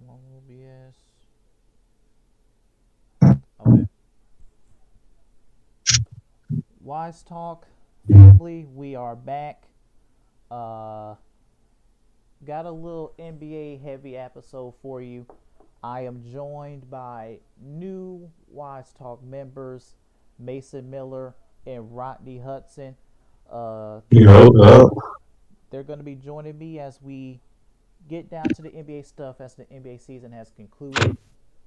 OBS. Okay. Wise Talk family, we are back. Uh, got a little NBA heavy episode for you. I am joined by new Wise Talk members, Mason Miller and Rodney Hudson. Yo, yo. They're going to be joining me as we get down to the NBA stuff as the NBA season has concluded,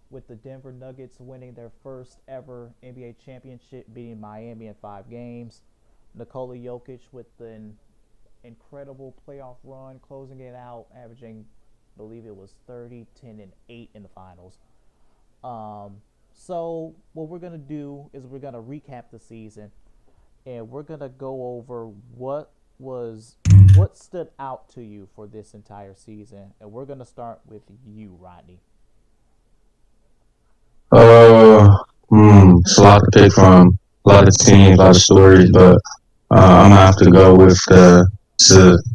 with the Denver Nuggets winning their first ever NBA championship, beating Miami in 5 games. Nikola Jokic with an incredible playoff run, closing it out, averaging, I believe it was 30, 10, and 8 in the finals. So what we're gonna do is we're gonna recap the season, and we're gonna go over what stood out to you for this entire season, and we're gonna start with you, Rodney. Uh, it's a lot to pick from, a lot of teams, a lot of stories, but I'm gonna have to go with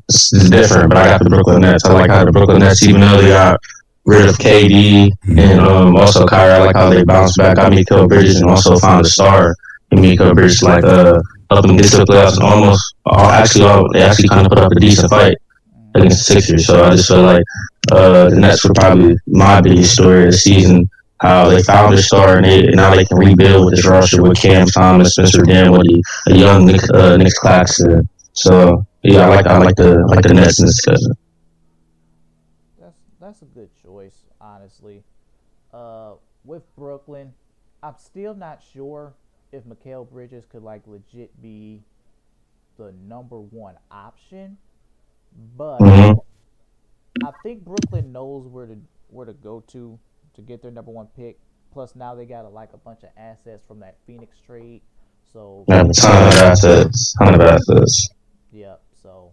it's different, but I got the Brooklyn Nets. I like how the Brooklyn Nets, even though they got rid of KD and also Kyrie, I like how they bounced back. Got Mikael Bridges and also found a star in Mikael Bridges, like helping them get to the playoffs and almost they actually kind of put up a decent fight Mm-hmm. against the Sixers. So I just feel like the Nets were probably my biggest story of the season. How they found their star and now they can rebuild with this roster with Cam Thomas, Spencer Dinwiddie, a young Nick Claxton. So yeah, I like the Nets in this discussion. That's a good choice, honestly. With Brooklyn, I'm still not sure if Mikael Bridges could like legit be the number one option, but Mm-hmm. I think Brooklyn knows where to go to get their number one pick. Plus, now they got like a bunch of assets from that Phoenix trade. So Yeah, a ton of assets, ton of assets. yeah, so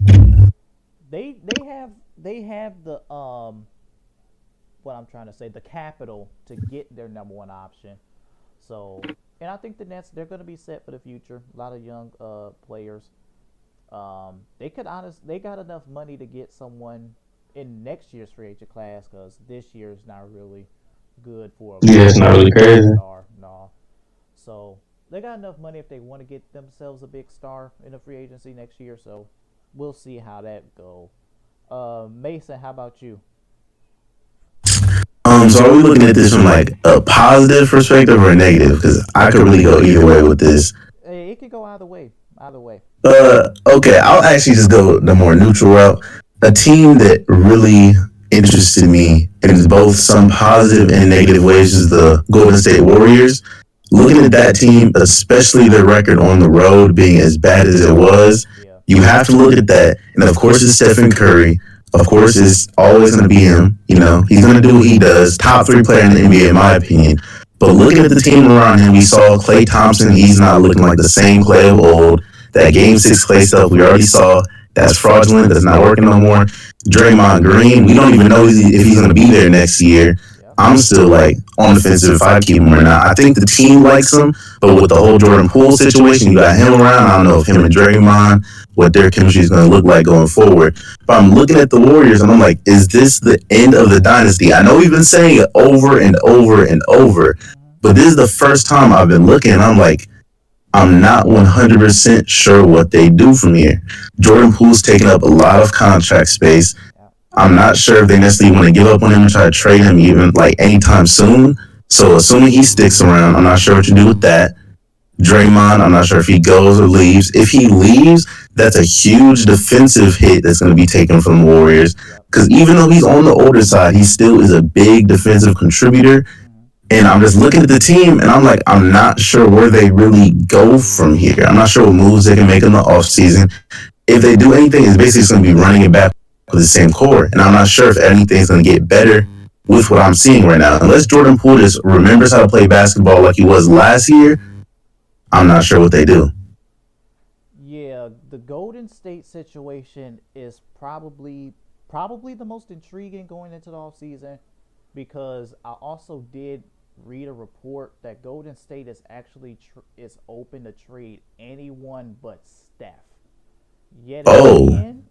they have the what I'm trying to say, the capital to get their number one option. So, and I think the Nets, they're going to be set for the future. A lot of young players. They got enough money to get someone in next year's free agent class, because this year is not really good for Yeah, it's a not really big crazy. star. No, so they got enough money if they want to get themselves a big star in the free agency next year. So we'll see how that go. Mason, how about you? So are we looking at this from like a positive perspective or a negative? Because I could really go either way with this. Hey, it could go either way. Either way. Okay, I'll actually just go the more neutral route. A team that really interested me in both some positive and negative ways is the Golden State Warriors. Looking at that team, especially their record on the road being as bad as it was, Yeah. you have to look at that. And of course, it's Stephen Curry. Of course, it's always going to be him. You know, he's going to do what he does. Top three player in the NBA, in my opinion. But looking at the team around him, we saw Klay Thompson. He's not looking like the same Klay of old. That Game 6 Klay stuff we already saw. That's fraudulent. That's not working no more. Draymond Green, we don't even know if he's going to be there next year. Yeah. I'm still like on the fence if I keep him or not. I think the team likes him, but with the whole Jordan Poole situation, you got him around. I don't know if him and Draymond, what their chemistry is going to look like going forward. But I'm looking at the Warriors and I'm like, is this the end of the dynasty? I know we've been saying it over and over and over, Mm-hmm. but this is the first time I've been looking and I'm like, I'm not 100% sure what they do from here. Jordan Poole's taking up a lot of contract space. Yeah. I'm not sure if they necessarily want to give up on him and try to trade him even like anytime soon. So assuming he sticks around, I'm not sure what you do with that. Draymond, I'm not sure if he goes or leaves. If he leaves, that's a huge defensive hit that's going to be taken from the Warriors. Yep. Because even though he's on the older side, he still is a big defensive contributor. Mm-hmm. And I'm just looking at the team and I'm like, I'm not sure where they really go from here. I'm not sure what moves they can make in the offseason. If they do anything, it's basically going to be running it back with the same core. And I'm not sure if anything's going to get better with what I'm seeing right now. Unless Jordan Poole just remembers how to play basketball like he was last year, I'm not sure what they do. Yeah, the Golden State situation is probably the most intriguing going into the offseason, because I also did read a report that Golden State is open to trade anyone but Steph. Yet Oh, again,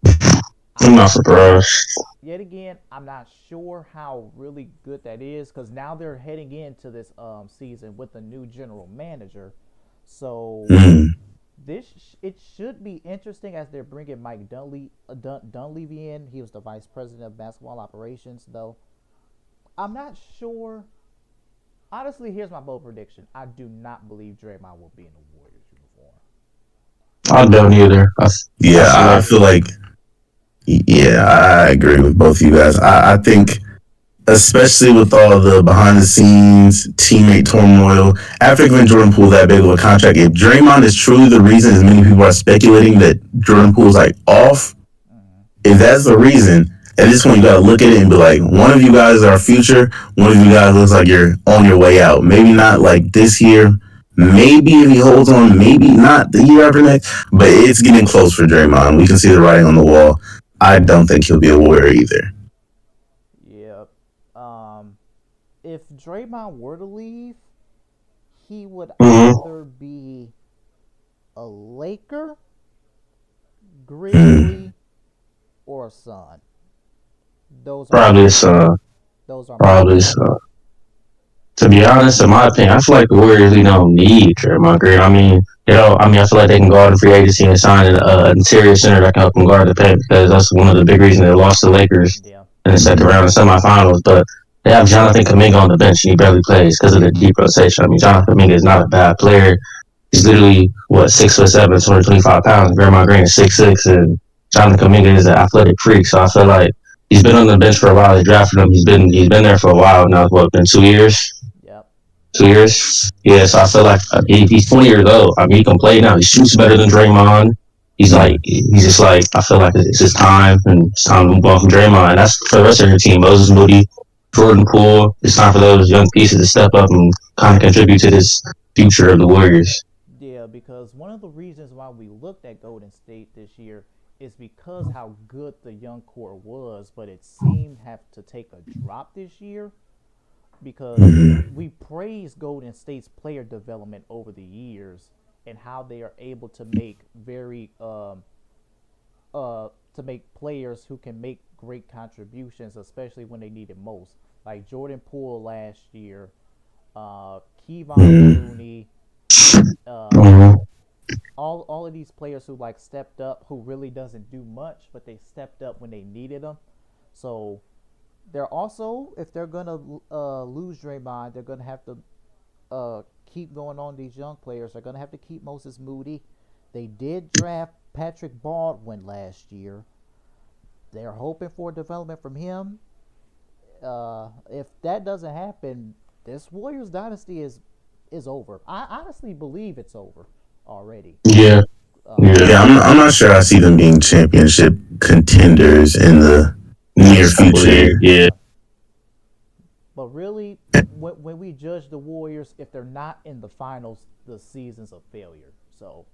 I'm not surprised. Yet again, I'm not sure how really good that is because now they're heading into this season with a new general manager. So Mm. it should be interesting as they're bringing Mike Dunleavy in. He was the vice president of basketball operations, though. I'm not sure. Honestly, here's my bold prediction. I do not believe Draymond will be in the Warriors uniform. I don't either. I Yeah, feel I like feel like, yeah, I agree with both of you guys. I think, especially with all the behind the scenes teammate turmoil, after giving Jordan Poole that big of a contract, if Draymond is truly the reason, as many people are speculating that Jordan Poole's like off, Mm-hmm. if that's the reason, at this point you gotta look at it and be like, one of you guys is our future, one of you guys looks like you're on your way out. Maybe not like this year. Maybe if he holds on, maybe not the year after next, but it's getting close for Draymond. We can see the writing on the wall. I don't think he'll be a Warrior either. Yeah. If Draymond were to leave, he would mhm, either be a Laker, Mm. Grizzly, or a Sun. Those are my probably so. those are my Probably picks. so. To be honest, in my opinion, I feel like the Warriors really don't need Draymond Green. I mean, they don't. I mean, I feel like they can go out in free agency and sign an interior center that can help them guard the paint because that's one of the big reasons they lost to the Lakers Yeah. in the second round of semifinals. But they have Jonathan Kuminga on the bench and he barely plays because of the deep rotation. I mean, Jonathan Kuminga is not a bad player. He's literally what 6'7", 225 pounds. Draymond Green is 6'6", and Jonathan Kuminga is an athletic freak. So I feel like he's been on the bench for a while. They drafted him. He's been there for a while now. What, been 2 years? Yep. 2 years. Yeah, so I feel like he's 20 years old. I mean, he can play now. He shoots better than Draymond. He's just like, I feel like it's his time, and it's time to move on from Draymond. And that's for the rest of your team. Moses Moody, Jordan Poole. It's time for those young pieces to step up and kind of contribute to this future of the Warriors. Yeah, because one of the reasons why we looked at Golden State this year is because how good the young core was, but it seemed have to take a drop this year because we praised Golden State's player development over the years and how they are able to make to make players who can make great contributions, especially when they need it most. Like Jordan Poole last year, Kevon Mm. Looney, um, Mm-hmm. all of these players who like stepped up, who really doesn't do much, but they stepped up when they needed them. So they're also, if they're gonna lose Draymond, they're gonna have to keep going on these young players. They're gonna have to keep Moses Moody. They did draft Patrick Baldwin last year. They're hoping for development from him. If that doesn't happen, this Warriors dynasty is over. I honestly believe it's over already. Yeah, Um, yeah. Yeah, I'm not sure I see them being championship contenders in the near Next couple of years. future. Yeah, yeah, but really, when we judge the Warriors, if they're not in the finals, the season's a failure. So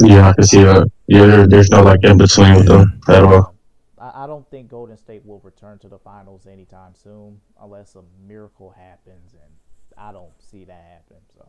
yeah. I can see that. Yeah, there's no like in between with Yeah. them at all. yeah, I don't think Golden State will return to the finals anytime soon, unless a miracle happens, and I don't see that happening. So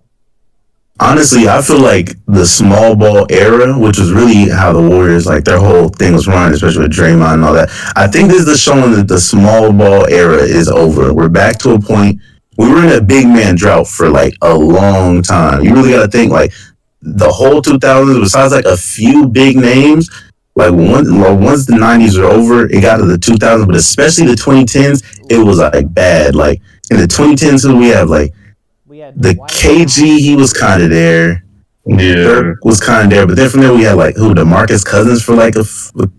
Honestly, I feel like the small ball era, which was really how the Warriors, like their whole thing was run, especially with Draymond and all that. I think this is showing that the small ball era is over. We're back to a point. We were in a big man drought for like a long time. You really got to think like the whole 2000s, besides like a few big names, like once the 90s were over, it got to the 2000s, but especially the 2010s, it ooh, was like bad. Like in the 2010s, we have like we had the Dwight KG, he was Howard. kind of there. Yeah, Dirk was kind of there, but then from there we had like who DeMarcus Cousins for like a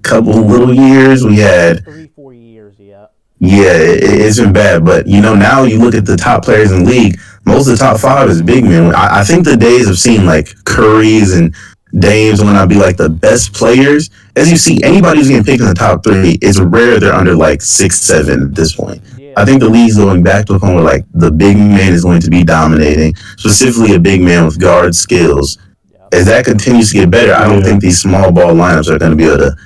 couple little years. We had 3 4 years. Yeah, yeah, it's been bad, but now you look at the top players in the league. Most of the top five is big men. I think the days of seeing like Currys and Dames will not be like the best players. As you see, anybody who's getting picked in the top three, it's rare they're under like 6 7 at this point. I yeah, think the league's going back to a point where like the big man is going to be dominating, specifically a big man with guard skills. yep. As that continues to get better, I don't yeah, think these small ball lineups are going to be able to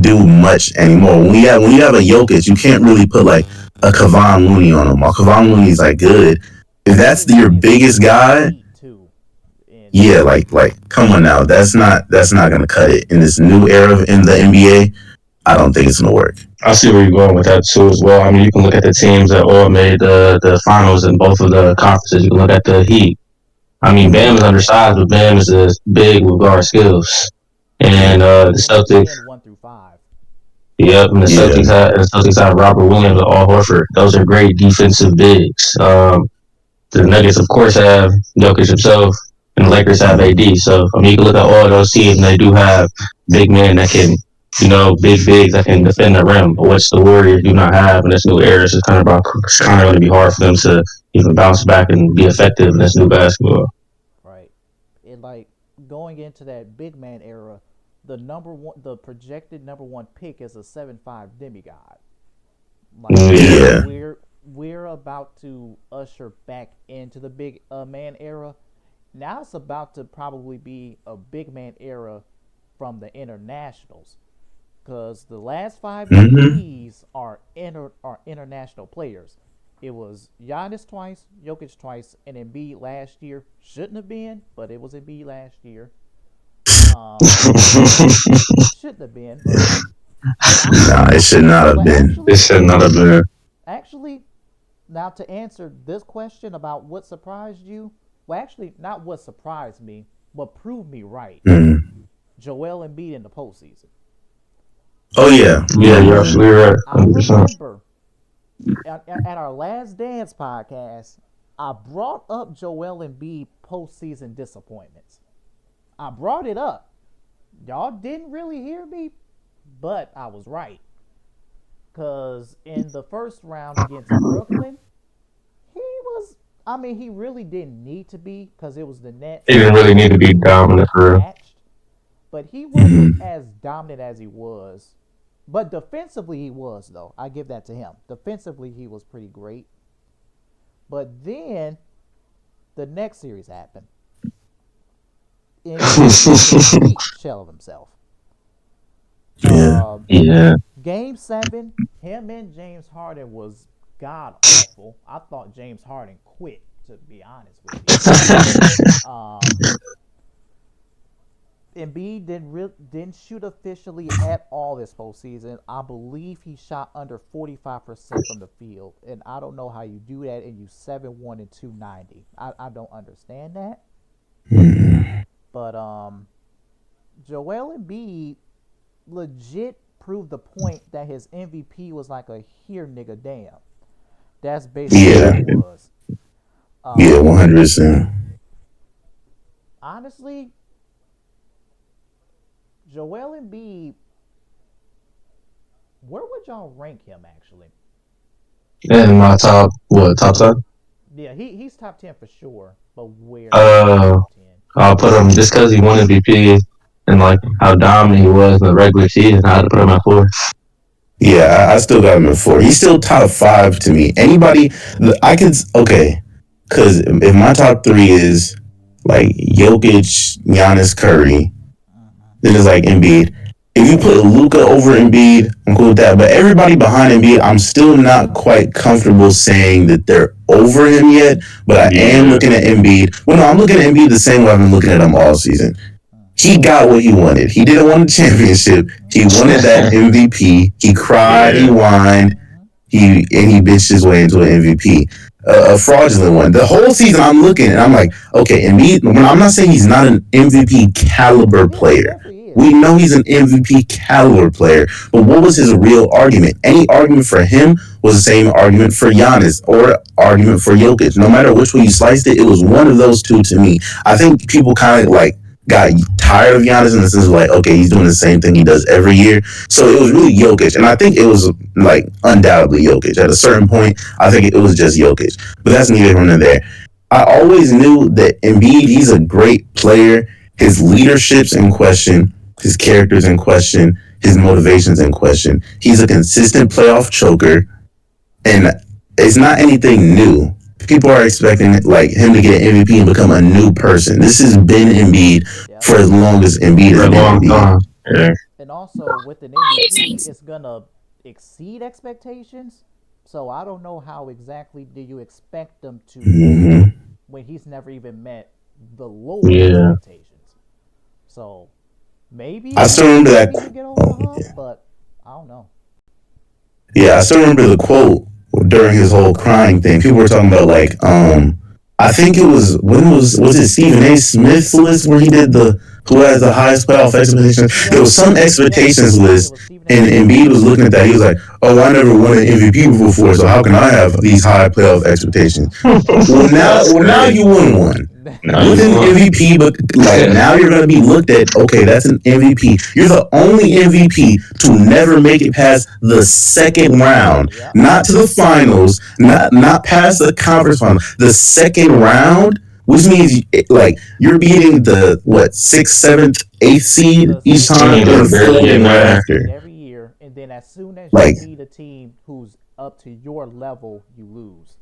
do much anymore. When you have a Jokic, you can't really put like a Kevon Looney on him. While Kevon Looney's like good, if And that's Jokic your is biggest guy, elite too. yeah, come on now, that's not gonna cut it in this new era in the NBA. I don't think it's gonna work. I see where you're going with that too as well. I mean, you can look at the teams that all made the finals in both of the conferences. You can look at the Heat. I mean, Bam is undersized, but Bam is big with guard skills. And He the can Celtics, defend 1 through 5. yep, and Yeah. The Celtics had Robert Williams and Al Horford. Those are great defensive bigs. The Nuggets, of course, have Jokic himself, and the Lakers have AD. So, I mean, you can look at all those teams, and they do have big men that can, big bigs that can defend the rim. But what's the Warriors do not have in this new era? It's kind of going to be hard for them to even bounce back and be effective in this new basketball. Right. And like going into that big man era, the projected number one pick is a 7'5" demigod. Like Yeah. Yeah. we're about to usher back into the big man era. Now it's about to probably be a big man era from the internationals, because the last five Hmm. MVPs are international players. It was Giannis twice, Jokic twice, and Embiid last year. Shouldn't have been, but it was Embiid last year. Um, shouldn't have been, but Nah, it should not have but been. This should not have been. actually, now to answer this question about what surprised you, well, actually, not what surprised me, but proved me right. Mm. Joel Embiid in the postseason. Oh yeah. Yeah, you're Hmm. absolutely right. I 100%. remember at our last dance podcast, I brought up Joel Embiid postseason disappointments. I brought it up. Y'all didn't really hear me, but I was right. Because in the first round against Brooklyn, he was, I mean, he really didn't need to be because it was the He Nets didn't and really they need were to be too dominant for real. outmatched. But he wasn't as dominant as he was. But defensively, he was, though. I give that to him. Defensively, he was pretty great. But then the next series happened. Embiid was a complete shell of himself. Yeah. Yeah. Game 7, him and James Harden was god awful. I thought James Harden quit, to be honest with you. Um, Embiid didn't shoot efficiently at all this postseason. I believe he shot under 45% from the field, and I don't know how you do that. And you 7-1 and 290. I don't understand that. But Joel Embiid legit proved the point that his MVP was like a here nigga damn. That's basically what Yeah. it was. Yeah. Um, 100%. Honestly, Joel Embiid, where would y'all rank him actually? And my top 10? Yeah, he's top 10 for sure, but where in the Uh, top 10? I'll put him just because he won MVP and like how dominant he was in the regular season. I had to put him at 4. Yeah, I still got him at 4. He's still top 5 to me. Anybody, I could, okay, because if my top 3 is like Jokic, Giannis, Curry, then it's like Embiid. If you put Luca over Embiid, I'm cool with that. But everybody behind Embiid, I'm still not quite comfortable saying that they're over him yet. But I am Yeah. looking at Embiid. Well, no, I'm looking at Embiid the same way I've been looking at him all season. He got what he wanted. He didn't want the championship. He wanted that MVP. He cried. He Yeah. whined. He bitched his way into an MVP, a fraudulent one. The whole season, I'm looking and I'm like, okay. And me, when I'm not saying he's not an MVP caliber Yeah, he player, definitely we is. know he's an MVP caliber player. But what was his real argument? Any argument for him was the same argument for Giannis or argument for Jokic. No matter which way you sliced it, it was one of those two to me. I think people kind of like got tired of Giannis in the sense of like, okay, he's doing the same thing he does every year. So it was really Jokic, and I think it was like undoubtedly Jokic. At a certain point, I think it was just Jokic, but that's neither here nor there. I always knew that Embiid, he's a great player. His leadership's in question, his character's in question, his motivation's in question. He's a consistent playoff choker, and it's not anything new. People are expecting like him to get an MVP and become a new person. This has been Embiid Yep. for as long as Embiid For has a been long Embiid. time. Yeah. And also with an MVP, it's gonna exceed expectations. So I don't know how exactly do you expect them to win Mm-hmm. when he's never even met the lower Yeah. expectations. So I maybe still remember that. maybe you get over the hump, but I don't know. Yeah, I still remember the quote during his whole crying thing. People were talking about like, I think it was when was it Stephen A. Smith's list where he did the who has the highest playoff expectations. There Yep, was some yep. expectations It list, was Stephen A. and Smith. Embiid was looking at that. He was like, "Oh, I never won an MVP before, so how can I have these high playoff expectations?" That's Well, now crazy. you won one No, with you an won. MVP, but like now you're going to be looked at. Okay, that's an MVP. You're the only MVP to never make it past the second round, Yep. not to the finals, not past the conference final. The second round, which means like you're beating the what sixth, seventh, eighth seed The each sixth, You time, ain't seventh, and gonna then eighth barely seed get folding right better. seed after. every year, and then as soon as you Like, meet a team who's up to your level, you lose.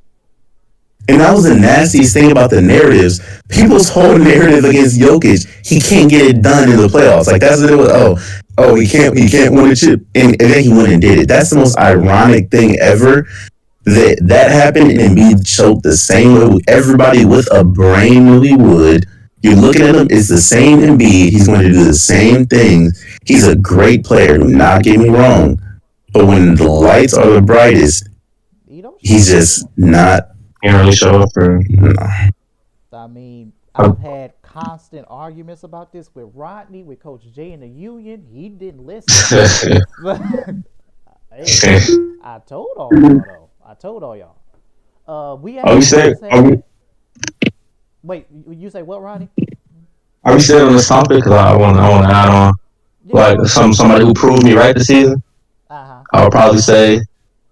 and that was the nastiest thing about the narratives. People's whole narrative against Jokic, he can't get it done in the playoffs. Like that's what it was. Oh, he can't win a chip, and then he went and did it. That's the most ironic thing ever. That happened, and Embiid choked the same way everybody with a brain really would. You're looking at him; it's the same Embiid. He's going to do the same thing. He's a great player. Do not get me wrong, but when the lights are the brightest, You don't show he's up for just him. not. Can't really show up for. I mean, I, I've had constant arguments about this with Rodney, with Coach J in the union. He didn't listen. But hey, I told all y'all though. I told all y'all. We are we actually staying? just had. Wait, you say what, Rodney? Are we staying on this topic? Cause I want to add on Yeah, like go ahead. somebody who proved me right this season. Uh huh. I would probably say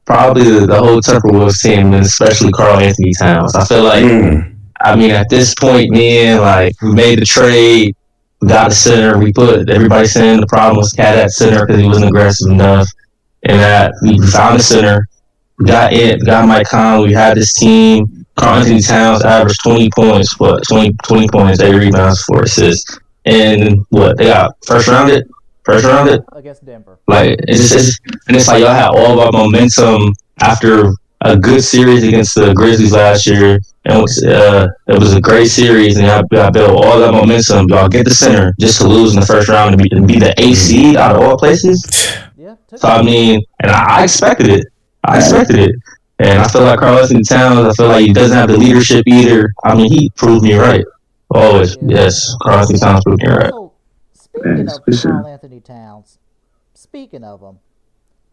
probably the whole Timberwolves team, and especially Carl Anthony Towns. I feel like Mm. I mean at this point, man, like we made the trade, we got a center, we put everybody saying the problem was Cat at center because he wasn't aggressive enough, and that we found a center. We got it. Got Mike Conley. We had this team. Carl Anthony Towns averaged 20 points. What? 20 points, 8 rebounds, 4 assists. And what? They got first rounded? First rounded? Yep, against Denver. Like, and it's like y'all had all of our momentum after a good series against the Grizzlies last year. And it was a great series, and y'all built all that momentum. Y'all get the center just to lose in the first round and be the eighth seed out of all places. Yeah, took So it. I mean, and I expected it. I expected it. And I feel like Carl Anthony Towns, I feel like he doesn't have the leadership either. I mean, he proved me right. Always. Yeah. Yes. Carl Anthony And Towns proved me right. so, speaking of Carl Anthony Towns, speaking of him,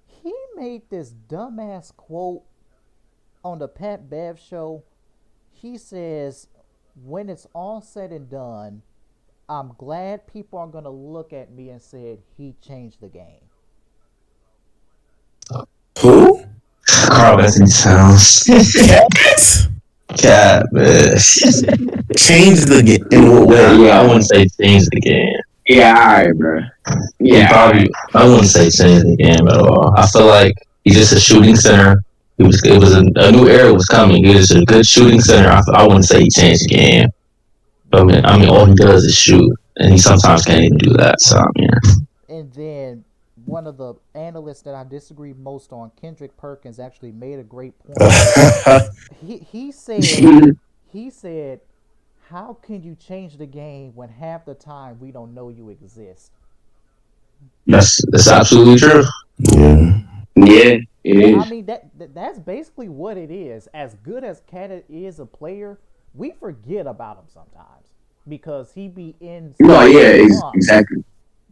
he made this dumbass quote on the Pat Bev show. He says, "When it's all said and done, I'm glad people are gonna look at me and said he changed the game." Who? Carl Anthony Towns. Cat? Cat, man. Change the game in what way? I wouldn't say change the game. Yeah, alright, bro. He probably, I wouldn't say change the game at all. I feel like he's just a shooting center. It was a new era was coming. He was a good shooting center. I wouldn't say he changed the game. But I mean, all he does is shoot, and he sometimes can't even do that. So I mean, And then one of the analysts that I disagree most on, Kendrick Perkins, actually made a great point. He said, "How can you change the game when half the time we don't know you exist?" that's absolutely true. Yeah. Yeah, it Yeah, I is. mean that's basically what it is. As good as Cat is a player, we forget about him sometimes because he be in No, some yeah, slumps exactly.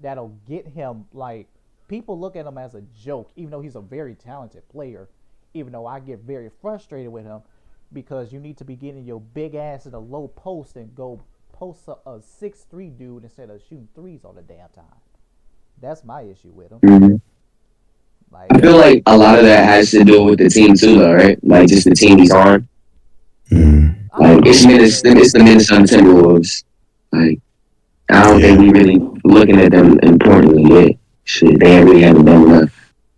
that'll get him like people look at him as a joke, even though he's a very talented player. Even though I get very frustrated with him because you need to be getting your big ass in a low post and go post a 6'3" dude instead of shooting threes all the damn time. That's my issue with him. hmm Like, I feel like a lot of that has to do with the team too, though, right? Like just the team he's on. Mm. I Like don't know. It's the Minnesota Timberwolves. Like I don't think we really looking at them importantly yet. Shit, they ain't really haven't done enough.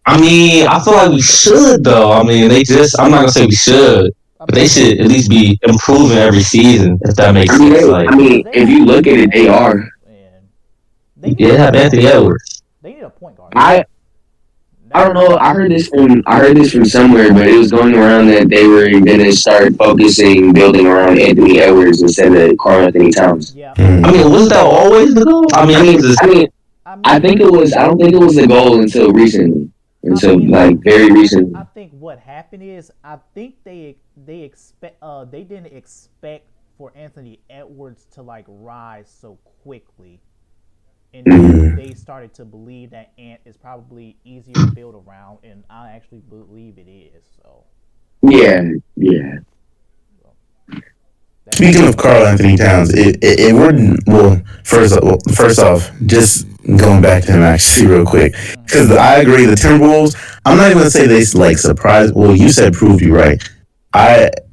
I mean, I feel like we should though. I mean, they just. I'm not gonna say we should, I but mean, they should at least be improving every season, if that makes sense. Like, because they If have you look at Anthony it, they Edwards, are. and they need yeah, a they have point Anthony guard. Edwards. They need a point guard. I I don't know. I heard this from somewhere, but it was going around that they were gonna start focusing building around Anthony Edwards instead of Karl Anthony Towns. Yeah, I mean, was that always the goal? I mean, I I think mean, it's I mean, I I mean, think it was. I don't think it was the goal until recently, I until mean, like very I recently. think what happened is I think they didn't expect for Anthony Edwards to like rise so quickly, and then Mm. they started to believe that Ant is probably easier to build around, and I actually believe it is. So, Yeah, yeah. so that's Speaking of Carl Anthony Towns, it wouldn't. First off, just going back to him actually real quick, mm-hmm. because I agree. The Timberwolves. I'm not even gonna say they like surprised. Well, you said proved you right.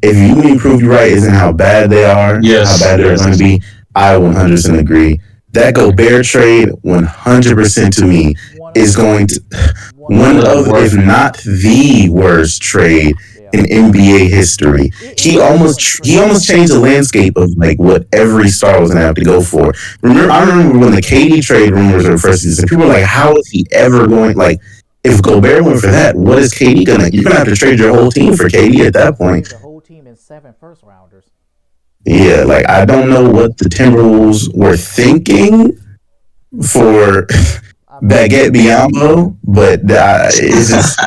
If you mean proved you right, isn't how bad they are, how yes, bad they're going to yes. be. I 100% agree. That Gobert trade, 100% to me, one is of going to the one One of the of, worst. if worst. not the worst trade Yeah, in NBA history. it was a one He trade. almost changed the landscape of like what every star was gonna have to go for. I remember when the KD trade rumors were first season. People were like, "How is he ever going?" Like, if Gobert went for that, what is KD gonna? You're gonna have to trade your whole team for KD at that point. Trade the whole team in seven first rounders. Yeah, like I don't know what the Timberwolves were thinking for I mean, Baguette Biombo, but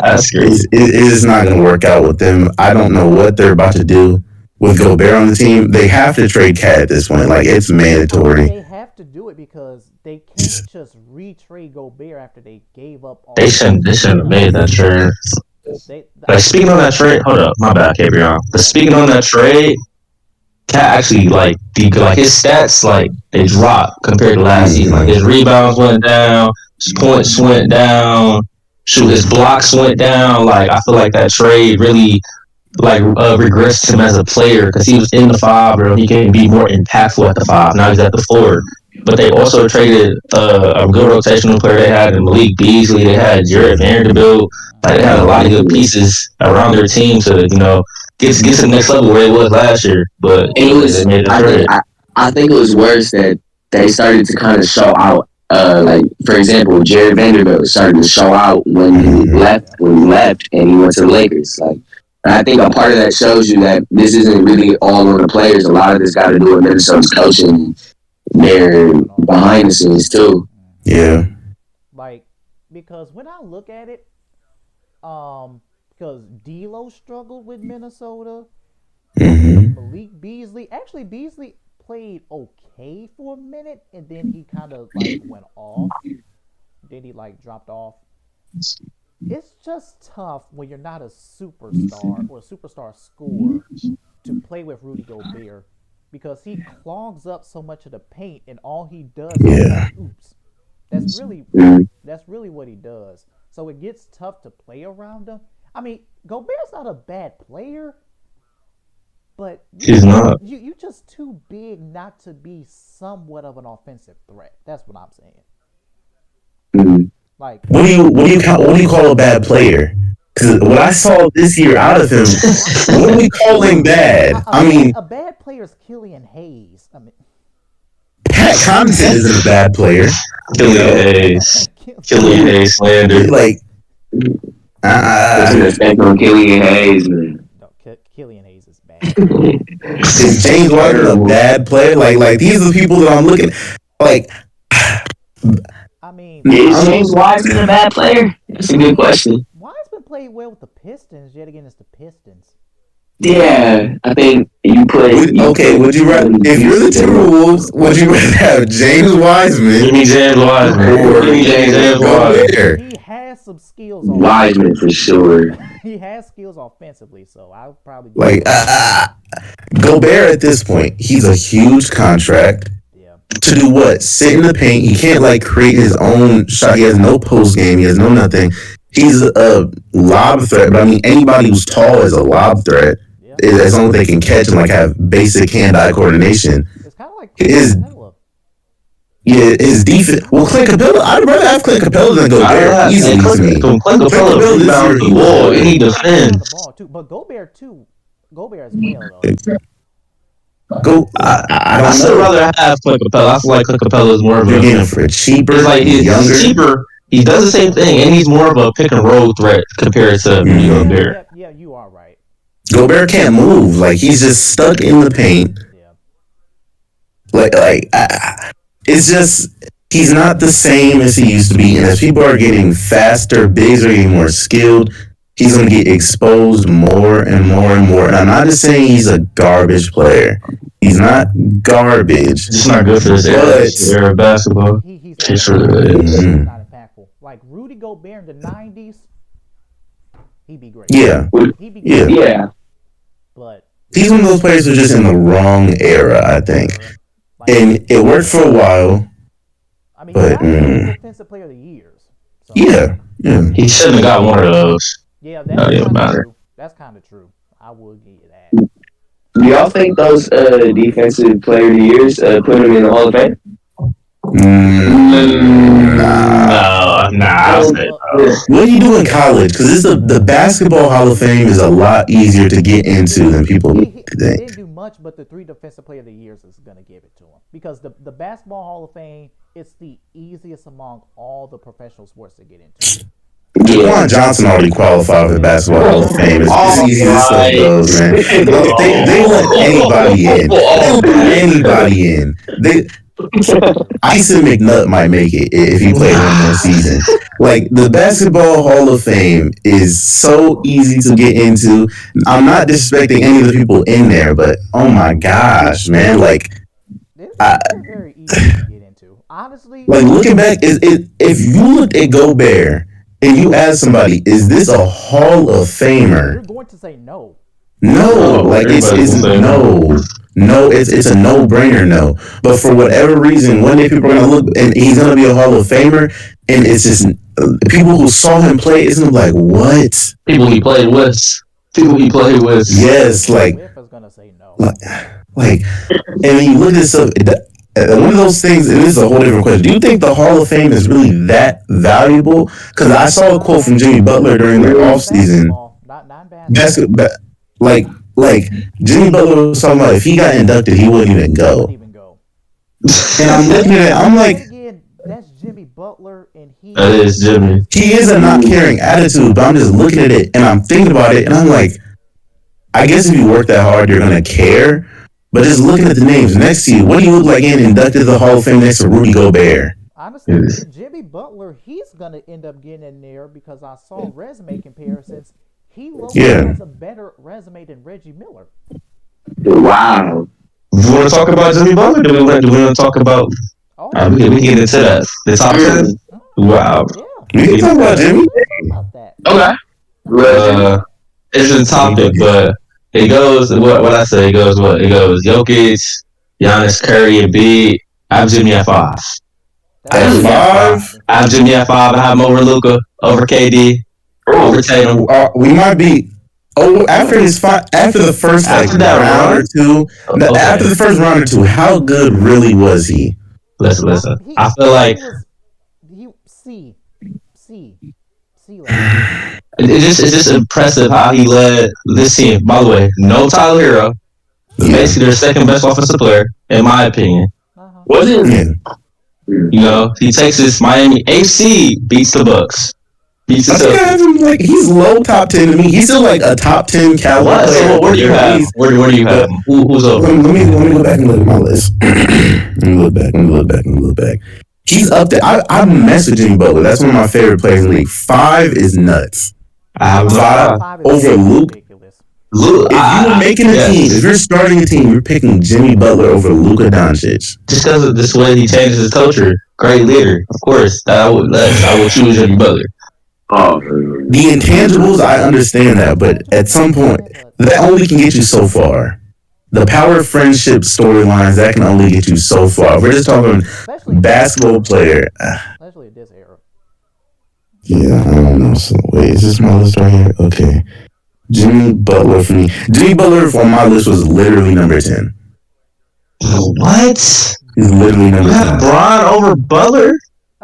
That's crazy. it is not going to work out with them. I don't know what they're about to do with Gobert on the team. They have to trade Cat at this point. Like it's I mean, mandatory. they have to do it because they can't just retrade Gobert after they gave up They all shouldn't. those They shouldn't have made that picks. trade. They, Like I mean, speaking on that trade, hold up, my bad, CaBreon. But no, go speaking ahead. on that trade, Cat actually like his stats like they dropped compared to last season. Like Mm-hmm. his rebounds went down, his points went down, shoot his blocks went down. Like I feel like that trade really like regressed him as a player because he was in the five, or he can be more impactful at the five. Now he's at the four. But they also traded a good rotational player they had in Malik Beasley. They had Jared Vanderbilt. Like they had a lot of good pieces around their team to get to the next level where it was last year. But It they was. made a I think. trade. I think it was worse that they started to kind of show out. Like for example, Jared Vanderbilt started to show out when he Mm-hmm. left. Yep. When he left, and he went to the Lakers. Like, and I think a part of that shows you that this isn't really all on the players. A lot of this got to do with Minnesota's coaching. What's They're going on behind the behind the scenes scenes? too. Yeah. Like, because when I look at it, because D'Lo struggled with Minnesota, Mm-hmm. Malik Beasley, actually Beasley played okay for a minute, and then he kind of like went off. Then he like dropped off. It's just tough when you're not a superstar or a superstar scorer to play with Rudy Gobert because he clogs up so much of the paint, and all he does is Yeah. catch oops. That's really Mm. that's really what he does. So it gets tough to play around him. I mean, Gobert's not a bad player, but He's not. you just too big not to be somewhat of an offensive threat. That's what I'm saying. Mm. Like What do you call a bad player? Because what I saw this year out of him, what are we calling bad? I mean, a bad player is Killian Hayes. I mean, Pat Connaughton isn't a bad player. You Killian know, Hayes. Killian Killian, Hayes slander. like Put some uh, respect on Killian Hayes, man. no, Killian Hayes is bad. is James Wiseman a Terrible. bad player? Like these are the people that I'm looking. Like I mean, Is I'm James Wiseman a bad player? That's a good question. Wiseman played well with the Pistons yet again. It's the Pistons. Yeah, I think okay. Would you rather, if you're the Timberwolves, would you rather have James Give Wiseman me James Wiseman. or Give me James Wiseman. Gobert? He has some skills Wiseman for offensively. sure. He has skills offensively, so I would probably go Like Wiseman. Gobert at this point, he's a huge contract. Yeah, To do what? Sit in the paint. He can't like create his own shot. He has no post game. He has no nothing. He's a lob threat, but I mean anybody who's tall is a lob threat. yeah. As long as they can catch and like have basic hand-eye coordination. It's kind of like His Capella. his defense. Well, Clint Capella. I'd rather have Clint Capella than Gobert easily to me. Clint Clint Capella Capella this year rebounds the he was ball and he good. He rebound the defends. ball too, but Gobert too. Gobert as well though. Go. I I don't still know. rather have Clint Capella. I feel like Clint Capella is more of You're a getting for cheaper, it's like he's younger. cheaper, he does the same thing, and he's more of a pick and roll threat compared to Gobert. Yeah, you are right. Gobert can't move. Like, he's just stuck in the paint. Yeah. It's just he's not the same as he used to be. And as people are getting faster, bigs are getting more skilled. He's going to get exposed more and more and more. And I'm not just saying he's a garbage player. He's not garbage. It's not good for this era of basketball. He's not impactful. Like Rudy Gobert in the 90s, he'd be great. Yeah. He'd be great. Yeah. But he's one of those players who's just in the wrong era, I think. Like, and it worked for a while. I mean, he's not defensive player of the years. So. Yeah. He shouldn't have got one of those. Yeah, that's kind of true. I will give you that. Do y'all think those defensive player of the years put him in the Hall of Fame? Nah. What do you do in college? Because the basketball Hall of Fame is a lot easier to get into than people think. He didn't do much, but the 3 defensive player of the years is going to give it to him. Because the basketball Hall of Fame, it's the easiest among all the professional sports to get into. DeQuan Johnson already qualified for the Basketball Hall of Fame. It's easy as stuff goes, man. They let anybody in. Ison McNutt might make it if he played one more season. Like, the Basketball Hall of Fame is so easy to get into. I'm not disrespecting any of the people in there, but oh my gosh, man! Like, it's very easy to get into. Honestly, like looking back, if you looked at Gobert and you ask somebody, is this a Hall of Famer? You're going to say no. No, like it's no. No, it's a no-brainer no. But for whatever reason, one day people are gonna look and he's gonna be a Hall of Famer, and it's just people who saw him play isn't like what? People he played with. Yes, like is gonna say no. Like, and when you look at this up, one of those things, and this is a whole different question. Do you think the Hall of Fame is really that valuable? Because I saw a quote from Jimmy Butler during their offseason. Not basketball. Like Jimmy Butler was talking about if he got inducted, he wouldn't even go. And I'm looking at it, I'm like, that's Jimmy Butler, and that is Jimmy. He is a not caring attitude, but I'm just looking at it and I'm thinking about it, and I'm like, I guess if you work that hard, you're gonna care. But just looking at the names next to you, what do you look like getting inducted to the Hall of Fame next to Rudy Gobert? Honestly, Jimmy Butler, he's gonna end up getting in there because I saw resume comparisons. He has a better resume than Reggie Miller. Wow. You want to talk about Jimmy Butler? Do we want to talk about? We can get into that. The top 10. Wow. Yeah. We can talk about Jimmy. About that. Okay. It's a topic, but it goes. What I say? It goes. What it goes? Jokic, Giannis, Curry, and B. I have Jimmy at 5. At 5. I have Jimmy at 5. I have him over Luka, over KD. Over Tatum. We might be after the first round or two. After the first round or two, how good really was he? Listen. I feel like C. It's just impressive how he led this team. By the way, no Tyler Hero. Basically, their second best offensive player, in my opinion. Wasn't it? You know, he takes his Miami AC, beats the Bucks. Like, he's low top 10 to me. He's still like a top 10 caliber player. So where do you have? Where do you have? Who's over? Let me go back and look at my list. Let me look back. He's up there. I'm messaging Butler. That's one of my favorite players in the league. 5 is nuts. I have 5 over Luke. If you were making a team, if you're starting a team, you're picking Jimmy Butler over Luka Doncic. Just because of this way he changes his culture, great leader. Of course, I would choose Jimmy Butler. The intangibles, I understand that, but at some point, that only can get you so far. The power of friendship storylines, that can only get you so far. We're just talking basketball player. Especially in this era. Yeah, I don't know. So, wait, is this my list right here? Okay. Jimmy Butler for me. Jimmy Butler on my list was literally number 10. What? He's literally number 10. You have Bron over Butler?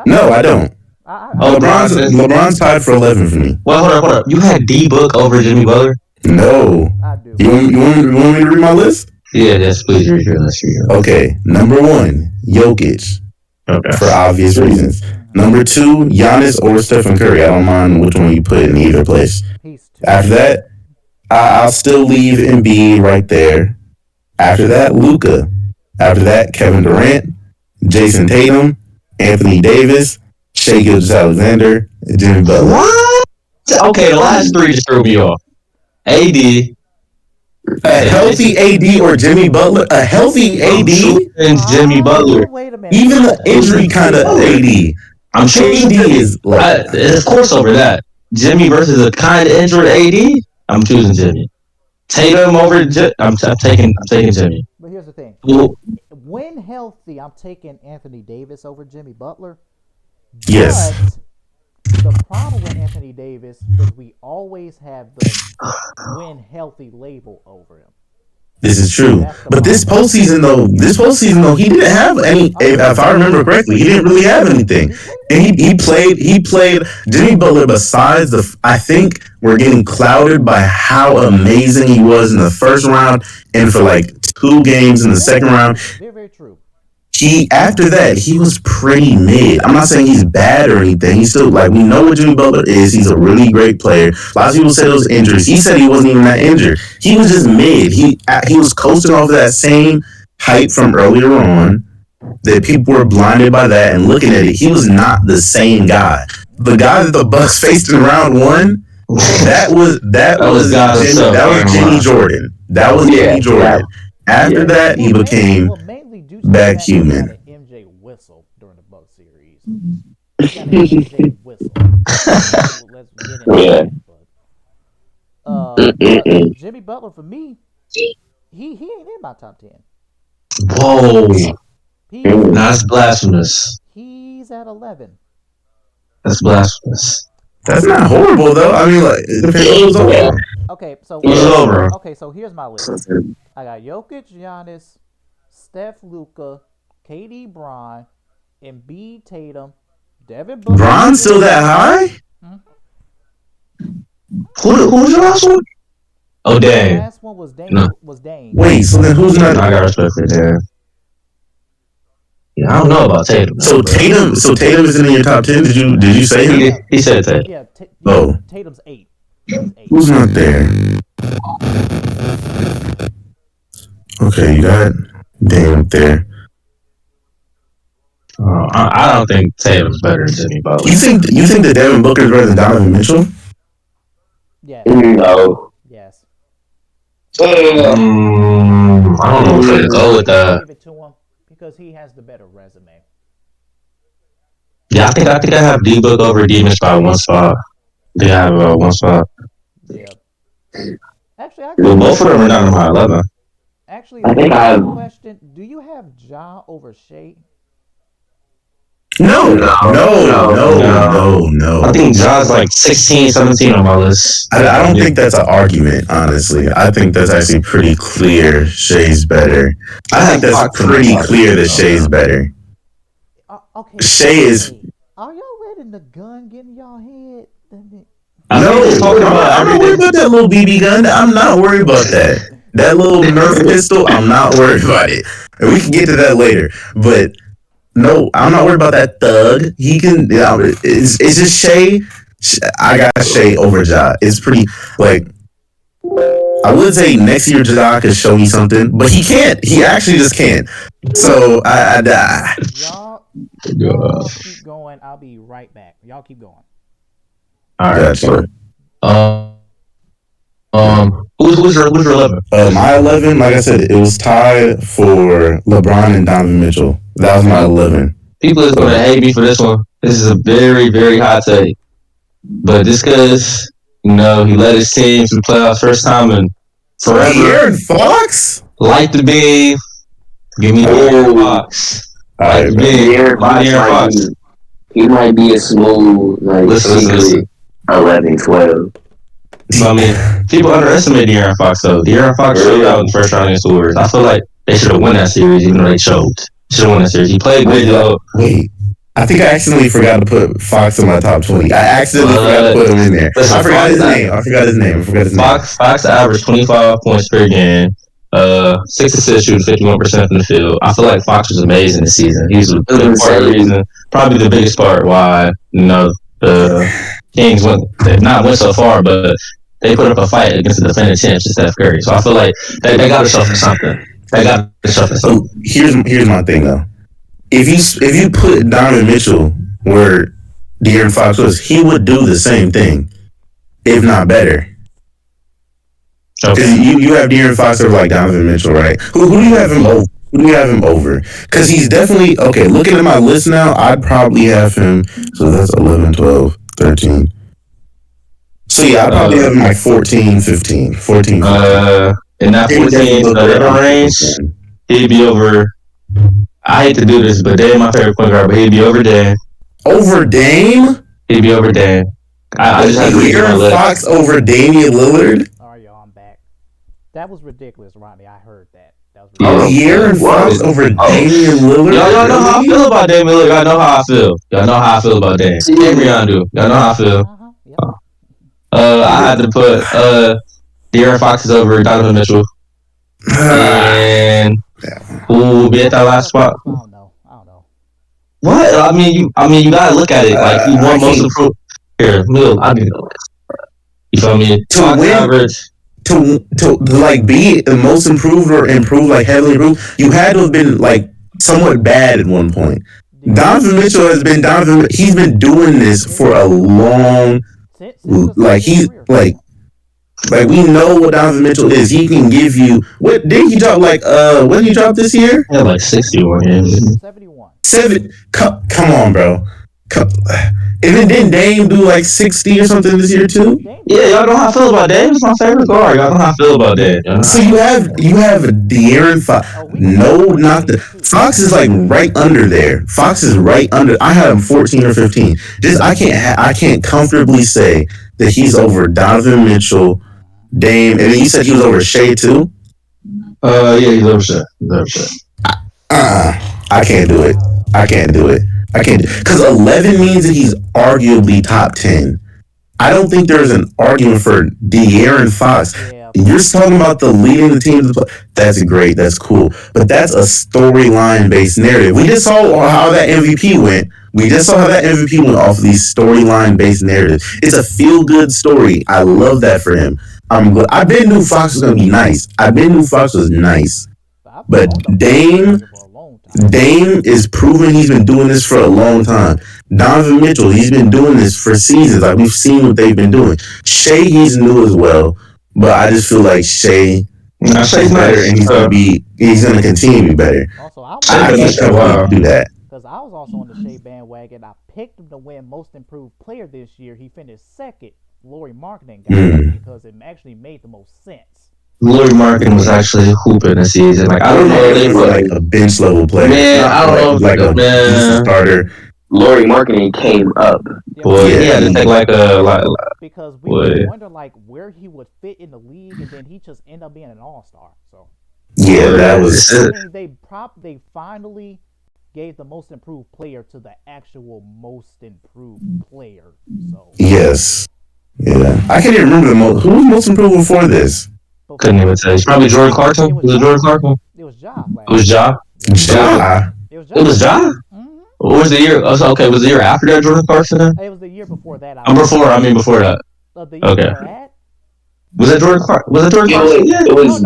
No, I don't. LeBron's tied for 11 for me. Well, hold up. You had D-Book over Jimmy Butler? No. I do. You want me to read my list? Yeah, yes, please read your list. Okay, number 1, Jokic. Okay. for obvious reasons. Number 2, Giannis or Stephen Curry. I don't mind which one you put in either place. He's too. After that, I'll still leave Embiid right there. After that, Luka. After that, Kevin Durant, Jason Tatum, Anthony Davis, Shai Gilgeous-Alexander, Jimmy Butler. What? Okay, the last 3 just threw me off. AD. A healthy AD or Jimmy Butler? A healthy AD? And Jimmy Butler. Wait a minute. Even the injury kind of AD. I'm choosing Jimmy. Is like, Of course, over that. Jimmy versus a kind of injured AD. I'm choosing Jimmy. Tatum over. I'm taking Jimmy. But here's the thing. Well, When healthy, I'm taking Anthony Davis over Jimmy Butler. yes. But the problem with Anthony Davis is we always have the when healthy label over him. This is true. But this postseason though, he didn't have any. If I remember correctly, he didn't really have anything. And he played Jimmy Butler. Besides I think we're getting clouded by how amazing he was in the first round, and for like 2 games in the second round. Very, very true. After that, he was pretty mid. I'm not saying he's bad or anything. He's still, like, we know what Jimmy Butler is. He's a really great player. A lot of people said it was injuries. He said he wasn't even that injured. He was just mid. He was coasting off of that same hype from earlier on, that people were blinded by that and looking at it. He was not the same guy. The guy that the Bucks faced in round 1, that was Jimmy Jordan. That was Jimmy Jordan. After that, he became back human. MJ whistle during the Bucks series. He got an MJ whistle. Let's get into that. Jimmy Butler, for me, he ain't in my top 10. whoa. That's blasphemous. He's at 11. That's blasphemous. That's not horrible though. I mean, like, it depends on who's over. Okay, so Who's over? Okay, so here's my list. I got Jokic, Giannis, Steph, Luka, KD, Bron, Embiid, Tatum, Devin Booker. Bron's still that high? Who's your last one? Oh, The dang. last one was Dame. No. Wait, so then who's not? I got respect for Dan. Yeah, I don't know about Tatum. So Tatum isn't in your top 10. Did you say him? He said that. Yeah, Oh. Tatum's 8. Tatum's 8. Who's not there? Okay, you got Dame up there. I don't think Tatum's better than Jimmy Butler. You think that Devin Booker's better than Donovan Mitchell? Yeah. No. Yes. I don't know if to go with that. Give it to him because he has the better resume. Yeah, I think I have D Book over D Mitch by 1 spot. They have 1 spot. Yeah. Actually, Well, both of them are down to my 11. Actually, I think I have. question: do you have Ja over Shea? No. I think John's like 16, 17 on my list. I don't think that's an argument, honestly. I think that's actually pretty clear Shai's better. I think that's pretty clear that Shai's better. Okay. Shai is. Are y'all letting the gun get in y'all head? No, I'm not worried about that little BB gun. I'm not worried about that. That little Nerf pistol, I'm not worried about it. And we can get to that later. But no, I'm not worried about that thug. He can. It's just Shai. I got Shai over Ja. It's pretty, like, I would say next year Ja could show me something, but he can't. He actually just can't. So Y'all keep going. I'll be right back. Y'all keep going. All right. Gotcha. Who's your 11? My 11, like I said, it was tied for LeBron and Donovan Mitchell. That was my 11. People is going to hate me for this one. This is a very, very hot take. But just because, he led his team to the playoffs first time in forever. De'Aaron Fox? Like the beam. Give me De'Aaron Fox. Like the beam. De'Aaron Fox. He might be a smooth, like, Listen. 11, 12. I mean, people underestimate De'Aaron Fox, though. De'Aaron Fox showed out in the first round against the Warriors. I feel like they should have won that series, even though they choked. Should have won that series. He played good, though. Wait. I think I accidentally forgot to put Fox in my top 20. I accidentally forgot to put him in there. Listen, I forgot his name. Fox averaged 25 points per game. 6 assists, shooting 51% from the field. I feel like Fox was amazing this season. He's a big part of the reason, probably the biggest part why the Kings they've not went so far, but they put up a fight against the defending champs, Steph Curry. So I feel like they got to show for something. They got to show for something. Here's my thing though. If you put Donovan Mitchell where De'Aaron Fox was, he would do the same thing, if not better. Because you have De'Aaron Fox over like Donovan Mitchell, right? Who do you have him over? Who do you have him over? Because he's definitely okay. Looking at my list now, I'd probably have him. So that's 11, 12, 13. So yeah, I'd probably have him like 14, 15. 14, 15. In that 14 range, he'd be over. I hate to do this, but Dame my favorite point guard, but he'd be over Dame. Over Dame? He'd be over Dame. I just have to read my list. Fox over Damian Lillard? All right, y'all, I'm back. That was ridiculous, Rodney. I heard that. That was De'Aaron Fox over Damian Lillard? Y'all know how I feel about Damian Lillard. Y'all know how I feel. Y'all know how I feel about Dame. CaBreon do. Y'all know how I feel. Yep. I had to put De'Aaron Fox is over Donovan Mitchell. And who will be at that last spot? I don't know. What? I mean, you gotta look at it. Like he won most improved. Here, Mill, I need to. You feel me? To win, average. To like be the most improved or improve, like heavily improved, you had to have been like somewhat bad at one point. Donovan Mitchell has been he's been doing this for a long, like he's like we know what Donovan Mitchell is. He can give you what did he drop like what did he drop this year? Yeah, like 61 games. 71. Come on, bro. And then didn't Dame do like 60 or something this year too? Yeah, y'all know how I feel about Dame. He's my favorite guard. Y'all know how I feel about Dame. So you have De'Aaron Fox. No, not the Fox is like right under there. Fox is right under. I had him 14 or 15. Just I can't comfortably say that he's over Donovan Mitchell, Dame, and then you said he was over Shea too. Yeah, he's over Shea. I can't do it. I can't because 11 means that he's arguably top 10. I don't think there's an argument for De'Aaron Fox. Yeah. You're talking about the leading the team. That's great. That's cool. But that's a storyline based narrative. We just saw how that MVP went. Off of these storyline based narratives. It's a feel good story. I love that for him. I've been knew Fox was gonna be nice. But Dame is proven he's been doing this for a long time. Donovan Mitchell, he's been doing this for seasons. Like we've seen what they've been doing. Shea, he's new as well, but I just feel like Shea Shea's better, and he's gonna continue to be better. Also, I can't do that. Because I was also on the Shea bandwagon. I picked him to win Most Improved Player this year. He finished second. Lauri Markkanen got it because it actually made the most sense. Lauri Markkanen was actually hooping this season. Like I don't know if they were like a bench level player. Man, I don't know like a starter. Lauri Markkanen came up. Boy, he had to take like because we would wonder like where he would fit in the league, and then he just ended up being an all-star. So yeah, that was. I mean, they finally gave the Most Improved Player to the actual Most Improved Player. So yes, yeah, I can't even remember who was Most Improved before this. Couldn't even say. It's probably Jordan Clarkson. Was it Jordan Clarkson? It was Ja. It was Ja. It was Ja. Mm-hmm. What was the year? Oh, okay, was the year after that Jordan Clarkson? It was the year before that. Before that. The year before that? Was that Jordan Clarkson? Yeah, it was.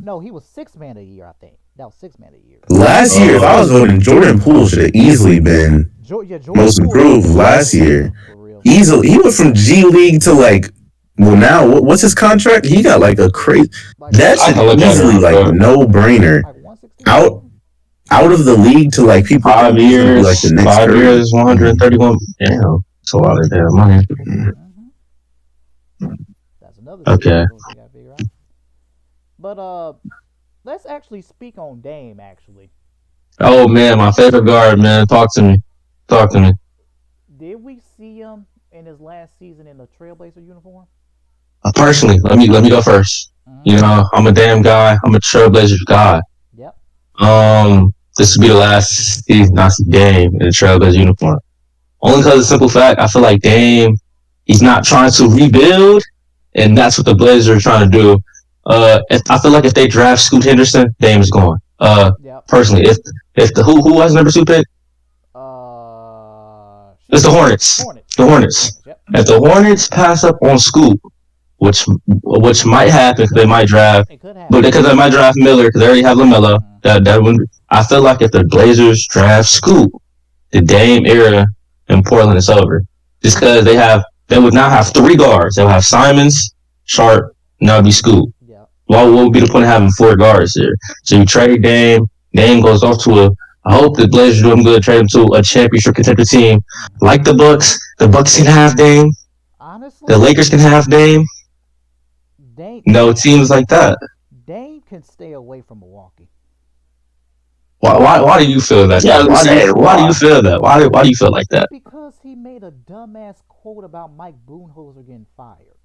No, he was 6th man of the year, I think. That was 6th man of the year. Last year, if I was voting, Jordan Poole should have easily been Most Improved last year. Easily, he went from G League to like. Well, now what's his contract? He got like a crazy. That's easily like no brainer. Out of the league to like people. 5 years, like the next 5 years, 131. Damn, it's a lot of damn money. That's another. Okay. But let's actually speak on Dame. Actually. Oh man, my favorite guard, man. Talk to me. Did we see him in his last season in the Trailblazer uniform? Personally, let me go first. You know, I'm a damn guy. I'm a Trailblazers guy. Yep. This will be the last season I see Dame in the Trailblazers uniform. Only because of the simple fact, I feel like Dame, he's not trying to rebuild, and that's what the Blazers are trying to do. I feel like if they draft Scoot Henderson, Dame is gone. Yep. Personally, if the who was number 2 pick? It's the Hornets. Hornets. The Hornets. Yep. If the Hornets pass up on Scoot, which might happen because they might draft, It could but happen. because they might draft Miller because they already have LaMelo. That one, I feel like if the Blazers draft Scoot, the Dame era in Portland is over. Just because they would now have 3 guards. They'll have Simons, Sharp, and that'll be Scoot. Yeah. What would be the point of having 4 guards here? So you trade Dame. Dame goes off to a. I hope the Blazers do him good. Trade him to a championship contender team like the Bucks. The Bucks can have Dame. Honestly, The Lakers can have Dame. Dame. No teams like that. Dame can stay away from Milwaukee. Why do you feel that? Yeah, Why do you feel that? Why do you feel like that? Because he made a dumbass quote about Mike Budenholzer getting fired.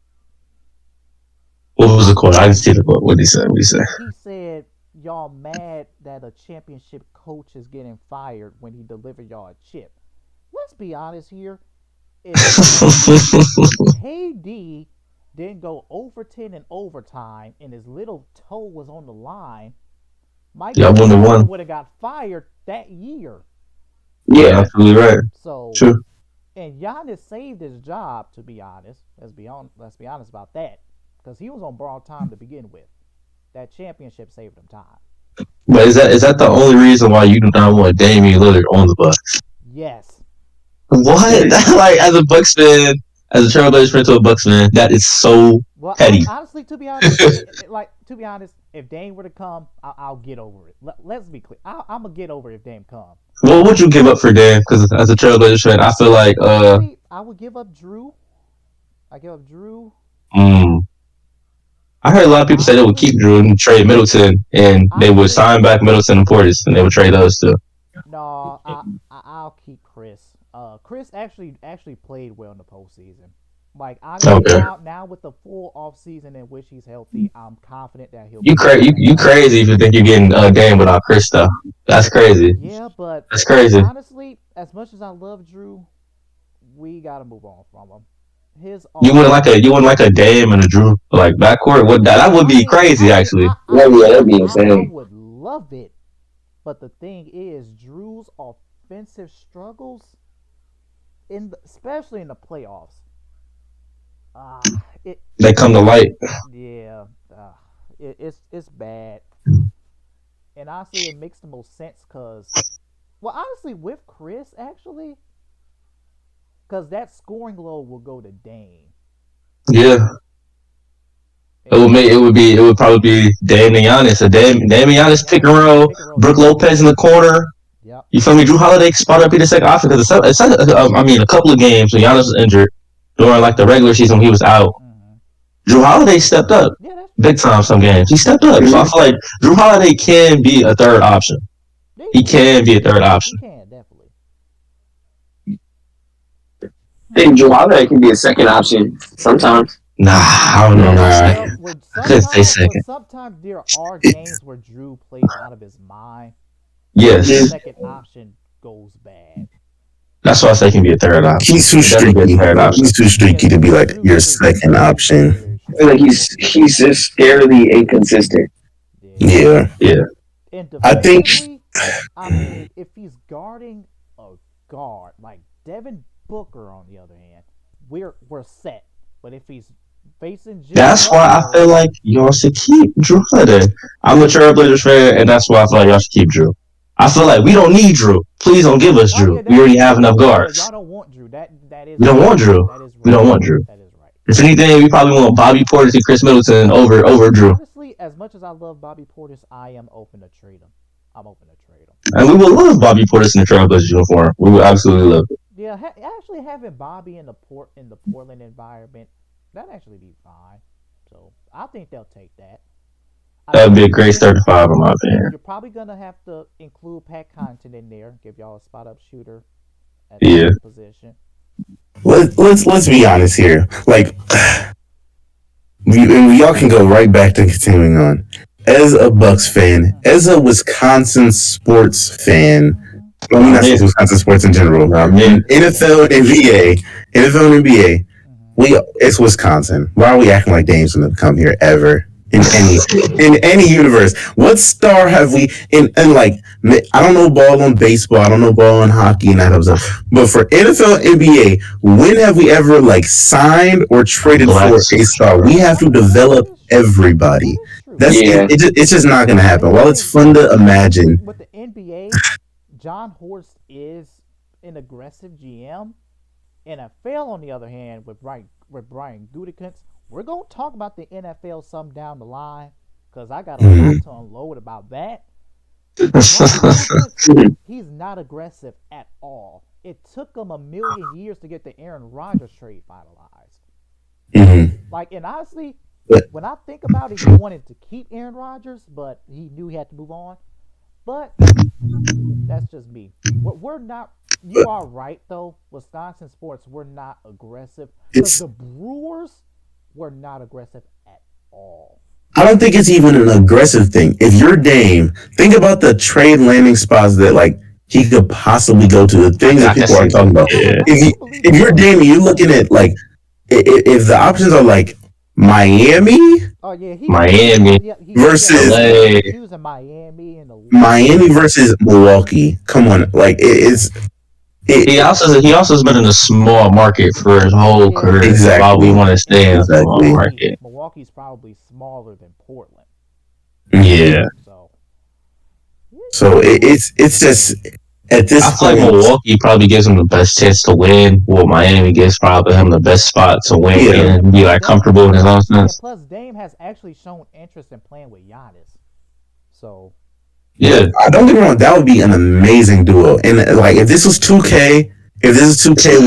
What was the quote? I didn't see the quote. What did he say? He said, "Y'all mad that a championship coach is getting fired when he delivered y'all a chip." Let's be honest here. If KD didn't go over 10 in overtime and his little toe was on the line, Mike Budenholzer would have got fired that year. Yeah, absolutely right. So true. And Giannis saved his job, to be honest. Let's be honest about that, because he was on borrowed time to begin with. That championship saved him time. But is that the only reason why you do not want Damian Lillard on the Bucks? Yes. What? Like, as a Bucks fan, as a Trailblazers fan to a Bucks fan, that is so petty. Honestly, to be honest, if Dame were to come, I'll get over it. Let's be clear. I'm gonna get over it if Dame comes. What would you give up for Dame? Because as a Trailblazers fan, I feel like honestly, I would give up Drew. I give up Drew. I heard a lot of people say they would keep Drew and trade Middleton, and they would sign back Middleton and Portis, and they would trade those two. No, I'll keep Chris. Chris actually played well in the postseason. Like, now with the full offseason in which he's healthy, I'm confident that he'll. You crazy if you think you're getting a game without Chris though. That's crazy. Yeah, but that's crazy. Honestly, as much as I love Drew, we gotta move on from him. You wouldn't like a Dame and a Drew like backcourt? That would be crazy actually. That'd be insane. I would love it, but the thing is, Drew's offensive struggles, especially in the playoffs. They come to light. Yeah, it's bad, and honestly, it makes the most sense because, well, honestly, with Chris actually, because that scoring load will go to Dame. Yeah, it would probably be Dame and Giannis. Dame and Giannis pick and roll. Brook Lopez in the corner. Yep. You feel me? Drew Holiday spot up be the second option because a couple of games when Giannis was injured during like the regular season when he was out. Drew Holiday stepped up big time some games. He stepped up. So I feel like Drew Holiday can be a third option. He can be a third option. He can, definitely. I think Drew Holiday can be a second option sometimes. Nah, I don't know. Couldn't say second. Sometimes there are games where Drew plays out of his mind. Yes. The second option goes bad. That's why I say he can be a third option. He's too streaky. He's too streaky to be like your second option. I feel like he's just scarily inconsistent. Yeah. I think. I mean, if he's guarding a guard like Devin Booker, on the other hand, we're set. But if he's facing Jimmy that's why I feel like y'all should keep Drew Holiday. I'm a Trailblazers fan, and that's why I feel like y'all should keep Drew. I feel like we don't need Drew. Please don't give us Drew. We already have enough guards. Y'all don't want Drew. That is. We don't want Drew. We don't want Drew. That is right. If anything, we probably want Bobby Portis and Chris Middleton over Drew. Honestly, as much as I love Bobby Portis, I am open to trade him. I'm open to trade him. And we would love Bobby Portis in the Trailblazers uniform. We would absolutely love it. Yeah, actually having Bobby in the Portland environment, that'd actually be fine. So I think they'll take that. That'd be a great 35 in my opinion. You're probably gonna have to include Pat Connaughton in there, give y'all a spot up shooter at the position. Let's be honest here. Like, y'all can go right back to continuing on. As a Bucks fan, as a Wisconsin sports fan, I mean, not Wisconsin sports in general. NFL and NBA, it's Wisconsin. Why are we acting like Dame's gonna come here ever in any universe. What star have we in like? I don't know ball on baseball. I don't know ball on hockey and that type of stuff. But for NFL, NBA, when have we ever like signed or traded for a star? We have to develop everybody. That is true. It's just not going to happen. While it's fun to imagine, With the NBA, John Horst is an aggressive GM. NFL, on the other hand, with Brian Gutekunst, we're gonna talk about the NFL some down the line because I got a lot to unload about that. He's not aggressive at all. It took him a million years to get the Aaron Rodgers trade finalized. Like, and honestly, when I think about it, he wanted to keep Aaron Rodgers, but he knew he had to move on. But that's just me. We're not. You are right, though. Wisconsin sports were not aggressive because the Brewers were not aggressive at all. I don't think it's even an aggressive thing. If you're Dame, think about the trade landing spots that like he could possibly go to. The things that people are talking about. If you're Dame, you're looking at like if the options are like Miami. Oh yeah, Miami versus LA. He was in Miami and Miami versus Milwaukee. Come on, like he also has been in a small market for his whole career. Exactly. Why we want to stay in a small market. Milwaukee's probably smaller than Portland. Yeah. So it's just at this I feel like Milwaukee probably gives him the best chance to win. Well, Miami gives probably him the best spot to win and be like comfortable in his own sense. Plus, Dame has actually shown interest in playing with Giannis. So. Yeah, don't get me wrong. That would be an amazing duo. And like, if this was 2K,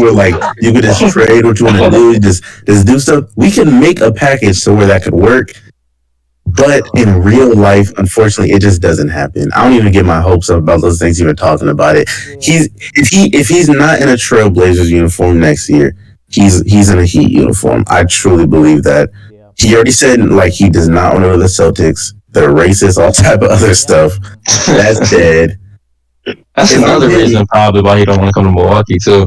where like you could just trade what you want to do, just do stuff, we can make a package to where that could work. But in real life, unfortunately, it just doesn't happen. I don't even get my hopes up about those things you were talking about. It. If he's not in a Trailblazers uniform next year, he's in a Heat uniform. I truly believe that. Yeah. He already said like he does not want to go to the Celtics. They're racist, all type of other stuff. That's dead. That's another reason probably why he don't want to come to Milwaukee too.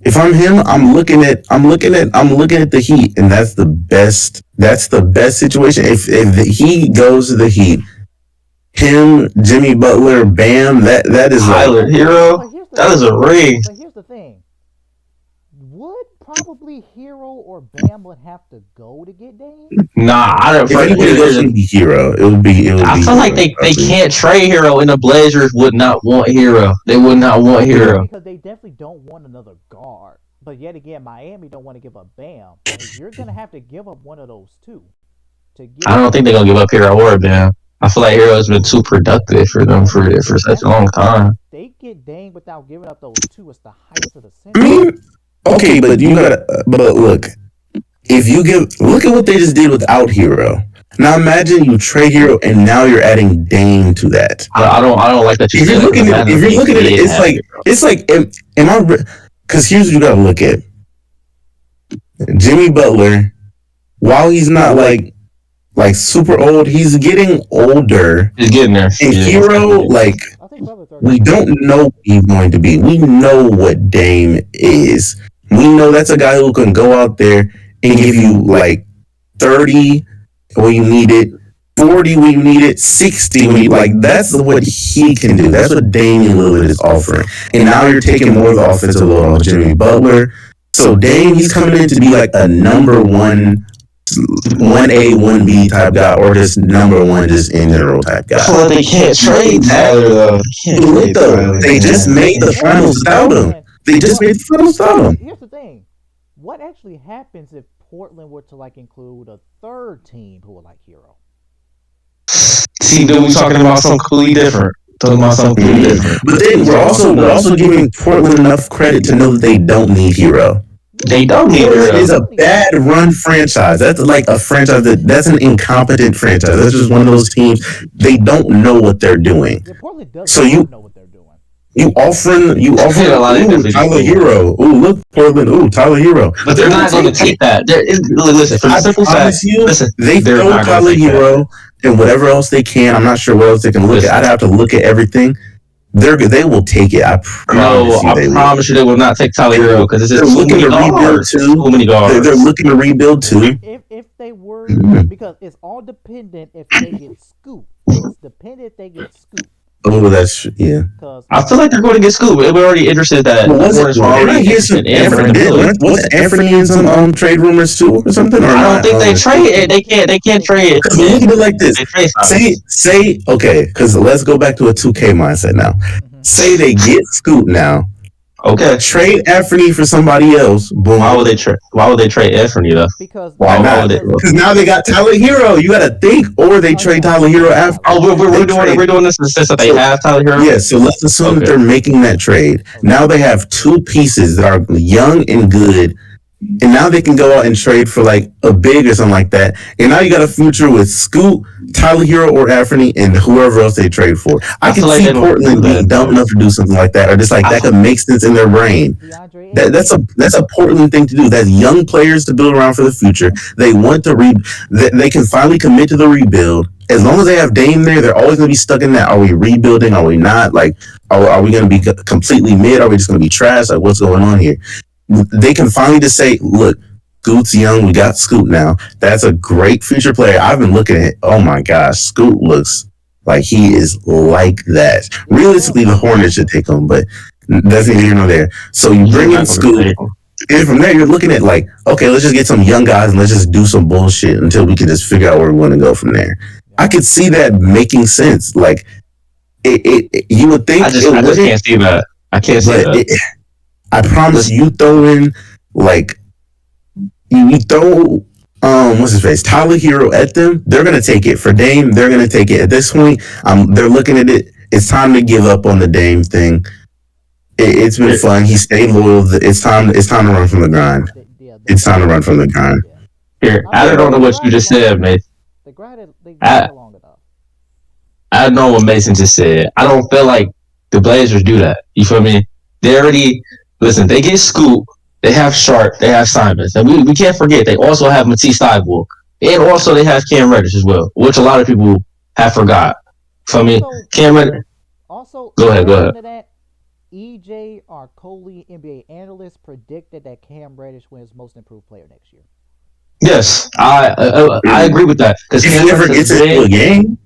If I'm him, I'm looking at the Heat, and that's the best. That's the best situation. If he goes to the Heat, him, Jimmy Butler, Bam, that is Tyler Hero. That is a ring. But here's the thing. Would probably Hero or Bam would have to go to get Dame? Nah, I don't. If anybody goes to be Hero, it would be. I feel like they can't trade Hero, and the Blazers would not want Hero. They would not want Hero because they definitely don't want another guard. But yet again, Miami don't want to give up Bam. So you're gonna have to give up one of those two. I don't think they're gonna give up Hero or Bam. I feel like Hero has been too productive for them for such a long time. They get Dame without giving up those two. It's the height of the center. Okay, but you gotta. But look, if you look at what they just did without Hero. Now imagine you trade Hero and now you're adding Dame to that. I don't like that. If you're looking at it, it's like, am I? Because here's what you gotta look at. Jimmy Butler, while he's not like super old, he's getting older. He's getting there. And Hero, like, we don't know what he's going to be. We know what Dame is. We know that's a guy who can go out there and give you like 30 when you need it, 40 when you need it, 60 when you like. That's what he can do. That's what Damian Lillard is offering. And now you're taking more of the offensive load on Jimmy Butler. So Dame, he's coming in to be like a number 1A, 1B type guy, or just number 1 just in general type guy. Well, they can't trade Tyler though. They just made the finals without him. Here's the thing. What actually happens if Portland were to like include a third team who would like Hero? See, then we're talking about something completely different. But then we're also giving Portland enough credit to know that they don't need Hero. They don't need Hero. Portland is a bad run franchise. That's like a franchise that's an incompetent franchise. That's just one of those teams. They don't know what they're doing. Yeah, Portland doesn't know what they're doing. You offering Tyler Hero. Ooh, look, Portland. Ooh, Tyler Hero. But they're not going to take that. Listen, for the simple fact, they throw Tyler Hero and whatever else they can. I'm not sure what else they can look at. I'd have to look at everything. They will take it. I promise you they will not take Tyler Hero because it's just looking to rebuild too. Too many guards. They're looking to rebuild too. If they were Curry, because it's all dependent if they get scooped. It's dependent if they get scooped. Oh, that's yeah. Because I feel like they're going to get scooped. We're already interested that Well, the was it? Hornets were Didn't I already hear interested some in Anthony in the building. Was Anthony in some trade rumors too or something? Or I don't not? think they trade it. They can't trade Because look it. at it like this. They trade Simons. Say okay. Because let's go back to a 2K mindset now. mhm. Say they get Scoot now. Okay. Trade Anthony for somebody else. Boom. Why would they trade? Why would they trade Anthony though? Because Why Why not? would they? Because now they got Tyler Hero. You got to think, or they trade Tyler Hero after. Oh, we're doing this in the sense that they have Tyler Hero. Yeah, so let's assume that Okay. they're making that trade. Now they have two pieces that are young and good, and now they can go out and trade for like a big or something like that. And now you got a future with Scoot, Tyler Hero, or Anthony, and whoever else they trade for. I I can feel like see they don't Portland do that, being dumb though. enough to do something like that, or just like that could make sense in their brain. DeAndre That's a Portland thing to do. That's young players to build around for the future. They want to they can finally commit to the rebuild. As long as they have Dame there, they're always going to be stuck in that. Are we rebuilding? Are we not? Like, are we going to be completely mid? Are we just going to be trash? Like, what's going on here? They can finally just say, look, Scoot's young. We got Scoot now. That's a great future player. I've been looking at. Oh my gosh, Scoot looks like he is like that. Realistically, the Hornets should take him, but that's neither here nor there. So you bring in Scoot, and from there you're looking at like, okay, let's just get some young guys and let's just do some bullshit until we can just figure out where we want to go from there. I could see that making sense. Like, you would think I just can't see that. I can't see that. I promise you throw in like you throw what's his face Tyler Hero at them, they're gonna take it. For Dame, they're gonna take it. At this point, they're looking at it. It's time to give up on the Dame thing. It's been fun. He stayed loyal. It's time to run from the grind. It's time to run from the grind. Here, add it on to what you just said, mate. They grinded long enough. I know what Mason just said. I don't feel like the Blazers do that. You feel me? They already listen. They get Scoop. They have Sharp. They have Simons, and we can't forget they also have Matisse Thybulle, and also they have Cam Reddish as well, which a lot of people have forgot. For me, Cam Reddish. Also, Go ahead. That, EJ, our Coley NBA analyst, predicted that Cam Reddish wins Most Improved Player next year. Yes, I agree with that. Because if he ever gets into a game.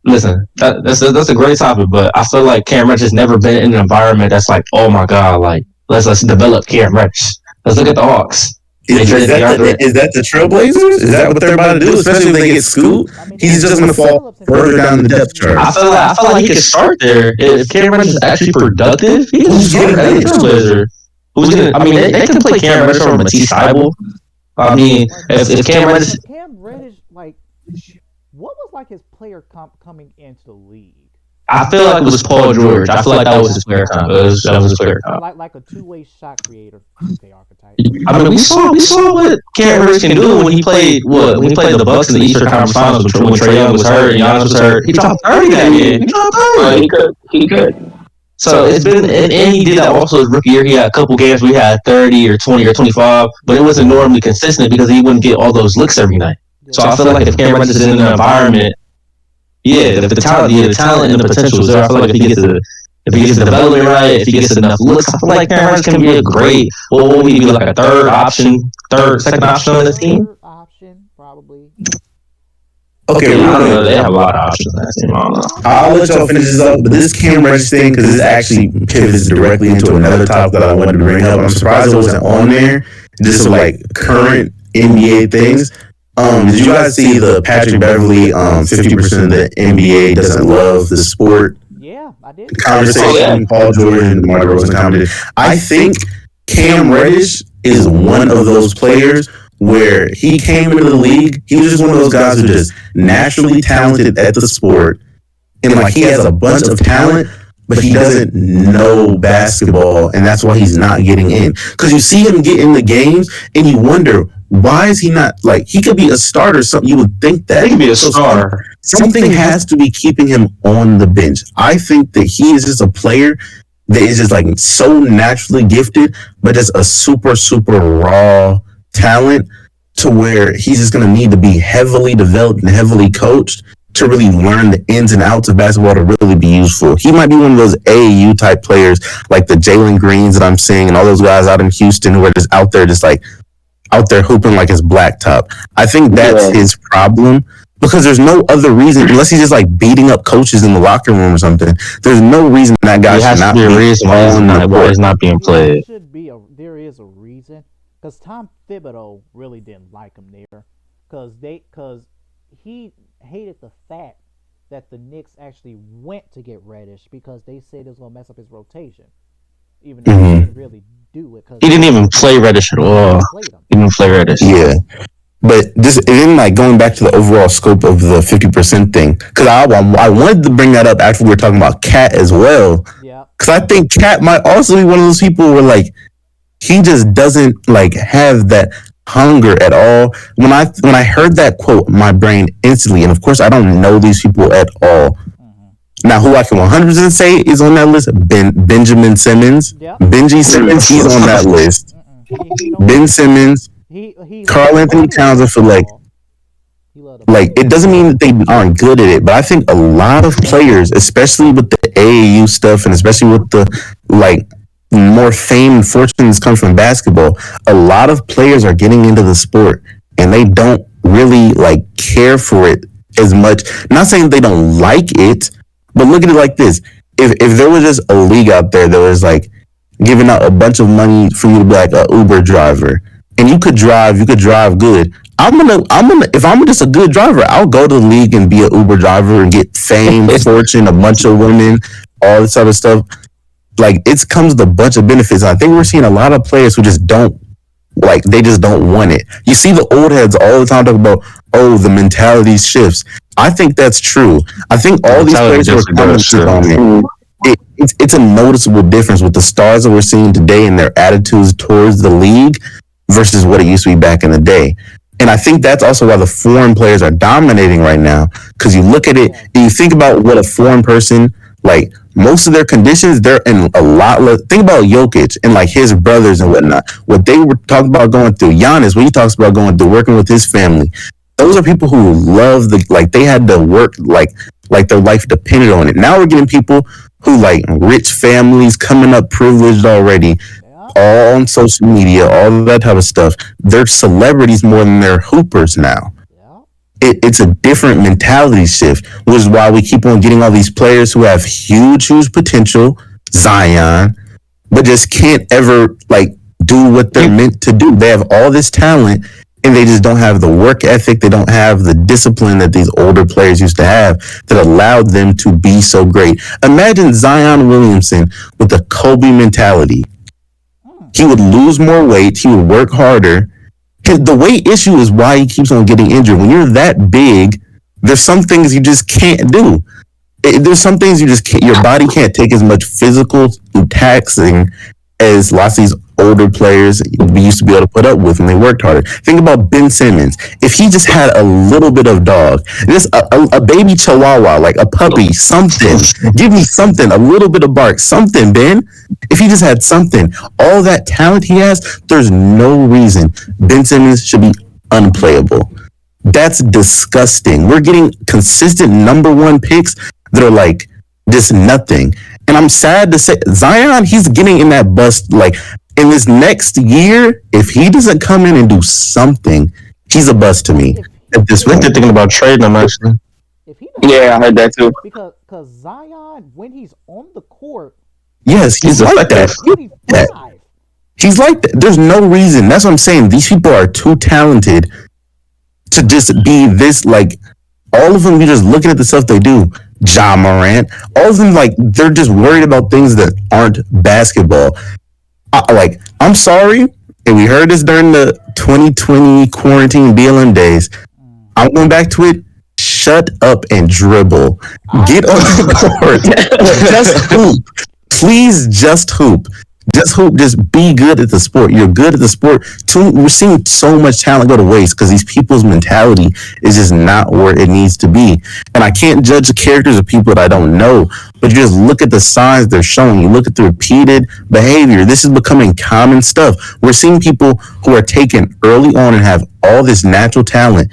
Listen, that's a great topic, but I feel like Cam Reddish has never been in an environment that's like, oh my god, like let's develop Cam Reddish. Let's look at the Hawks. Is that the Trailblazers? Is that what they're about to do? Especially if they get Scoot, he's just going to fall further down the depth chart. I feel like he could start there if Cam Reddish is actually productive. He can start as a Trailblazer. Who's gonna? I mean, they can play Cam Reddish or Matisse Thybulle. I mean, if Cam Reddish, like, what was like his player coming into the league? I feel like it was Paul George. I feel like that was his player comp. That was his player comp. Like a two-way shot creator, okay, archetype. I mean, we saw what Cam Reddish can do when he played the Bucks in the Eastern Conference Finals when Trae Young was hurt and Giannis was hurt. He dropped 30 that year. He dropped 30. He could. So it's been, and he did that also his rookie year. He had a couple games where he had 30 or 20 or 25, but it wasn't normally consistent because he wouldn't get all those looks every night. So I feel like if Cam Reddish is in an environment, the talent and the potential is there. I feel like if he gets the development right, if he gets enough looks, I feel like Cam Reddish can be a great. What would he be like a second option on the team? Third option, probably. Okay, I don't know. They have a lot of options on that team. I don't know. I'll let y'all finish this up, but this Cam Reddish thing, because this actually pivots directly into another topic that I wanted to bring up. I'm surprised it wasn't on there. Just some like current NBA things. Did you guys see the Patrick Beverly 50% of the NBA doesn't love the sport? Yeah, I did. Conversation, Paul George and DeMar DeRozan commented. I think Cam Reddish is one of those players where he came into the league. He was just one of those guys who just naturally talented at the sport. And like he has a bunch of talent, but he doesn't know basketball, and that's why he's not getting in. Because you see him get in the games, and you wonder, why is he not, like, he could be a starter, something you would think that. He could be a star. Something has to be keeping him on the bench. I think that he is just a player that is just, like, so naturally gifted, but just a super, super raw talent to where he's just going to need to be heavily developed and heavily coached to really learn the ins and outs of basketball to really be useful. He might be one of those AAU type players like the Jalen Greens that I'm seeing and all those guys out in Houston who are just out there just like, out there hooping like it's blacktop. I think that's Yeah. his problem because there's no other reason unless he's just like beating up coaches in the locker room or something. There's no reason that guy There should has to not be a be reason why on the why court. he's not being played. There is a reason because Tom Thibodeau really didn't like him there because he hated the fact that the Knicks actually went to get Reddish because they said it was gonna mess up his rotation, even though he didn't really do it because He didn't even play Reddish at all. he played him. He didn't play Reddish. Yeah. But just then, like going back to the overall scope of the 50% thing, because I wanted to bring that up after we were talking about Cat as well, Yeah, because I think Cat might also be one of those people where like he just doesn't like have that hunger at all. When I heard that quote, my brain instantly, and of course I don't know these people at all. Now, who I can 100% say is on that list, Benjamin Simmons, yeah. Benji Simmons, he's on that list. He don't. Ben Simmons, He Karl Anthony Towns, I feel like it doesn't mean that they aren't good at it, but I think a lot of players, especially with the AAU stuff and especially with the like more fame and fortune that comes from basketball, a lot of players are getting into the sport and they don't really like care for it as much. Not saying they don't like it, but look at it like this. If there was just a league out there that was like giving out a bunch of money for you to be like an Uber driver, and you could drive good. If I'm just a good driver, I'll go to the league and be an Uber driver and get fame, fortune, a bunch of women, all this other stuff. Like it comes with a bunch of benefits. I think we're seeing a lot of players who just don't like. They just don't want it. You see the old heads all the time talk about, oh, the mentality shifts. I think that's true. I think all these players who are coming to on it's a noticeable difference with the stars that we're seeing today and their attitudes towards the league versus what it used to be back in the day. And I think that's also why the foreign players are dominating right now. Because you look at it and you think about what a foreign person, like most of their conditions, they're in a lot less. Think about Jokic and like his brothers and whatnot. What they were talking about going through. Giannis, what he talks about going through, working with his family. Those are people who love they had to work like their life depended on it. Now we're getting people who like rich families coming up privileged already, all on social media, all that type of stuff. They're celebrities more than they're hoopers now. It's a different mentality shift, which is why we keep on getting all these players who have huge potential, Zion, but just can't ever like do what they're meant to do. They have all this talent and they just don't have the work ethic. They don't have the discipline that these older players used to have that allowed them to be so great. Imagine Zion Williamson with the Kobe mentality. He would lose more weight. He would work harder. The weight issue is why he keeps on getting injured. When you're that big, there's some things you just can't do. There's some things you just can't. Your body can't take as much physical taxing as lots of these older players we used to be able to put up with when they worked harder. Think about Ben Simmons. If he just had a little bit of dog, just a baby chihuahua, like a puppy, something. Give me something, a little bit of bark, something, Ben. If he just had something, all that talent he has, there's no reason Ben Simmons should be unplayable. That's disgusting. We're getting consistent number one picks that are like just nothing. And I'm sad to say, Zion, he's getting in that bust. Like in this next year, if he doesn't come in and do something, he's a bust to me. At this They're point, thinking about trading him actually. Yeah, I heard that too. Because Zion, when he's on the court, yes, he's like that. He's like that. There's no reason. That's what I'm saying. These people are too talented to just be this. Like all of them, you're just looking at the stuff they do. Ja Morant, all of them, like they're just worried about things that aren't basketball. I'm sorry, and we heard this during the 2020 quarantine BLM days. I'm going back to it. Shut up and dribble. Get on the court. Just hoop. Please just hoop. Just hoop. Just be good at the sport. You're good at the sport. We're seeing so much talent go to waste because these people's mentality is just not where it needs to be. And I can't judge the characters of people that I don't know, but you just look at the signs they're showing. You look at the repeated behavior. This is becoming common stuff. We're seeing people who are taken early on and have all this natural talent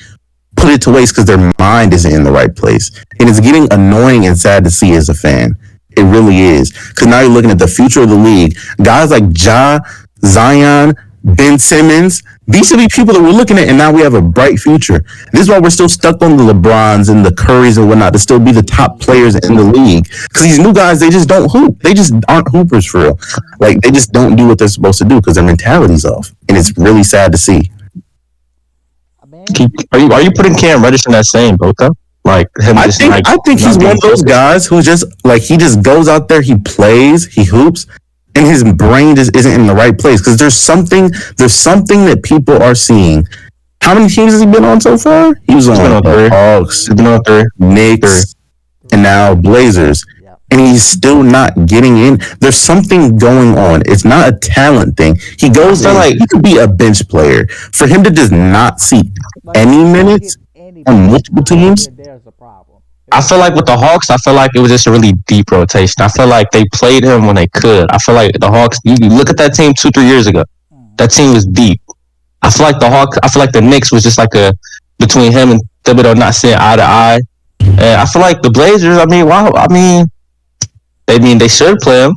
put it to waste because their mind isn't in the right place. And it's getting annoying and sad to see as a fan. It really is. Because now you're looking at the future of the league. Guys like Ja, Zion, Ben Simmons. These should be people that we're looking at, and now we have a bright future. This is why we're still stuck on the LeBrons and the Currys and whatnot to still be the top players in the league. Because these new guys, they just don't hoop. They just aren't hoopers for real. Like, they just don't do what they're supposed to do because their mentality's off. And it's really sad to see. Man, Are you putting Cam Reddish in that same boat though? Like him I just think like I think he's not one being of those focused? guys who just like he just goes out there, he plays, he hoops, and his brain just isn't in the right place because there's something that people are seeing. How many teams has he been on so far? He was He's been on on the three. Hawks, He's been on three. Knicks, and now Blazers. yeah. And he's still not getting in. There's something going on. It's not a talent thing. He goes I in, feel like- he could be a bench player. For him to just not see Like, any if you don't minutes get any on multiple time, teams. there's a problem. I feel like with the Hawks, I feel like it was just a really deep rotation. I feel like they played him when they could. I feel like the Hawks. You look at that team 2-3 years ago. That team was deep. I feel like the Hawks. I feel like the Knicks was just like a between him and Thibodeau not seeing eye to eye. And I feel like the Blazers. I mean, wow. I mean, they should play him.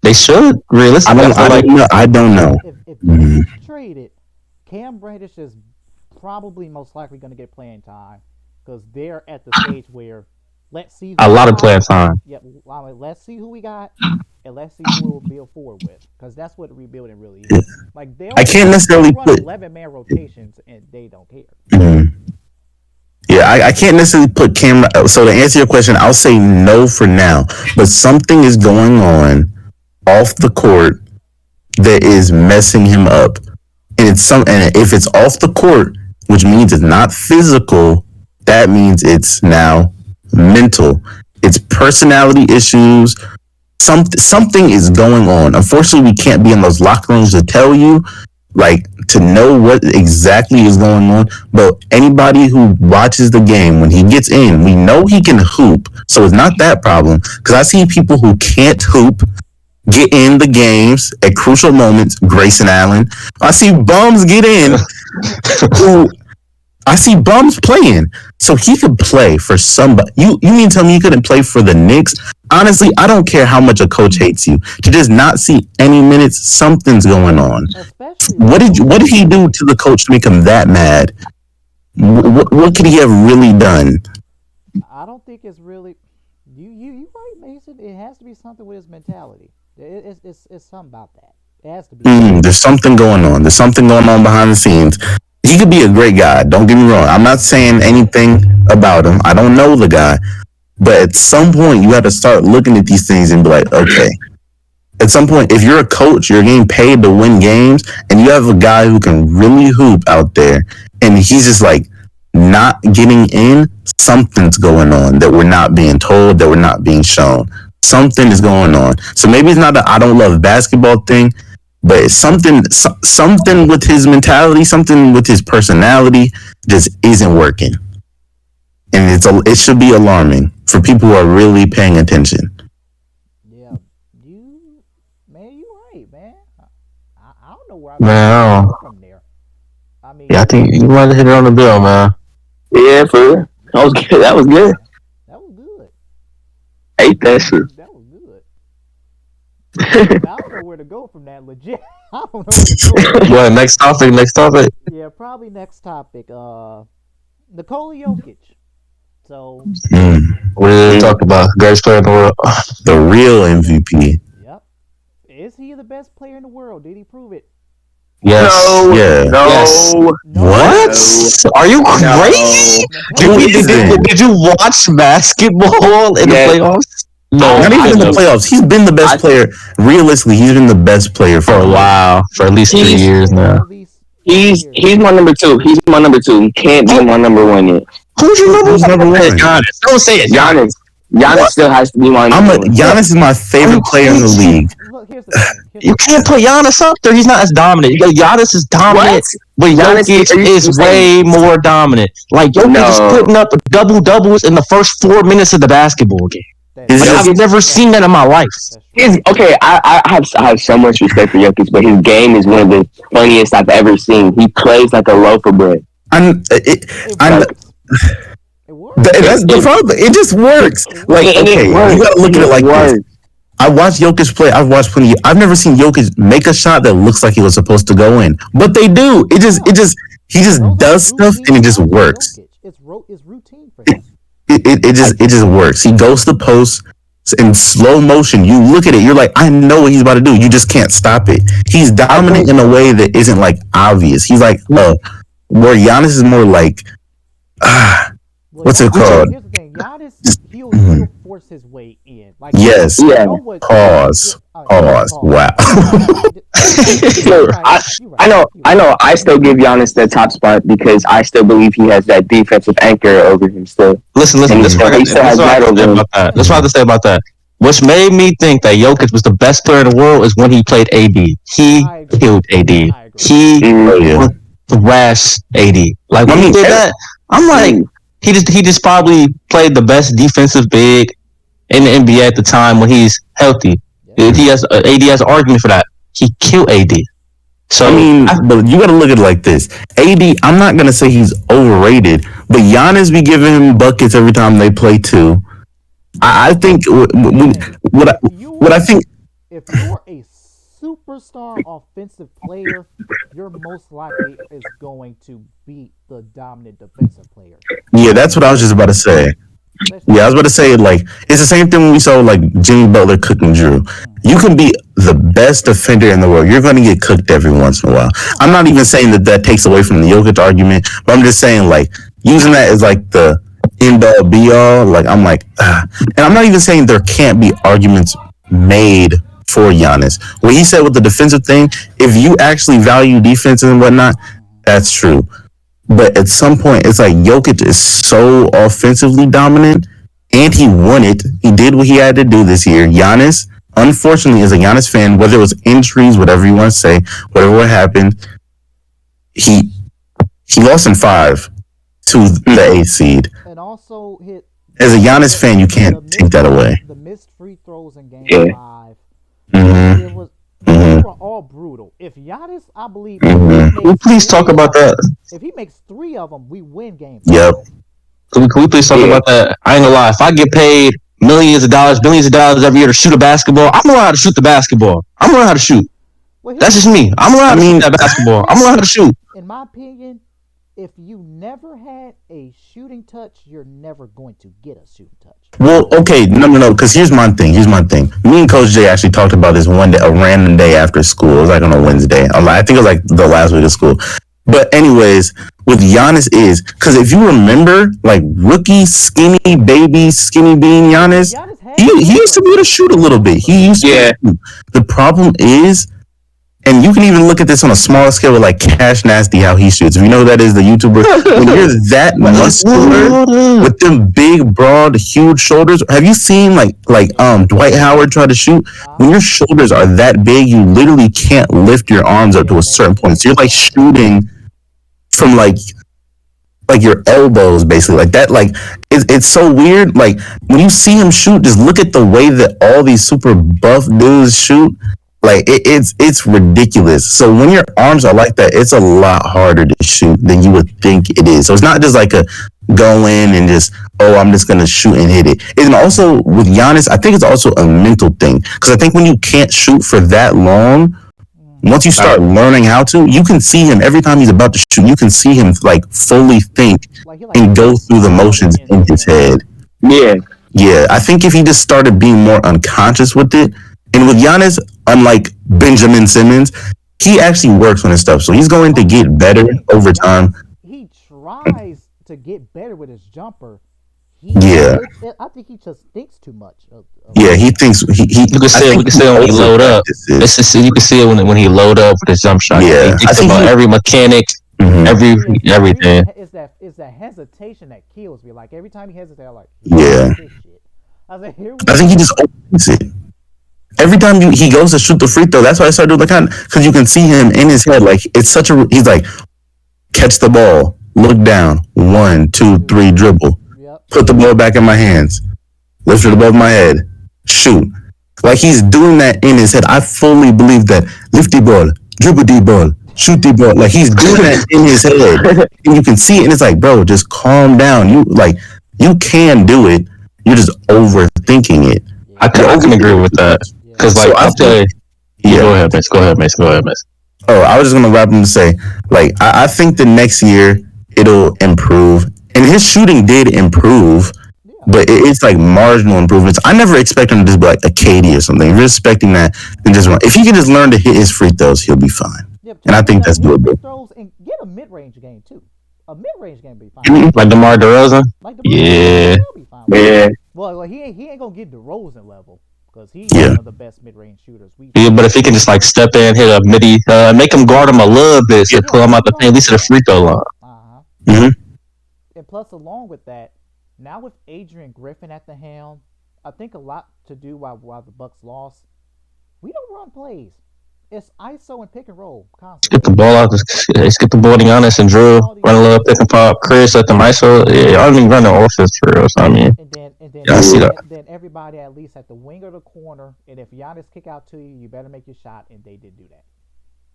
They should realistically. I don't know. If he gets traded, Cam Reddish is probably most likely going to get playing time because they're at the stage where let's see a who lot we of got. playing time. Yeah, let's see who we got, and let's see who we'll build forward with, because that's what rebuilding really is. Like I can't necessarily run put 11-man rotations and they don't care. Yeah, I can't necessarily put Cam. So to answer your question, I'll say no for now. But something is going on off the court that is messing him up, and and if it's off the court, which means it's not physical, that means it's now mental. It's personality issues. Something is going on. Unfortunately, we can't be in those locker rooms to tell you, like, to know what exactly is going on. But anybody who watches the game, when he gets in, we know he can hoop. So it's not that problem. Because I see people who can't hoop get in the games at crucial moments. Grayson Allen. I see bums get in who I see bums playing. So he could play for somebody. You mean tell me he couldn't play for the Knicks? Honestly, I don't care how much a coach hates you. To just not see any minutes, something's going on. Especially What did he do to the coach to make him that mad? What could he have really done? I don't think it's really you right, Mason. It has to be something with his mentality. It's something about that. It has to be. There's something going on. There's something going on behind the scenes. He could be a great guy. Don't get me wrong. I'm not saying anything about him. I don't know the guy. But at some point, you have to start looking at these things and be like, okay. At some point, if you're a coach, you're getting paid to win games, and you have a guy who can really hoop out there, and he's just like not getting in, something's going on that we're not being told, that we're not being shown. Something is going on. So maybe it's not a I don't love basketball thing, but it's something with his mentality, something with his personality just isn't working. And it should be alarming for people who are really paying attention. Yeah, you right, man. I don't know where Man, go from there. I mean, yeah, I think you might have hit it on the bill, man. Yeah, for real. That was good. That was good. that was good. Ate that shit. That was good. I don't know where to go from that. Legit, I don't know where to go. What, next topic? Yeah, probably next topic. Nikola Jokic. So, What did we talk about? Greatest player in the world. The real MVP. yep. Is he the best player in the world? Did he prove it? Yes. Yeah. No. Yes. No. What? Are you crazy? Who is it? Did you watch basketball in the Yes. playoffs? No, Not even in the playoffs. He's been the best player. Realistically, he's been the best player for a while, for at least 3 He's- years now. At least He's years. my number two. He's my number two. He can't be my number one yet. Who's your number Who's number one? Giannis. Don't say it. Giannis. Giannis still has to be my number one. Giannis is my favorite player in the league. Look, here's the thing. You can't put Giannis up there. He's not as dominant. Giannis is dominant, but Giannis Jokic is- is way more dominant. Like Jokic is No. putting up doubles in the first 4 minutes of the basketball game. Is Like, it- I've never seen that in my life. Okay, I have so much respect for Jokic, but his game is one of the funniest I've ever seen. He plays like a loaf of bread. It works. That's the problem. It just works. Like, And it okay, works. you gotta look at it like works. this. I watched Jokic play. I've watched plenty. I've never seen Jokic make a shot that looks like it was supposed to go in, but they do. He just Those are does stuff and routine it just shots for works. Jokic. It's routine for It, him. it just works. He goes to the post in slow motion. You look at it, you're like, I know what he's about to do. You just can't stop it. He's dominant in a way that isn't like obvious. He's like, where Giannis is more like, Well, what's it called? Here's the thing. Giannis, he'll force his way in. Like Yes. Yeah. Pause. Wow. So I know. I still give Giannis the top spot because I still believe he has that defensive anchor over him still. Listen. And That's what I he still has that over him. That's what I have to say about that. What made me think that Jokic was the best player in the world is when he played AD. He killed AD. He thrashed AD. Like when he did that, I'm like, he just probably played the best defensive big in the NBA at the time when he's healthy. He has AD has an argument for that. He killed AD. So but you got to look at it like this. AD, I'm not gonna say he's overrated, but Giannis be giving him buckets every time they play too. I think what I think. If you're a superstar offensive player, you're most likely is going to beat the dominant defensive player. Yeah, that's what I was just about to say. Yeah, I was about to say, like, it's the same thing when we saw, like, Jimmy Butler cooking Drew. You can be the best defender in the world. You're going to get cooked every once in a while. I'm not even saying that takes away from the Jokic argument, but I'm just saying, like, using that as, like, the end-all, be-all, like, I'm like, And I'm not even saying there can't be arguments made for Giannis. What he said with the defensive thing, if you actually value defense and whatnot, that's true. But at some point, it's like Jokic is so offensively dominant, and he won it. He did what he had to do this year. Giannis, unfortunately, as a Giannis fan, whether it was injuries, whatever you want to say, whatever happened, he lost in 5 to the 8th seed. And also hit. As a Giannis fan, you can't take that away. The missed free throws in Game 5. Mm-hmm. They were all brutal. If Giannis, I believe, please talk about that. If he makes 3 of them, we win Game 5. Yep. Can we please talk about that? I ain't gonna lie. If I get paid millions of dollars, billions of dollars every year to shoot a basketball, I'm gonna learn how to shoot the basketball. I'm gonna learn how to shoot. That's just me. I'm gonna learn how to shoot that basketball. I'm gonna learn how to shoot. In my opinion, if you never had a shooting touch, you're never going to get a shooting touch. Well, okay, no, because here's my thing. Me and Coach Jay actually talked about this one day, a random day after school. It was like on a Wednesday. I think it was like the last week of school. But anyways, with Giannis because if you remember, like rookie, skinny bean Giannis he used to be able to shoot a little bit. He used to. The problem is, and you can even look at this on a smaller scale with like Cash Nasty, how he shoots. If you know who that is, the YouTuber. When you're that muscular with them big, broad, huge shoulders, have you seen like Dwight Howard try to shoot? When your shoulders are that big, you literally can't lift your arms up to a certain point. So you're like shooting from like your elbows, basically, like that. Like it's so weird. Like when you see him shoot, just look at the way that all these super buff dudes shoot. Like it's ridiculous. So when your arms are like that, it's a lot harder to shoot than you would think it is. So it's not just like a go in and just, I'm just gonna shoot and hit it. And also with Giannis, I think it's also a mental thing, because I think when you can't shoot for that long, once you start learning how to, you can see him every time he's about to shoot. You can see him like fully think and go through the motions in his head. Yeah. I think if he just started being more unconscious with it. And with Giannis, unlike Benjamin Simmons, he actually works on his stuff. So he's going to get better over time. He tries to get better with his jumper. I think he just thinks too much. He thinks he. You can see it when he load up. You can see it when he load up with his jump shot. Yeah, he thinks about every mechanic, everything. It's that hesitation that kills me. Like every time he hesitates, I'm like, I think he just overthinks it. Every time he goes to shoot the free throw, that's why I started doing the kind, because you can see him in his head. Like it's he's like, catch the ball, look down, 1, 2, 3, dribble, put the ball back in my hands, lift it above my head, shoot. Like he's doing that in his head. I fully believe that. Lift the ball, dribble the ball, shoot the ball. Like he's doing that in his head, and you can see it. And it's like, bro, just calm down. You can do it. You're just overthinking it. I can agree with that. Yeah. Because, like, So I I'll tell you. yeah. Go ahead, Mace. Go ahead, Mace. Go ahead, Mace. Oh, I was just gonna wrap him to say, like, I think the next year it'll improve, and his shooting did improve, Yeah. but it's like marginal improvements. I never expect him to just be like a KD or something. If you're expecting that, then just run. If he can just learn to hit his free throws, he'll be fine. Yeah, And I think that's hit free doable. throws and get a mid-range game too. A mid-range game be fine. Like DeMar DeRozan? Like the Yeah. he'll be fine. With Yeah. Well, he ain't gonna get DeRozan level because he's Yeah. one of the best mid-range shooters. Yeah, but if he can just like step in, hit a midi, make him guard him a little bit, so pull him out the paint, at least to the free throw line. hmm And plus, along with that, now with Adrian Griffin at the helm, I think a lot to do while the Bucks lost. We don't run plays. It's ISO and pick and roll constantly. Get the ball out. Let's get the ball to Giannis and Drew. Run a little pick and pop. Chris let them ISO. Yeah, I don't even run the offense for real. So I mean, And then yeah, I see that. then everybody at least at the wing or the corner. And if Giannis kick out to you, you better make your shot. And they did do that.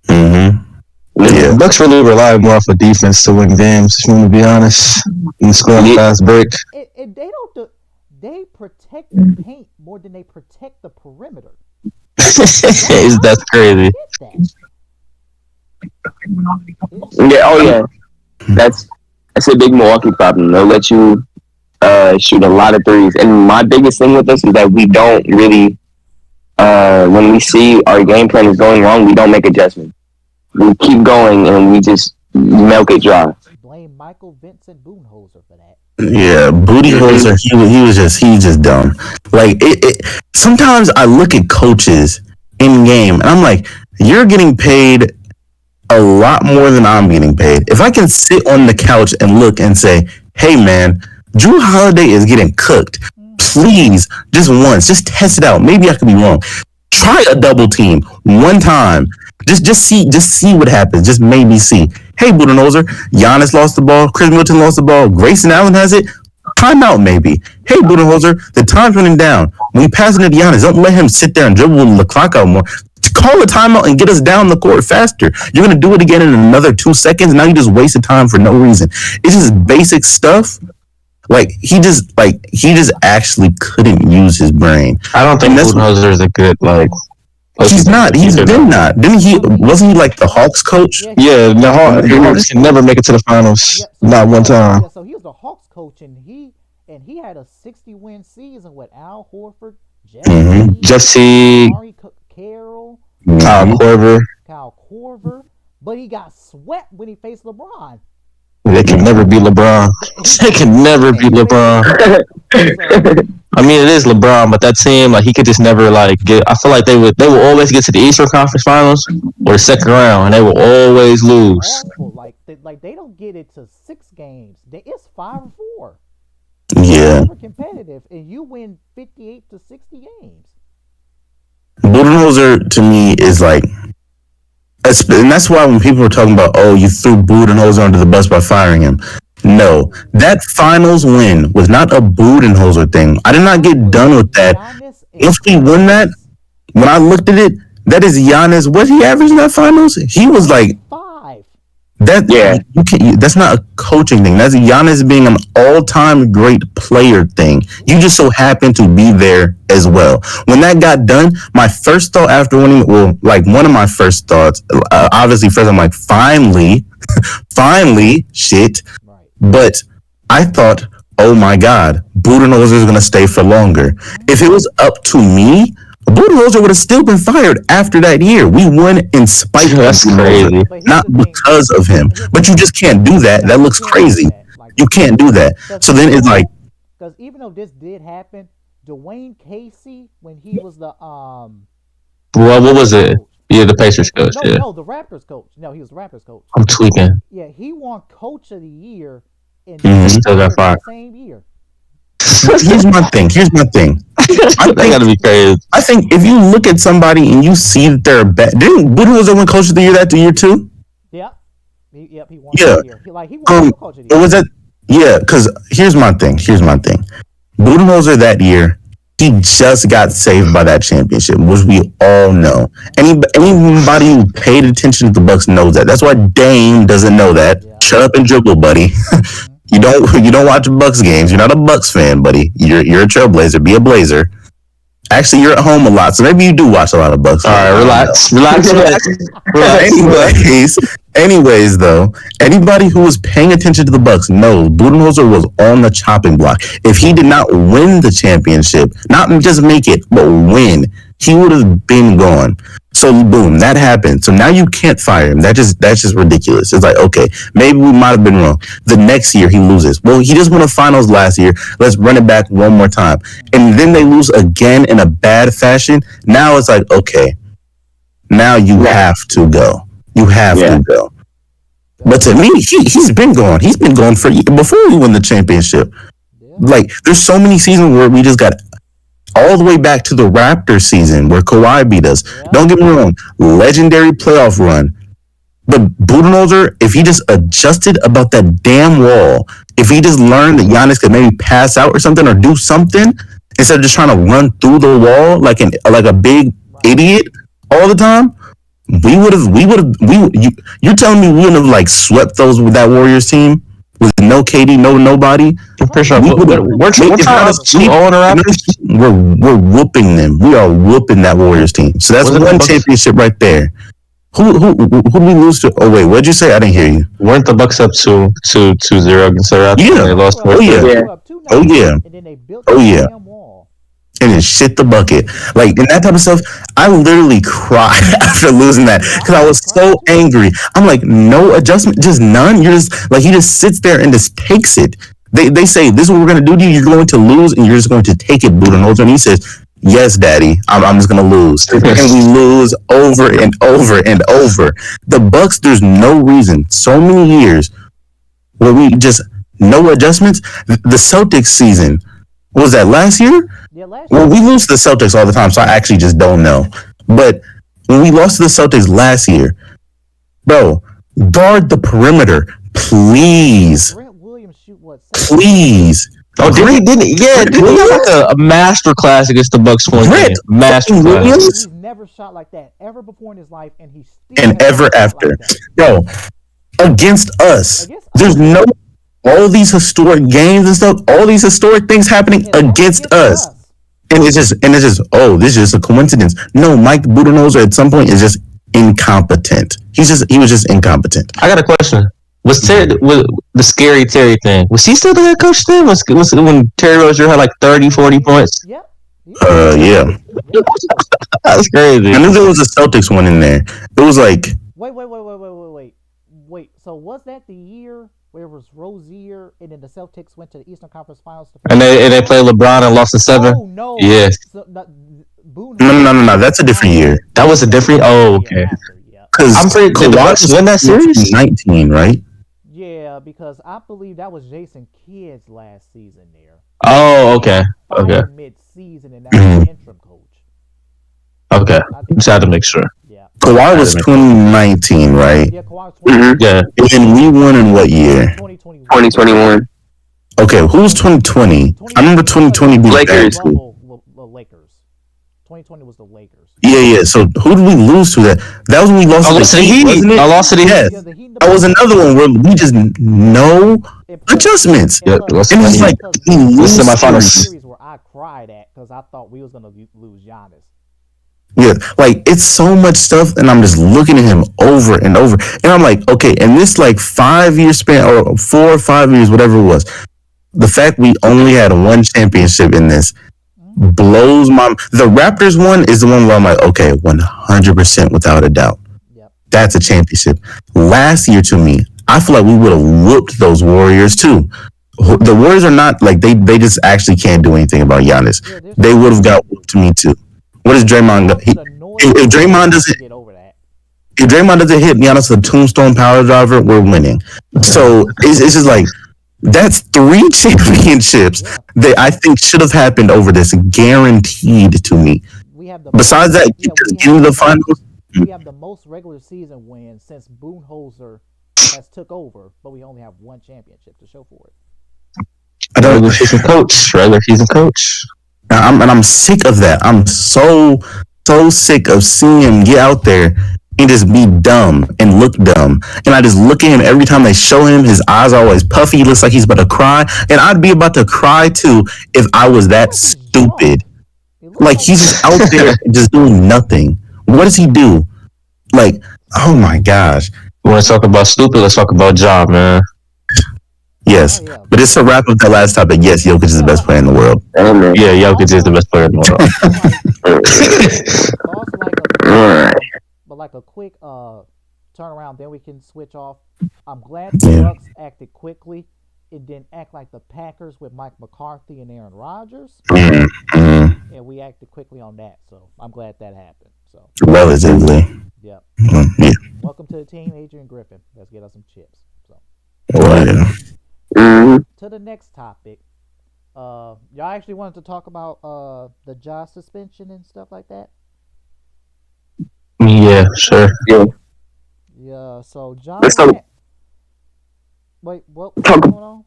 Yeah. The Bucks really rely more off of defense to win games. If you want to be honest, and score on the fast break. And they don't do. They protect the paint more than they protect the perimeter. That's crazy. Yeah. Oh yeah. That's a big Milwaukee problem. They'll let you shoot a lot of threes. And my biggest thing with us is that we don't really. When we see our game plan is going wrong, we don't make adjustments. We keep going and we just milk it dry. Blame Michael Vincent Boonhoser for that. Yeah, Booty Hoser, he's just dumb. Like sometimes I look at coaches in game and I'm like, you're getting paid a lot more than I'm getting paid. If I can sit on the couch and look and say, hey man, Drew Holiday is getting cooked. Please, just once, just test it out. Maybe I could be wrong. Try a double team one time. Just see what happens. Just maybe see. Hey, Budenholzer, Giannis lost the ball. Chris Middleton lost the ball. Grayson Allen has it. Timeout, maybe. Hey, Budenholzer, the time's running down. When you pass it to Giannis, don't let him sit there and dribble the clock out more. Call a timeout and get us down the court faster. You're going to do it again in another 2 seconds. Now you just wasted time for no reason. It's just basic stuff. Like he just actually couldn't use his brain. I don't think Budenholzer is a good like. He's not. He's been not. Didn't he? Wasn't he like the Hawks coach? Yeah, the Hawks can never make it to the finals. Not one time. Yeah, so he was the Hawks coach, and he had a 60-win season with Al Horford, Jeff Teague, Carroll, Kyle Korver. But he got swept when he faced LeBron. They can never beat LeBron. They can never beat LeBron. I mean, it is LeBron, but that team, like, he could just never like get. I feel like they will always get to the Eastern Conference Finals or the second round, and they will always lose. Awful. Like they don't get it to 6 games. It's 5-4. Yeah. Super competitive, and you win 58 to 60 games. Budenholzer to me is like, and that's why when people were talking about, oh, you threw Budenholzer under the bus by firing him. No, that finals win was not a Budenholzer thing. I did not get done with that. If we won that, when I looked at it, that is Giannis. What he averaged in that finals? He was like 5. that. Yeah, that's not a coaching thing. That's Giannis being an all-time great player thing. You just so happen to be there as well. When that got done, my first thought after winning, well, like one of my first thoughts, obviously first I'm like, finally, shit. Right. But I thought, oh my God, Budenholzer is going to stay for longer. If it was up to me, Budenholzer would have still been fired after that year. We won in spite of That's crazy. not because of him. But you just can't do that. That looks crazy. You can't do that. So then it's like, because even though this did happen, Dwayne Casey, when he was the Well, what was it? Yeah, the Pacers coach. No, the Raptors coach. No, he was the Raptors coach. I'm tweaking. Yeah, he won Coach of the Year in Still got fired. the same year. here's my thing. They gotta be crazy. I think if you look at somebody and you see that they're bad, didn't Budenholzer win Coach of the Year that year too? Yep. He won Yeah. that year. He won Coach of the Year. Was that? Yeah, because here's my thing. Budenholzer that year, he just got saved by that championship, which we all know. Anybody who paid attention to the Bucks knows that. That's why Dame doesn't know that. Yeah. Shut up and dribble, buddy. You don't watch Bucks games. You're not a Bucks fan, buddy. You're a Trailblazer. Be a Blazer. Actually, you're at home a lot, so maybe you do watch a lot of Bucks. All right, relax, relax. Anyways, though, anybody who was paying attention to the Bucks knows Budenholzer was on the chopping block. If he did not win the championship, not just make it, but win, he would have been gone. So boom, that happened. So now you can't fire him. That's just ridiculous. It's like, okay, maybe we might have been wrong. The next year he loses. Well, he just won a finals last year. Let's run it back one more time. And then they lose again in a bad fashion. Now it's like, okay, now you have to go. You have to go. But to me, he's been gone. He's been gone before we win the championship. Like, there's so many seasons where we just got all the way back to the Raptors season where Kawhi beat us. Don't get me wrong, legendary playoff run. But Budenholzer, if he just adjusted about that damn wall, if he just learned that Giannis could maybe pass out or something or do something instead of just trying to run through the wall like a big idiot all the time, you're telling me we wouldn't have like swept that Warriors team with no KD, no nobody. I'm pretty sure we're trying to 2-0 We're whooping them. We are whooping that Warriors team. So that's one championship right there. Who did we lose to? Oh wait, what'd you say? I didn't hear you. Weren't the Bucks up 2-0 against the Raptors? Yeah. They lost. Oh yeah. Oh yeah. And then shit the bucket. Like, and that type of stuff, I literally cried after losing that because I was so angry. I'm like, no adjustment, just none. You're just like, he just sits there and just takes it. They say, this is what we're going to do to you. You're going to lose and you're just going to take it, Budenholzer. And he says, yes, daddy, I'm just going to lose. And we lose over and over and over. The Bucks, there's no reason, so many years where we just, no adjustments. The Celtics season, what was that, last year? Yeah, last year. Well, we lose to the Celtics all the time, so I actually just don't know. But when we lost to the Celtics last year, bro, guard the perimeter, please. Grant Williams shoot what? Please. Oh, didn't he have like a master class against the Bucks one game? Master class. He's never shot like that ever before in his life, and he's still and ever after. Bro, against us. There's no all these historic games and stuff, all these historic things happening against us. And it's just, this is just a coincidence. No, Mike Budenholzer at some point is just incompetent. He was just incompetent. I got a question. Was the scary Terry thing? Was he still the head coach then? Was when Terry Rozier had like 30, 40 points? Yep. Yeah. That's crazy. I knew there was a Celtics one in there. It was like wait. So was that the year where it was Rozier and then the Celtics went to the Eastern Conference Finals? And they played LeBron and lost to 7? Oh no. Yes. So, no. That's a different year. That was a different. Oh, okay. Because I'm pretty. Did the Bucks win that series? 19, right? Yeah, because I believe that was Jason Kidd's last season there. Oh, okay. Okay. Mid-season, and that was the interim coach. Okay. Just had to make sure. Yeah. Kawhi was 2019, right? Yeah, Kawhi was 2019. Yeah. And we won in what year? 2021. Okay, who was 2020? I remember 2020 being Lakers. Lakers. 2020 was the Lakers. Yeah. So who did we lose to? That was when we lost to the Heat, wasn't it? I lost to the Heat. Yes. That was another one where we just no adjustments. Yeah, and it's like we lose semifinals. Series where I cried at because I thought we was gonna lose Giannis. Yeah, like it's so much stuff, and I'm just looking at him over and over, and I'm like, okay, and this like 5-year span or 4 or 5 years, whatever it was, the fact we only had one championship in this blows my. The Raptors one is the one where I'm like, okay, 100% without a doubt, that's a championship. Last year, to me, I feel like we would have whooped those Warriors too. The Warriors are not like they just actually can't do anything about Giannis. They would have got whooped to me too. What is Draymond? If Draymond doesn't hit Giannis with a tombstone power driver, we're winning. So it's just like that's 3 championships that I think should have happened over this, guaranteed to me. Besides that, getting the finals. We have the most regular season wins since Budenholzer has took over, but we only have 1 championship to show for it. Regular season coach. I'm sick of that. I'm so sick of seeing him get out there and just be dumb and look dumb. And I just look at him every time they show him. His eyes are always puffy. He looks like he's about to cry. And I'd be about to cry too if I was that stupid. Like he's just out there just doing nothing. What does he do? Like, oh my gosh. You want to talk about stupid? Let's talk about job, man. Oh Yes. yeah, But it's a wrap up that last topic. Yes, Jokic is the best player in the world. Yeah, Jokic is the also, best player in the world. also like, but also like a quick, but like a quick turnaround. Then we can switch off. I'm glad the Yeah. Bucks acted quickly. It didn't act like the Packers with Mike McCarthy and Aaron Rodgers, and we acted quickly on that. So I'm glad that happened. So Relatively. yeah, Yeah. welcome to the team, Adrian Griffin. Let's get us some chips. So Well, yeah. to the next topic. Y'all actually wanted to talk about the Josh suspension and stuff like that. Yeah, sure. Yeah. Yeah. So John Let's talk, Morant. Wait, what's talk, going on?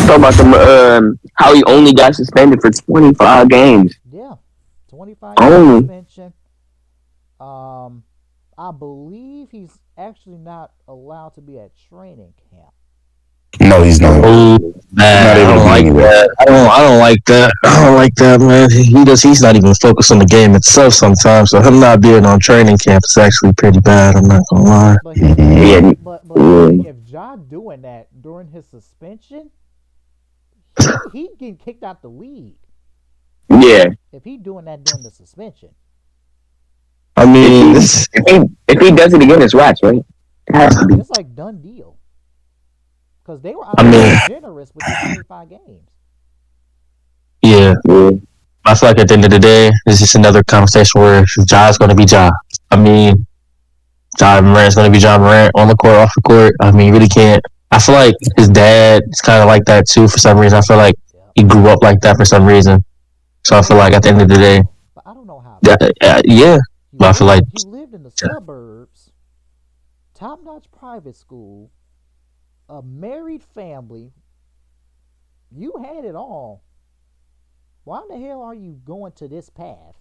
talk about how he only got suspended for 25 games. Yeah, 25-game Only. suspension. I believe he's actually not allowed to be at training camp. No, he's not. Oh, man, Not I able to don't be like anywhere. that. I don't like that. I don't like that, man. He's not even focused on the game itself sometimes. So him not being on training camp is actually pretty bad. I'm not gonna lie. But here's the Yeah. thing. But here's the thing. If John doing that during his suspension, he getting kicked out the league. Yeah. If he doing that during the suspension. I mean, If he does it again, it's rats, right? It has to be. It's like done deal. Because they were I mean, generous with the 25 games. yeah. Yeah. I feel like at the end of the day, it's just another conversation where Ja's going to be Ja. I mean, Ja Morant's going to be Ja Morant on the court, off the court. I mean, you really can't. I feel like his dad is kind of like that too for some reason. I feel like he grew up like that for some reason. So I feel like at the end of the day, But I don't know how. yeah. But I feel like You lived in the suburbs, top-notch private school, a married family. You had it all. Why in the hell are you going to this path?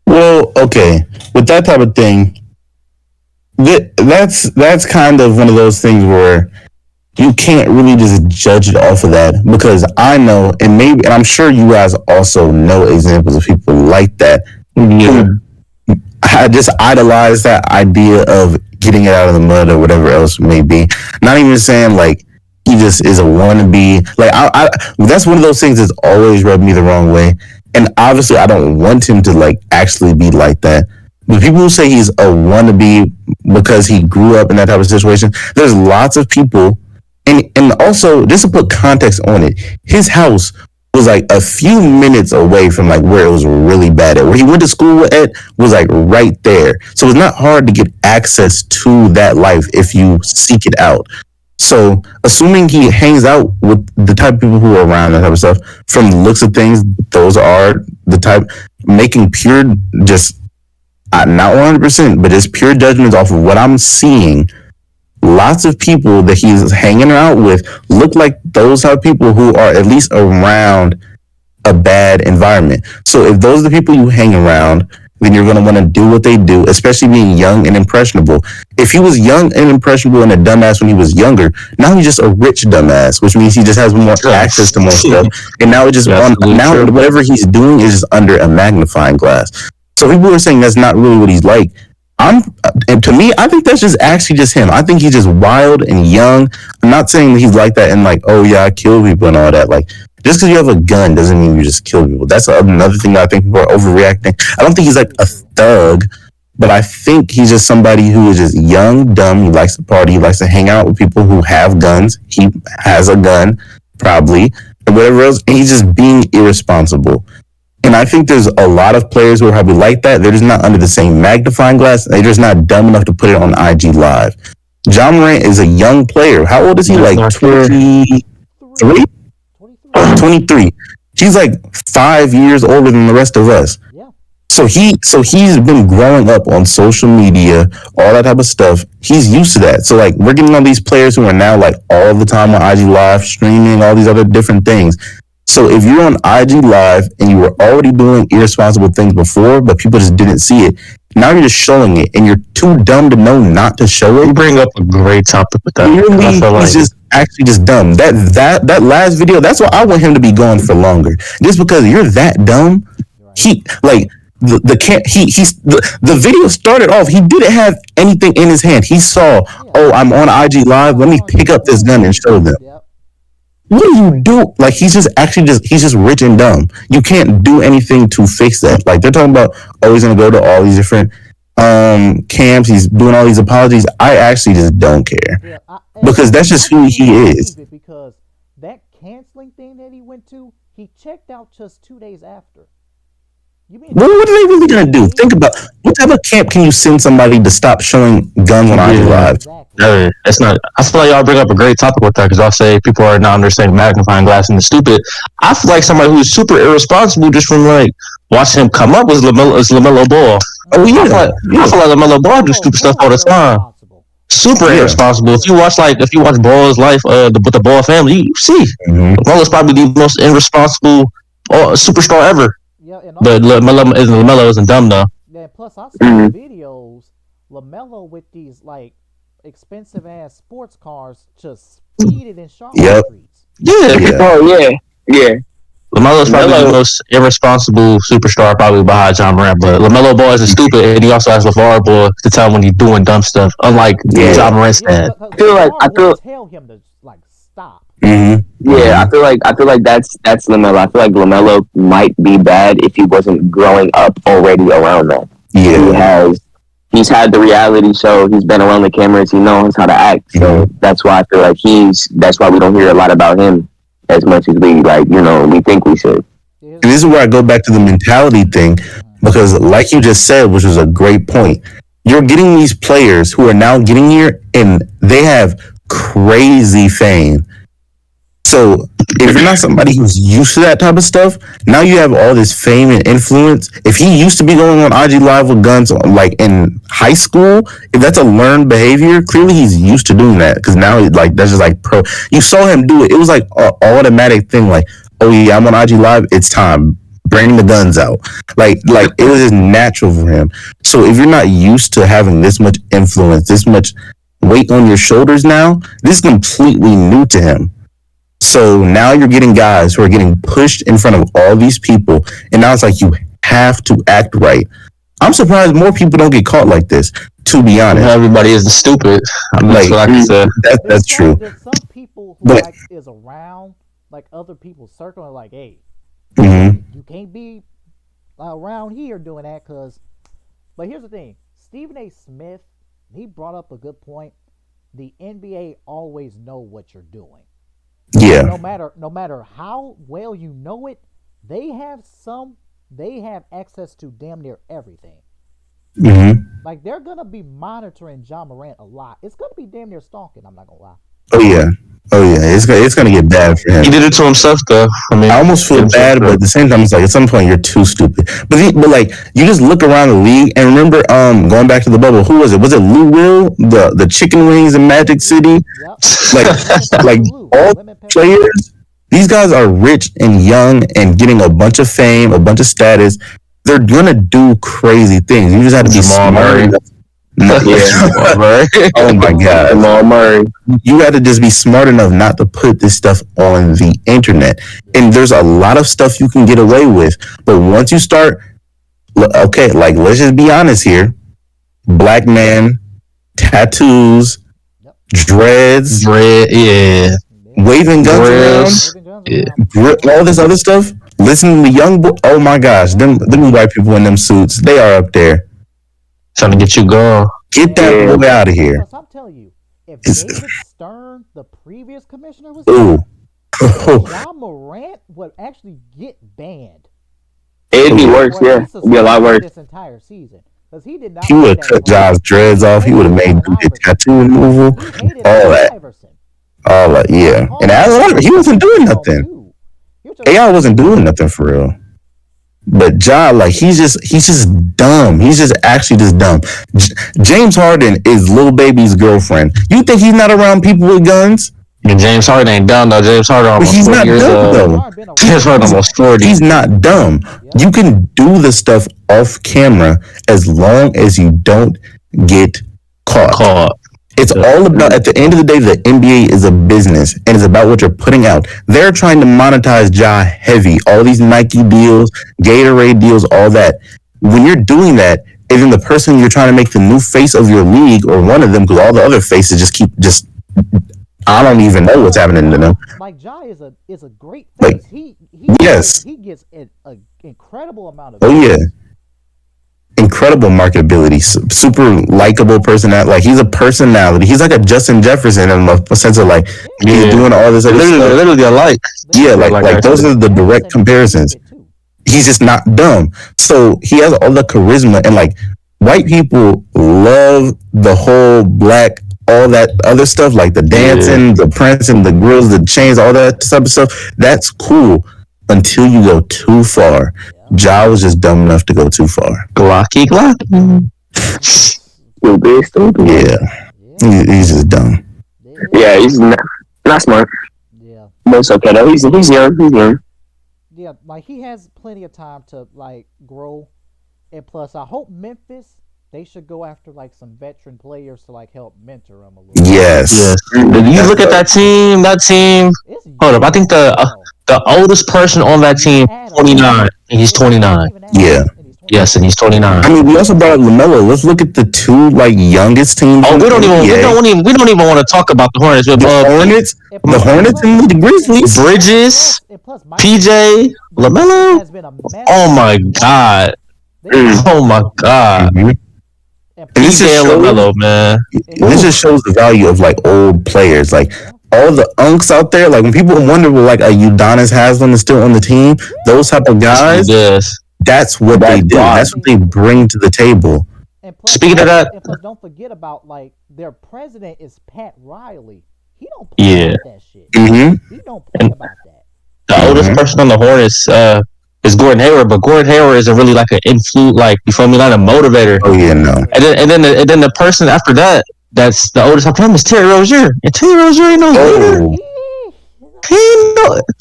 Well, okay. With that type of thing, that's kind of one of those things where you can't really just judge it off of that because I know, and I'm sure you guys also know examples of people like that. yeah. I just idolize that idea of getting it out of the mud or whatever else it may be. Not even saying like he just is a wannabe. Like that's one of those things that's always rubbed me the wrong way. And obviously, I don't want him to like actually be like that. But people who say he's a wannabe because he grew up in that type of situation, there's lots of people. And also, just to put context on it, his house was like a few minutes away from like where it was really bad at. Where he went to school at was like right there. So it's not hard to get access to that life if you seek it out. So assuming he hangs out with the type of people who are around that type of stuff, from the looks of things, those are the type making pure just not 100%, but just pure judgments off of what I'm seeing. Lots of people that he's hanging out with look like those type of people who are at least around a bad environment. So if those are the people you hang around, then you're going to want to do what they do, especially being young and impressionable. If he was young and impressionable and a dumbass when he was younger, now he's just a rich dumbass, which means he just has more access to more stuff. And now it just now whatever he's doing is just under a magnifying glass. So people are saying that's not really what he's like. And to me, I think that's just actually just him. I think he's just wild and young. I'm not saying that he's like that and like, oh yeah, I kill people and all that. Like, just because you have a gun doesn't mean you just kill people. That's another thing that I think people are overreacting. I don't think he's like a thug, but I think he's just somebody who is just young, dumb. He likes to party. He likes to hang out with people who have guns. He has a gun, probably, and whatever else. And he's just being irresponsible. And I think there's a lot of players who are probably like that. They're just not under the same magnifying glass. They're just not dumb enough to put it on IG Live. John Morant is a young player. How old is he? Like 23? 23. He's like 5 years older than the rest of us. Yeah. So he's been growing up on social media, all that type of stuff. He's used to that. So like we're getting all these players who are now like all the time on IG Live, streaming, all these other different things. So if you're on IG Live and you were already doing irresponsible things before, but people just didn't see it, now you're just showing it, and you're too dumb to know not to show it. You bring up a great topic with that. He's just actually just dumb. That last video, that's why I want him to be gone for longer. Just because you're that dumb, Right. He like the can he's the video started off. He didn't have anything in his hand. He saw, Yeah. oh, I'm on IG Live. Let me pick up this gun and show them. Yep. What do you do? Like he's just actually just he's just rich and dumb. You can't do anything to fix that. Like they're talking about, oh, he's gonna go to all these different camps. He's doing all these apologies. I actually just don't care Yeah. because that's just who he is. Because that canceling thing that he went to, he checked out just 2 days after. You mean What are they really gonna do? Think about what type of camp can you send somebody to stop showing guns on IG Live? Exactly. It's not. I feel like y'all bring up a great topic with that because y'all say people are not understanding magnifying glass and the stupid. I feel like somebody who's super irresponsible just from like watching him come up was LaMelo Ball. Oh yeah, I feel like LaMelo Ball do stupid stuff all the time. Super irresponsible. If you watch Ball's life, with the Ball family, you see LaMelo's probably the most irresponsible superstar ever. Yeah, and But LaMelo isn't dumb though. Yeah, plus I saw videos LaMelo with these like expensive ass sports cars just speeding in Charlotte streets. Yeah. Oh yeah. LaMelo's probably the most irresponsible superstar probably behind John Morant, but LaMelo Ball is stupid, and he also has LeVar Ball to tell him when he's doing dumb stuff, unlike John Morant's dad. I feel tell him to like stop. Yeah, I feel like that's LaMelo. I feel like LaMelo might be bad if he wasn't growing up already around that. Yeah, he's had the reality show. He's been around the cameras. He knows how to act. So that's why I feel like that's why we don't hear a lot about him as much as we we think we should. And this is where I go back to the mentality thing because, like you just said, which was a great point, you're getting these players who are now getting here and they have crazy fame. So if you're not somebody who's used to that type of stuff, now you have all this fame and influence. If he used to be going on IG Live with guns like in high school, if that's a learned behavior, clearly he's used to doing that because now like that's just like pro. You saw him do it. It was like an automatic thing. Like, oh yeah, I'm on IG Live. It's time. Bring the guns out. Like it was just natural for him. So if you're not used to having this much influence, this much weight on your shoulders now, this is completely new to him. So now you're getting guys who are getting pushed in front of all these people, and now it's like you have to act right. I'm surprised more people don't get caught like this. To be honest, everybody is the stupid. That's true. There's some people who is around like other people's circle and like, hey, you can't be around here doing that because. But here's the thing: Stephen A. Smith, he brought up a good point. The NBA always know what you're doing. Yeah. No matter how well you know it, they have access to damn near everything. Like they're gonna be monitoring John Morant a lot. It's gonna be damn near stalking. I'm not gonna lie. Oh yeah. It's gonna get bad for him. He did it to himself though. I almost feel bad, but at the same time, it's like at some point you're too stupid. But like you just look around the league and remember, going back to the bubble, who was it? Was it Lou Will, the chicken wings in Magic City? Yep. like all players. These guys are rich and young and getting a bunch of fame, a bunch of status. They're gonna do crazy things. You just have to be smart. Oh my God, Jamal Murray. You got to just be smart enough not to put this stuff on the internet. And there's a lot of stuff you can get away with, but once you start, okay, like let's just be honest here: black man, tattoos, dreads, waving guns around, all this other stuff. Listen to the young boy. Oh my gosh, them white people in them suits, they are up there. Trying to get you going. Get that boy out of here. Because I'm telling you, if David Stern, the previous commissioner, was there, John Morant would actually get banned. It'd be worse, yeah. It'd be a lot worse. This entire season. Because he did not. He would have cut John's dreads off. He would have made the tattoo removal. All that, yeah. And he wasn't doing nothing. AI wasn't doing nothing for real. But John, like he's just dumb. He's just actually just dumb. James Harden is Lil Baby's girlfriend. You think he's not around people with guns? And James Harden ain't dumb though. James Harden almost 40 years old. James Harden almost 40. He's not dumb. You can do the stuff off camera as long as you don't get caught. It's all about, at the end of the day, the NBA is a business and it's about what you're putting out. They're trying to monetize Ja heavy. All these Nike deals, Gatorade deals, all that. When you're doing that, and then the person you're trying to make the new face of your league or one of them, because all the other faces just I don't even know what's happening to them. Like Ja is a great Like, face. He yes. he gets an incredible amount of. Oh, yeah. Incredible marketability, super likable personality. Like, he's a personality. He's like a Justin Jefferson in a sense of like he's doing all this other stuff. Literally alike. Yeah, like those are the direct comparisons. He's just not dumb. So he has all the charisma, and like white people love the whole black, all that other stuff, like the dancing, the prancing, the grills, the chains, all that type of stuff. That's cool until you go too far. Ja was just dumb enough to go too far. Glocky. Stupid. Yeah, he's just dumb. Yeah, he's not smart. Yeah. But it's okay though. He's young. He's young. Yeah, like he has plenty of time to like grow, and plus, I hope Memphis they should go after like some veteran players to like help mentor him a little. Yes. You look at that team. Hold up, I think the oldest person on that team, 29, and he's 29. Yeah. Yes, and he's 29. I mean, we also brought up LaMelo. Let's look at the two like youngest teams. Oh, we don't even want to talk about the Hornets. The Hornets, and the Grizzlies. Bridges, PJ, LaMelo. Oh my god. Oh my god. Mm-hmm. PJ and LaMelo, man. This just shows the value of like old players. Like all the unks out there. Like when people wonder, well, like a Udonis Haslem is still on the team. Those type of guys. Yes. That's what they do. That's what they bring to the table. And plus, speaking of that, and plus, don't forget about like their president is Pat Riley. He don't play about that shit. Mm-hmm. He don't play about that. The oldest person on the Hornets is Gordon Hayward, but Gordon Hayward isn't really like an influence, like you feel me, not a motivator. Oh yeah, no. And then the person after that, that's the oldest after him is Terry Rozier, and Terry Rozier ain't no leader.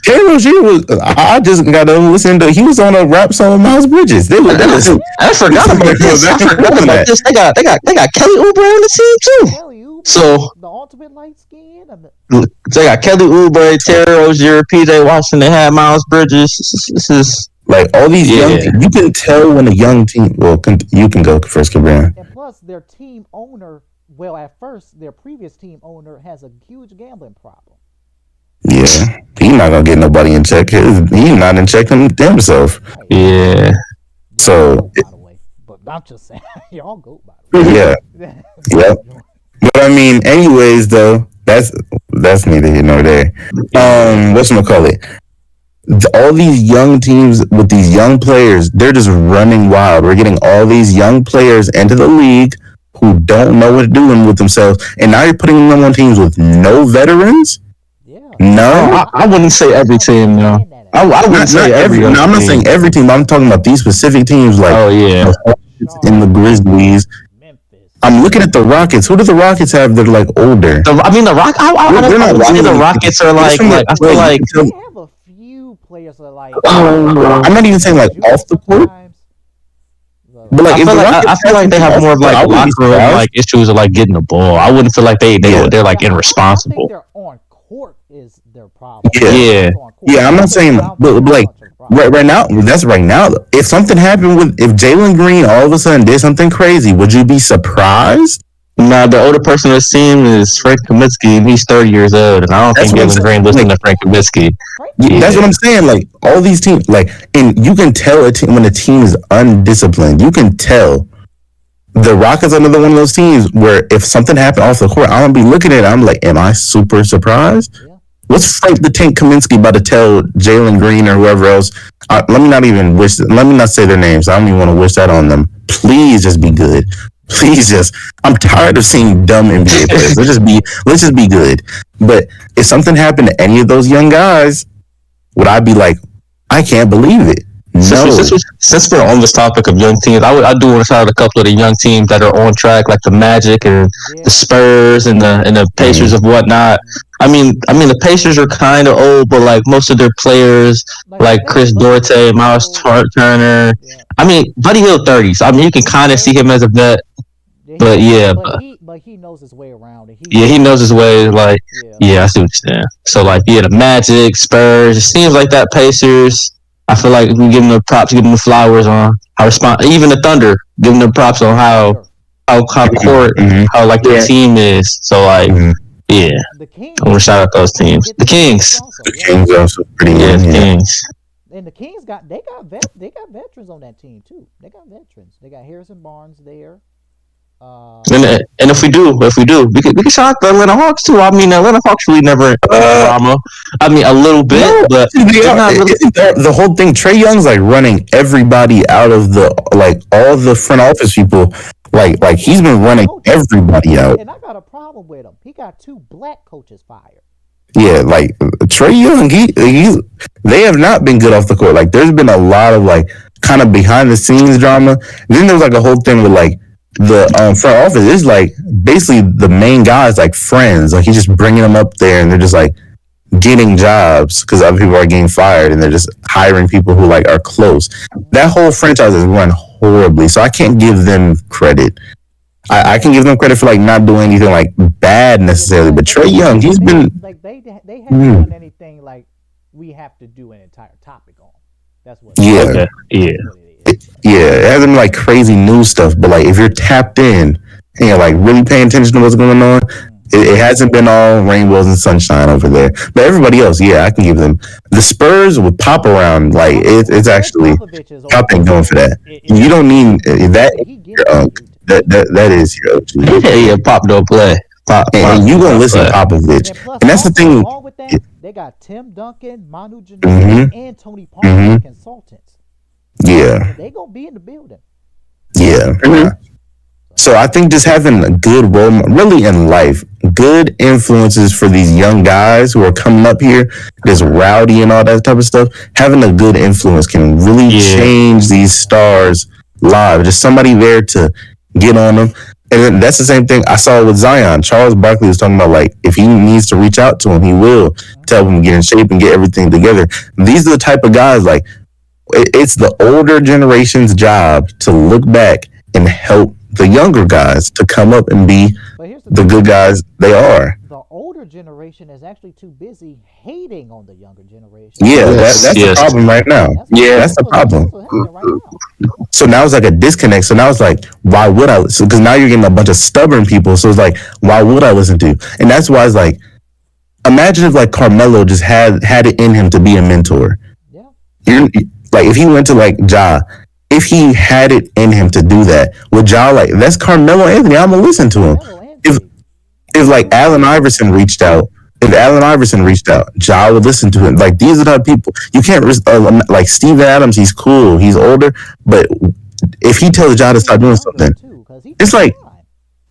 Terry Rozier was. I just got to listen to. He was on a rap song with Miles Bridges. I forgot about this. They got Kelly Oubre on the team too. Kelly Oubre, so the ultimate light skin. They got Kelly Oubre, Terry Rozier, PJ Washington. They had Miles Bridges. This is like all these young. You can tell when a young team. Well, you can go first, CaBreon. And plus, their team owner. Well, at first, their previous team owner has a huge gambling problem. Yeah, he's not gonna get nobody in check. He's not in check himself. Yeah. So, by the way, but I'm just saying, y'all go by the way. Yeah. Yep. But I mean, anyways, though, that's neither here nor there. Whatchamacallit? All these young teams with these young players, they're just running wild. We're getting all these young players into the league who don't know what to do with themselves, and now you're putting them on teams with no veterans. No, I wouldn't say every team. No, I wouldn't say every. No, I'm not saying every team. I'm talking about these specific teams, like in the Grizzlies. I'm looking at the Rockets. Who do the Rockets have that are like older? The Rockets are like I feel like they have a few players that are like. I'm not even saying like off the court. But like, I feel like they have more of like locker room like issues of like getting the ball. I wouldn't feel like they're like irresponsible. They're on court is their problem. Yeah. I'm not saying, but like right now, that's right now. If something happened if Jalen Green all of a sudden did something crazy, would you be surprised? Nah, the older person on this team is Frank Kaminsky, and he's 30 years old, and I don't think Jalen Green listening to Frank Kaminsky. That's what I'm saying. Like all these teams, like, and you can tell a team when a team is undisciplined. You can tell. The Rockets are another one of those teams where if something happened off the court, I'm gonna be looking at it. I'm like, am I super surprised? Yeah. What's Frank the Tank Kaminsky about to tell Jalen Green or whoever else? Let me not say their names. I don't even want to wish that on them. Please just be good. I'm tired of seeing dumb NBA players. Let's just be good. But if something happened to any of those young guys, would I be like, I can't believe it? No. Since we're on this topic of young teams, I do want to shout out a couple of the young teams that are on track, like the Magic and the Spurs and the Pacers and whatnot. I mean the Pacers are kind of old, but like most of their players, like Chris Duarte, Miles Turner. I mean, Buddy Hield 30s. I mean, you can kind of see him as a vet, but yeah. But but he knows his way around it. Yeah, he knows his way. Like, Yeah. yeah, I see what you're saying. So, like, yeah, the Magic, Spurs. It seems like that Pacers. I feel like we give them the props, give them the flowers on how respond. Even the Thunder, give them the props on how court, Mm-hmm. how like their Yeah. team is. So, like, Mm-hmm. yeah, The I want to Kings. shout out those Don't teams. forget The the Kings Kings. also. The Yeah. Kings also pretty Yeah, good. the Yeah. Kings. And the Kings they got veterans on that team too. They got veterans. They got Harrison Barnes there. And, Uh, we can shout out the Atlanta Hawks too. I mean, Atlanta Hawks really never Uh, drama. I mean, a little bit, no, but they're not really. isn't the whole thing? Trey Young's like running everybody out of the like all the front office people. Like he's been running everybody out. and I got a problem with him. He got 2 black coaches fired. Yeah, like Trey Young, they have not been good off the court. Like there's been a lot of like kind of behind the scenes drama. Then there was like a whole thing with like the front office is like basically the main guys like friends. Like he's just bringing them up there, and they're just like getting jobs because other people are getting fired, and they're just hiring people who like are close. That whole franchise is run horribly, so I can't give them credit. I can give them credit for like not doing anything like bad necessarily, but Trey Young, he's been like they haven't done anything like we have to do an entire topic on. That's what. yeah. Okay, yeah. That's what it is. Yeah, it hasn't been like crazy new stuff, but like if you're tapped in and you're like really paying attention to what's going on, it hasn't been all rainbows and sunshine over there. But everybody else, yeah, I can give them the Spurs with pop around. Like it's actually y'all ain't going for that. You don't need that. That is your OG. Yeah, Pop don't play. Pop, And you gonna listen to Popovich, And plus, and that's the thing. along with that, they got Tim Duncan, Manu Ginobili, and Tony Parker as consultants. Yeah, They gonna be in the building. yeah. So I think just having a good role, really in life, good influences for these young guys who are coming up here, this rowdy and all that type of stuff. Having a good influence can really change these stars' lives. Just somebody there to get on them. And then that's the same thing I saw with Zion. Charles Barkley was talking about like if he needs to reach out to him, he will tell him to get in shape and get everything together. These are the type of guys like it's the older generation's job to look back and help the younger guys to come up and be the good guys they are. The older generation is actually too busy hating on the younger generation. Yeah, that's the problem right now. That's the problem. So now it's like a disconnect. So now it's like, why would I listen? Because now you're getting a bunch of stubborn people. So it's like, why would I listen to you? And that's why it's like, imagine if like Carmelo just had it in him to be a mentor. Yeah. You're, like if he went to like Ja, if he had it in him to do that, would Ja like that's Carmelo Anthony? I'm gonna listen to him. If like Allen Iverson reached out, Ja would listen to him. Like these are the people you can't like Steven Adams. He's cool, he's older, but if he tells Ja to start doing something, it's like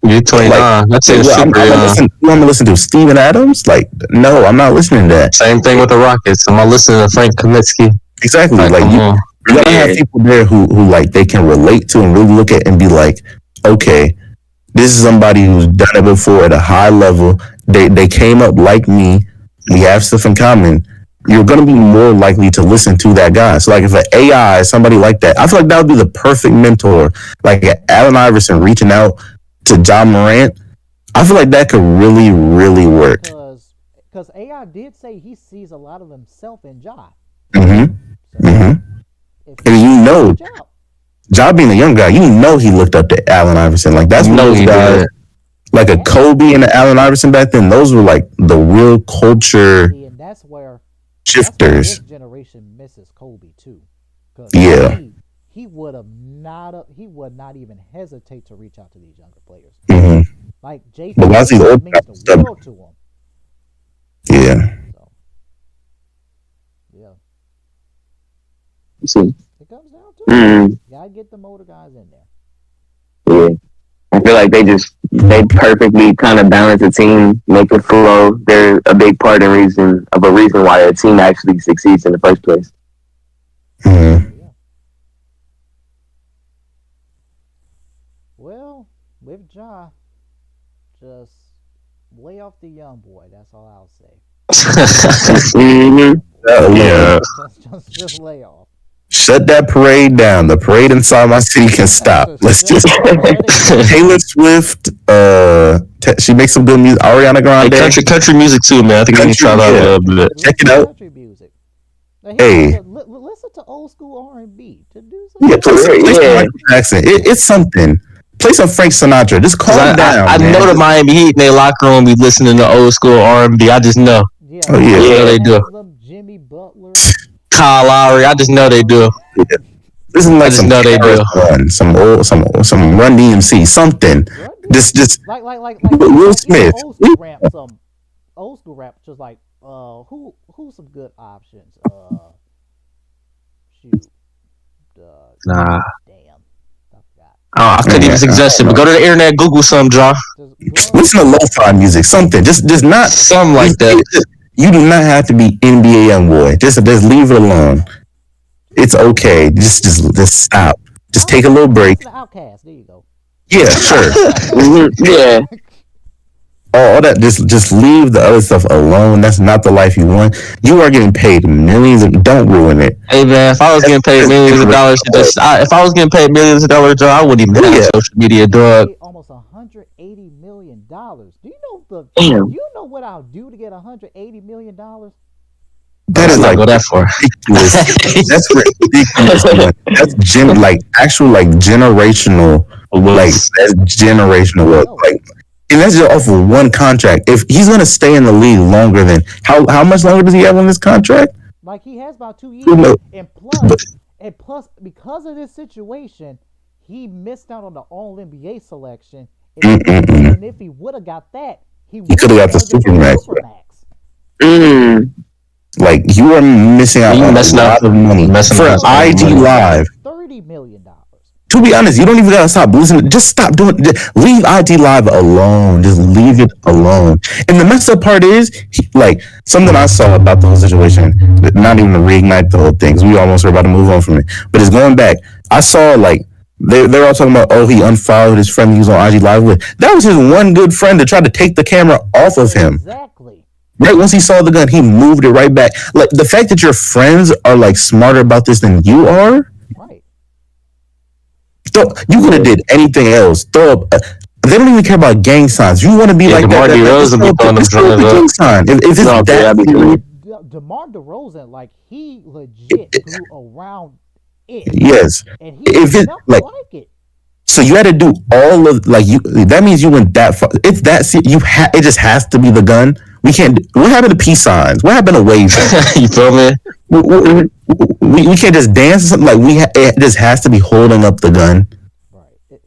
you're 29. Like, that's it. I'm gonna listen to Steven Adams. Like no, I'm not listening to that. Same thing with the Rockets. I'm not listening to Frank Kaminsky. Exactly. Like you gotta have people there who like they can relate to and really look at and be like, okay, this is somebody who's done it before at a high level. They came up like me. We have stuff in common. You're gonna be more likely to listen to that guy. So like if an AI, somebody like that, I feel like that would be the perfect mentor. Like Allen Iverson reaching out to John Morant, I feel like that could really, really work. Because AI did say he sees a lot of himself in Ja. And you know, Ja being a young guy, you know he looked up to Allen Iverson. Like that's one of those guys, like a Kobe and an Allen Iverson back then. Those were like the real culture and that's where shifters. This generation misses Kobe too. Yeah. He would not even hesitate to reach out to these younger players. Like Jason means the world to him. Yeah. So, yeah. See. It comes down to it. You gotta get the older guys in there. Yeah. I feel like they perfectly kind of balance the team, make it flow. They're a big part of a reason why a team actually succeeds in the first place. Well, with Ja, just lay off the young boy. That's all I'll say. Yeah. Just lay off. shut that parade down. The parade inside my city can stop. Let's just Taylor Swift. She makes some good music. Ariana Grande. Country music too, man. I think we need to try that a little bit. Check it out. Country music. Hey. Listen to old school R&B. To do Yeah, play some Michael Jackson. It's something. Play some Frank Sinatra. Just calm down. I know the Miami Heat in their locker room be listening to old school R&B. I just know. Yeah, oh yeah, they do. Jimmy Butler, Kyle Lowry. I just know they do. Yeah. This is like some they do. Some Run DMC, something. Just like Will Smith. Old school rap, just like who's some good options? Shoot. Nah. Damn. I couldn't even suggest it, but go to the internet, Google some, John. Listen to lo-fi music, something. Just not something like that. You do not have to be NBA young boy. Just leave it alone. It's okay. Just stop. Just take a little break. Outcast. There you go. Yeah, sure. Yeah. All that. Just leave the other stuff alone. That's not the life you want. You are getting paid millions. Don't ruin it. Hey man, if I was getting paid millions of dollars, if I was getting paid millions of dollars, I wouldn't even have social media, dog. Almost $180 million. Do you know You know what I'll do to get $180 million? That is like go that far. Ridiculous. That's ridiculous. That's generational. Like that's generational wealth. Like, and that's just off of one contract. If he's gonna stay in the league longer than how much longer does he have on this contract? Like he has about 2 years. And plus, because of this situation, he missed out on the All NBA selection. And if he would have got that, he could have got the Supermax. Like you are missing out on a lot of money for IG Live. $30 million. To be honest, you don't even gotta stop listening. Just stop doing. Leave IG Live alone. Just leave it alone. And the messed up part is, like something I saw about the whole situation. Not even to reignite the whole thing, because we almost were about to move on from it. But it's going back. I saw like they're all talking about, he unfollowed his friend he was on IG Live with. That was his one good friend that tried to take the camera off of him. Exactly. Right once he saw the gun, he moved it right back. Like the fact that your friends are like smarter about this than you are. Right. You could have did anything else. They don't even care about gang signs. You want to be like DeMar DeRozan be throwing them drugs up. Gang sign. If it's that DeMar DeRozan, like he legit flew around it. Yes. And he if it like it. So you had to do all of that means you went that far. It's that it just has to be the gun. We can't. What happened to peace signs? What happened to waves? You feel me? We can't just dance or something. Like it just has to be holding up the gun. Right.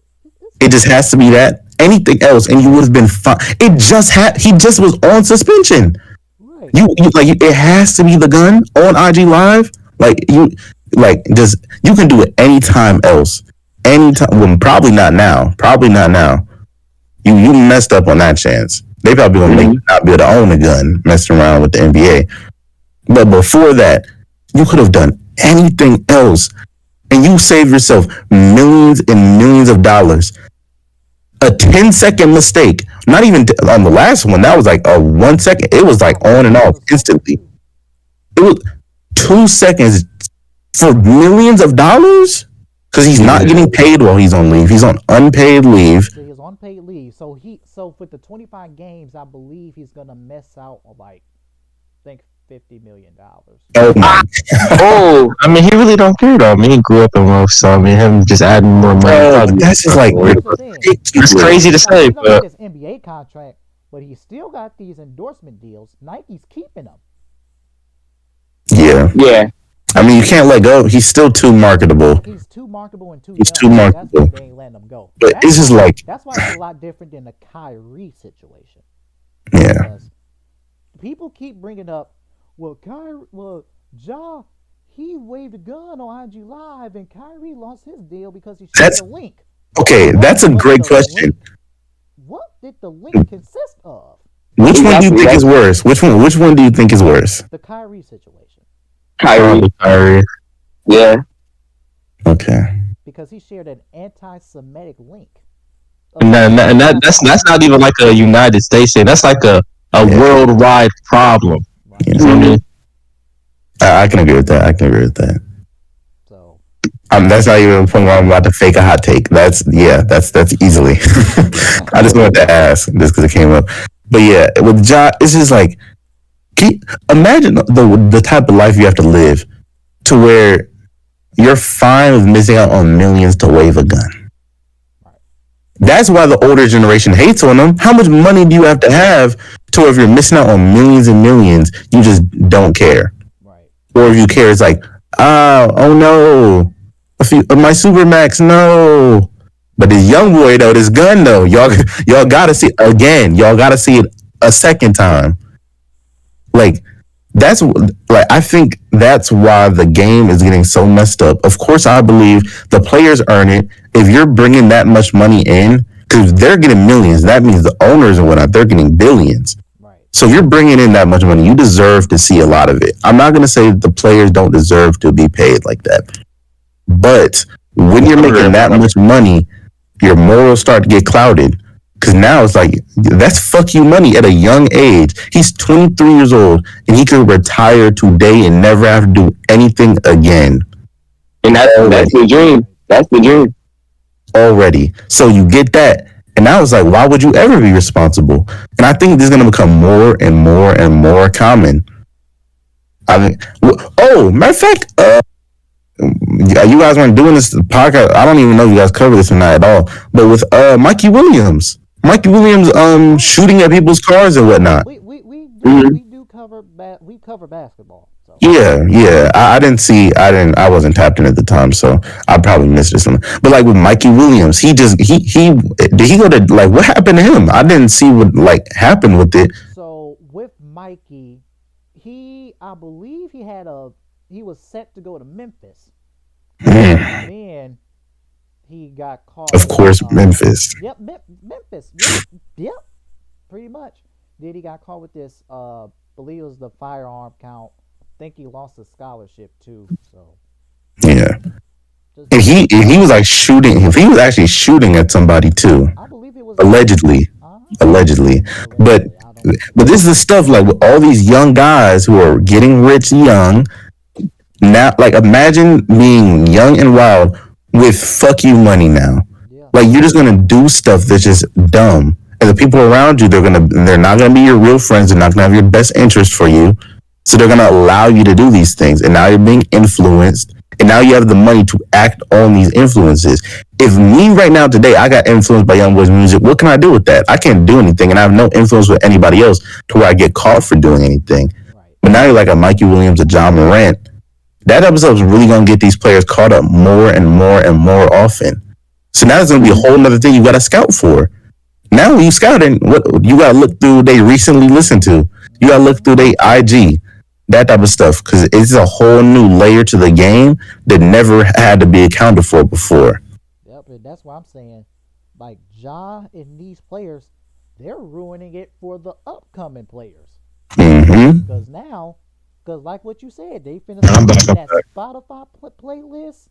It just has to be that. Anything else, and you would have been fine. He just was on suspension. Right. You it has to be the gun on IG Live. You can do it anytime else. Anytime. Well, probably not now. You messed up on that chance. They probably gonna make you not be able to own a gun, messing around with the NBA. But before that, you could have done anything else, and you saved yourself millions and millions of dollars. A 10-second mistake, not even on the last one. That was like a 1 second. It was like on and off instantly. It was 2 seconds for millions of dollars. Because he's not getting paid while he's on leave. He's on unpaid leave. So he's on paid leave. So for the 25 games, I believe he's gonna miss out on I think $50 million. Oh my! I mean, he really don't care though. I mean, he grew up in Wolf, so I mean, him just adding more money. That's just like it's crazy to say, but his NBA contract, but he still got these endorsement deals. Nike's keeping them. Yeah. I mean, you can't let go. He's still too marketable. He's too marketable and too He's young. too marketable. That's why they ain't letting him go. But it's just that's why it's a lot different than the Kyrie situation. Yeah. Because people keep bringing up, Ja, he waved a gun on IG Live, and Kyrie lost his deal because he shared a link. Okay, that's a great question. What did the link consist of? Which one do you think is worse? Which one do you think is worse? The Kyrie situation. Kyrie. Yeah. Okay. Because he shared an anti-Semitic link. And that's not even like a United States thing. That's like a worldwide problem. Right. You know what I mean? I can agree with that. So That's not even a point where I'm about to fake a hot take. That's easily. I just wanted to ask just because it came up. But yeah, with Ja, it's just like imagine the type of life you have to live to where you're fine with missing out on millions to wave a gun. That's why the older generation hates on them. How much money do you have to where if you're missing out on millions and millions, you just don't care? Right. Or if you care, it's like, oh no, my Supermax, no. But this young boy though, this gun though, y'all gotta see it again. Y'all gotta see it a second time. Like that's like I think that's why the game is getting so messed up. Of course, I believe the players earn it. If you're bringing that much money in, because they're getting millions, that means the owners and whatnot they're getting billions. Right. So if you're bringing in that much money, you deserve to see a lot of it. I'm not gonna say the players don't deserve to be paid like that, but when you're making that much money, your morals start to get clouded. Because now it's like, that's fuck you money at a young age. He's 23 years old and he could retire today and never have to do anything again. And that's the dream. That's the dream. Already. So you get that. And now it's like, why would you ever be responsible? And I think this is going to become more and more and more common. I mean, matter of fact, you guys weren't doing this podcast. I don't even know if you guys covered this or not at all. But with Mikey Williams shooting at people's cars and whatnot. We do cover we cover basketball. So. Yeah. I wasn't tapped in at the time, so I probably missed this one. But like with Mikey Williams, he did he go to like what happened to him? I didn't see what like happened with it. So with Mikey, I believe he was set to go to Memphis. Then he got caught. Of course, Memphis. Yep, Memphis. Yep, pretty much. Then he got caught with this. Believe it was the firearm count. I think he lost his scholarship too. So yeah, and he was like shooting. He was actually shooting at somebody too. I believe it was allegedly. But this is the stuff like with all these young guys who are getting rich young. Now, like imagine being young and wild with fuck you money now. Yeah. Like you're just gonna do stuff that's just dumb. And the people around you, they're not gonna be your real friends. They're not gonna have your best interest for you. So they're gonna allow you to do these things. And now you're being influenced. And now you have the money to act on these influences. If me right now today, I got influenced by Young Boy's music, what can I do with that? I can't do anything, and I have no influence with anybody else to where I get caught for doing anything. Right. But now you're like a Mikey Williams, a John Morant. That episode is really gonna get these players caught up more and more and more often. So now there's gonna be a whole other thing you gotta scout for. Now you scouting, what you gotta look through they recently listened to. You gotta look through they IG, that type of stuff, because it's a whole new layer to the game that never had to be accounted for before. Yep, and that's why I'm saying, like Ja and these players, they're ruining it for the upcoming players. Mm-hmm. Because like what you said, they finna that Spotify playlist.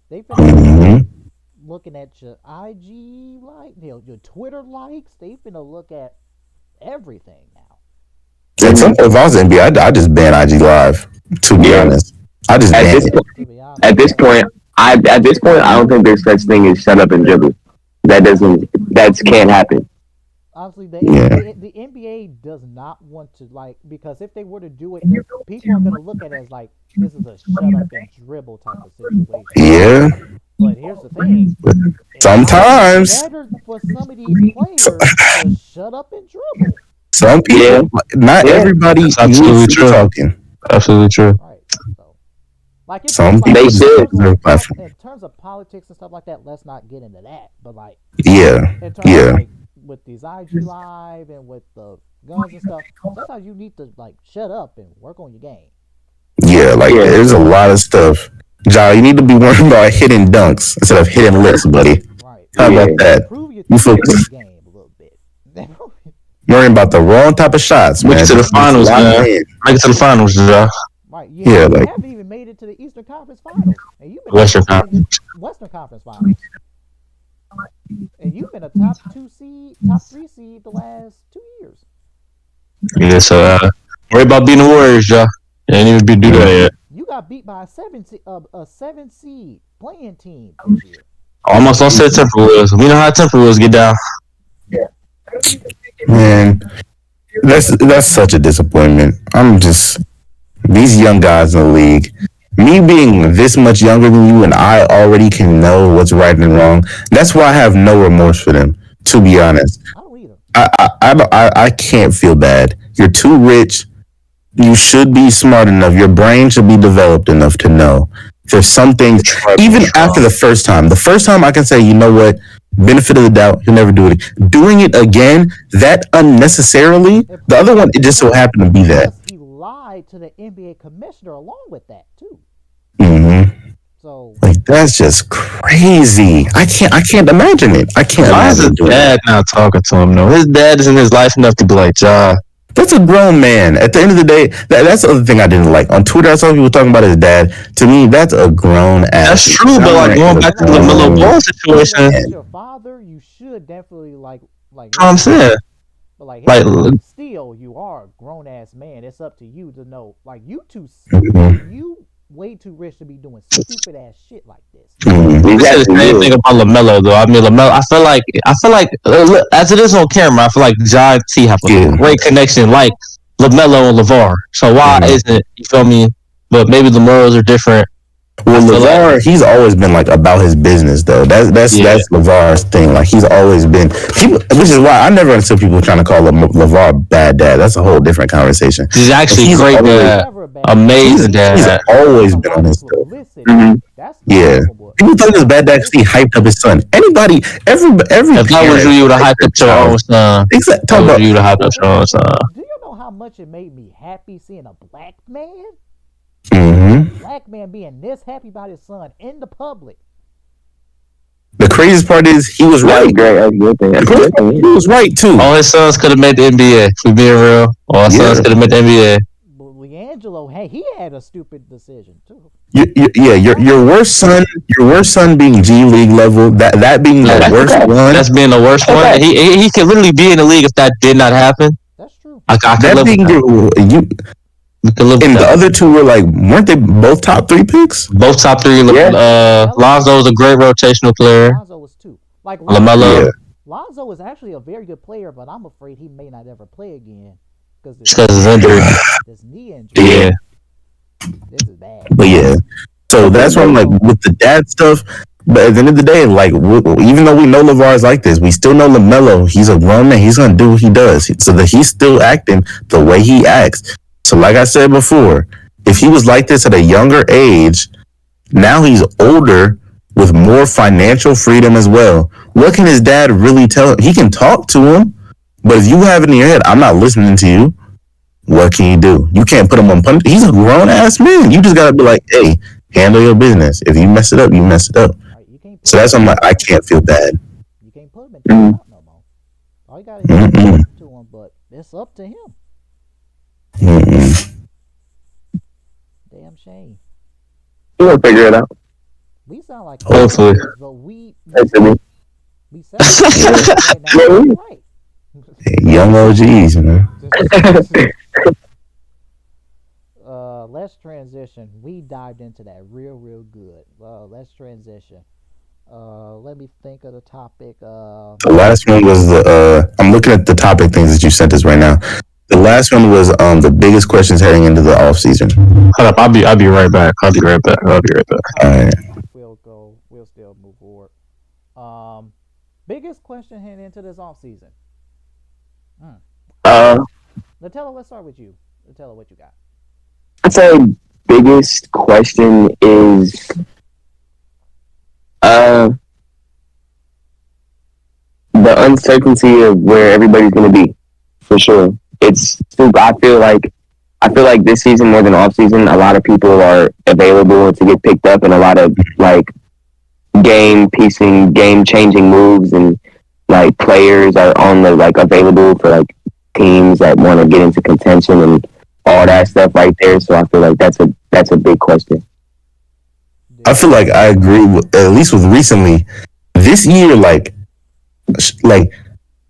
They finna looking at your IG your Twitter likes. They finna look at everything now. If I was NBA, I just ban IG Live. To be honest, I just ban it. At this point, I don't think there's such thing as shut up and dribble. That can't happen. Honestly, the NBA does not want to because if they were to do it, people are gonna look at it as like this is a shut up and dribble type of situation. Yeah. But here's the thing. Sometimes it's better for some of these players to shut up and dribble. Some people, not everybody. Absolutely true. Talking. Absolutely true. Right. So, like some people they should. In terms of politics and stuff like that, let's not get into that. But like, yeah. Of, like, with these IG Live and with the guns and stuff, sometimes you need to like shut up and work on your game. Yeah, there's a lot of stuff. Ja, you need to be worrying about hitting dunks instead of hitting licks, buddy. Right. How about that? You focus. Game a little bit. Worrying about the wrong type of shots, man. Make it to the finals, man. Make it to the finals, Ja. Right. You haven't even made it to the Eastern Conference Finals, and you've been Western Conference Finals. And you've been a top 3 seed the last 2 years. Yeah, so worry about beating the Warriors, Ja. You ain't even do that yet. you got beat by a 7 seed playing team this year. Almost lost to the Timberwolves. We know how Timberwolves get down. Man, that's such a disappointment. I'm just these young guys in the league. Me being this much younger than you, and I already can know what's right and wrong. That's why I have no remorse for them. To be honest, I don't either. I can't feel bad. You're too rich. You should be smart enough. Your brain should be developed enough to know there's some things. Even after the first time I can say, you know what, benefit of the doubt, he'll never do it. Doing it again, that unnecessarily. The other one, it just so happened to be that. He lied to the NBA commissioner along with that too. Mm-hmm. So like that's just crazy. I can't imagine it. I can't. Why is his imagine dad not talking to him though? His dad is in his life enough to be like, Ja. That's a grown man. At the end of the day, that's the other thing I didn't like. On Twitter, I saw people talking about his dad. To me, that's a grown ass. That's true, but like going back to the LaMelo Ball situation. As your father, you should definitely like. I'm saying. But like still, you are a grown ass man. It's up to you to know. Like you you way too rich to be doing stupid ass shit like this. This is the same thing about LaMelo though. I mean, LaMelo. I feel like as it is on camera, I feel like Ja and T have a great connection, like LaMelo and LeVar. So why isn't, you feel me? But maybe the morals are different. Well, LeVar, he's always been like about his business though. That's LeVar's thing. Like he's always been people, which is why I never understood people trying to call LeVar bad dad. That's a whole different conversation. He's actually great dad, amazing dad. He's always been on his stuff. Mm-hmm. Yeah, people thought he was bad dad because he hyped up his son. Every If that was you would have hyped up your own son. Exactly. Talk about you would have hyped up your own son. Do you know how much it made me happy seeing a black man? Mm-hmm. Black man being this happy about his son in the public. The craziest part is he was right. He was right too. All his sons could have made the NBA. If we being real, all his sons could have made the NBA. But LiAngelo, hey, he had a stupid decision too. Your worst son being G League level. That being the worst one. That's being the worst one. He could literally be in the league if that did not happen. That's true. I could live with that. And the other two were like, weren't they both top 3 picks? Both top 3. Lonzo was a great rotational player. Lonzo was 2. Like LaMelo. Lonzo is actually a very good player, but I'm afraid he may not ever play again because his injury. This knee injury. Yeah. This is bad. But yeah, so that's why I'm like with the dad stuff. But at the end of the day, like even though we know LeVar is like this, we still know LaMelo. He's a grown man. He's gonna do what he does, so that he's still acting the way he acts. So like I said before, if he was like this at a younger age, now he's older with more financial freedom as well. What can his dad really tell him? He can talk to him, but if you have it in your head, I'm not listening to you, what can you do? You can't put him on punishment. He's a grown ass man. You just gotta be like, hey, handle your business. If you mess it up, you mess it up. So that's why I'm like, I can't feel bad. You can't put him in the no more. All you gotta do is to him, but it's up to him. Damn shame. We'll figure it out. We sound like hopefully, but we sound right. Young OGs, man. Let's transition. We dived into that real good. Let's transition. Let me think of the topic. The last one was I'm looking at the topic things that you sent us right now. The last one was the biggest questions heading into the off season. Hold up, I'll be right back. All right. We'll still move forward. Biggest question heading into this off season. Netello, let's start with you. Netello, what you got? I'd say biggest question is the uncertainty of where everybody's going to be, for sure. It's I feel like this season more than off season, a lot of people are available to get picked up, and a lot of like game changing moves, and like players are on the like available for like teams that want to get into contention and all that stuff right there. So I feel like that's a big question. I feel like I agree with, at least with recently this year, like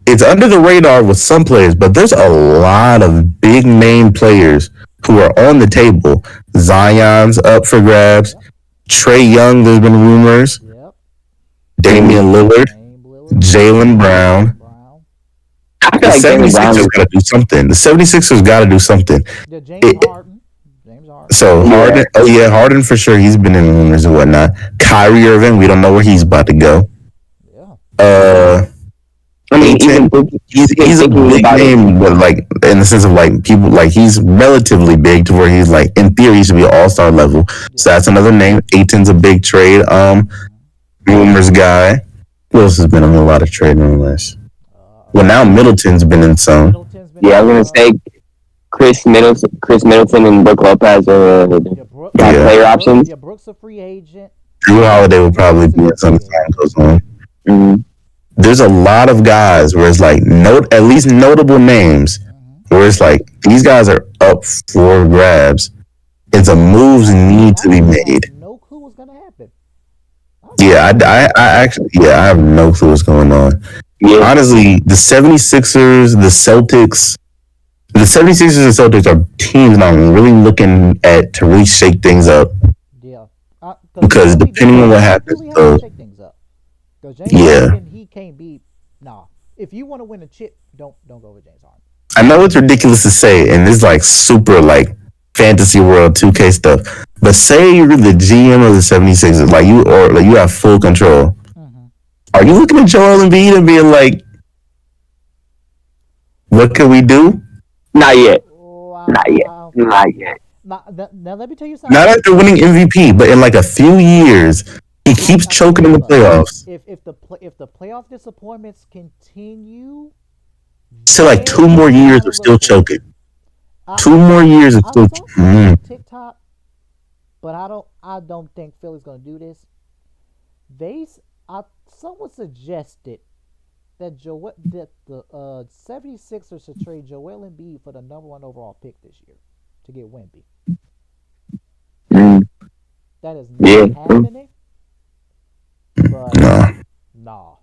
it's under the radar with some players, but there's a lot of big name players who are on the table. Zion's up for grabs. Yep. Trey Young, there's been rumors. Yep. Damian Lillard, Dame Lillard. Jalen Brown. Brown. I The feel like Jalen Brown 76ers is. got to do something. The 76ers got to do something. Yeah, James It, Harden. James Harden. so Harden, oh yeah, Harden for sure. He's been in rumors and whatnot. Kyrie Irving, we don't know where he's about to go. Yeah. I mean, even He's a thinking big about it. name, but like in the sense of like people like he's relatively big to where he's like in theory he should be all-star level. So Yeah. that's another name. Aiton's a big trade rumors guy. Who else has been on a lot of trade rumors? Well, now Middleton's been in some. Middleton's been Yeah, I was gonna say Chris Middleton, and Brook Lopez are Yeah, Yeah. player options. Yeah, Brooks a free agent. Drew Holiday will probably be in some time goes on. Mm-hmm. There's a lot of guys where it's like at least notable names where it's like these guys are up for grabs. It's a moves need to be made. I had no clue what's gonna happen. Yeah, I actually, yeah, I have no clue what's going on. Yeah, Honestly, the 76ers, the 76ers and Celtics are teams that I'm really looking at to really shake things up. Yeah. Because depending on what happens, Philly has to shake things up. Because James Yeah. Harden, he can't be. Nah. If you want to win a chip, don't go with James Harden. I know it's ridiculous to say, and it's like super like fantasy world 2K stuff. But say you're the GM of the 76ers, like you have full control. Are you looking at Joel Embiid and being like, what can we do? not yet. Wow. Not yet. Now let me tell you something. Not after winning MVP, but in like a few years, he keeps choking in the playoffs. If the playoff disappointments continue, So like 2 more years of still choking. 2 more years of still. TikTok, but I don't think Philly's gonna do this. Someone suggested that the 76ers should trade Joel Embiid for the number 1 overall pick this year to get Wemby. That is not happening. But nah.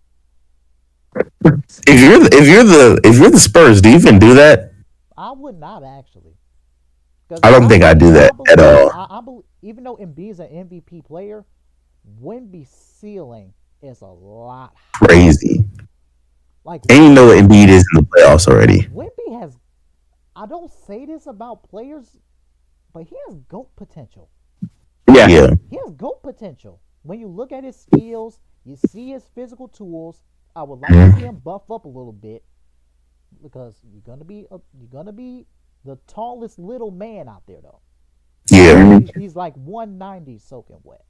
If you're the Spurs, do you even do that? I would not actually. I don't think I do that at all. I believe, even though Embiid is an MVP player, Wemby's ceiling is a lot higher. Crazy. Like, And you know what Embiid is in the playoffs already. Wemby has. I don't say this about players, but he has GOAT potential. Yeah. He has GOAT potential. When you look at his skills, you see his physical tools. I would like to see him buff up a little bit because you're gonna be the tallest little man out there though. Yeah. He's like 190 soaking wet.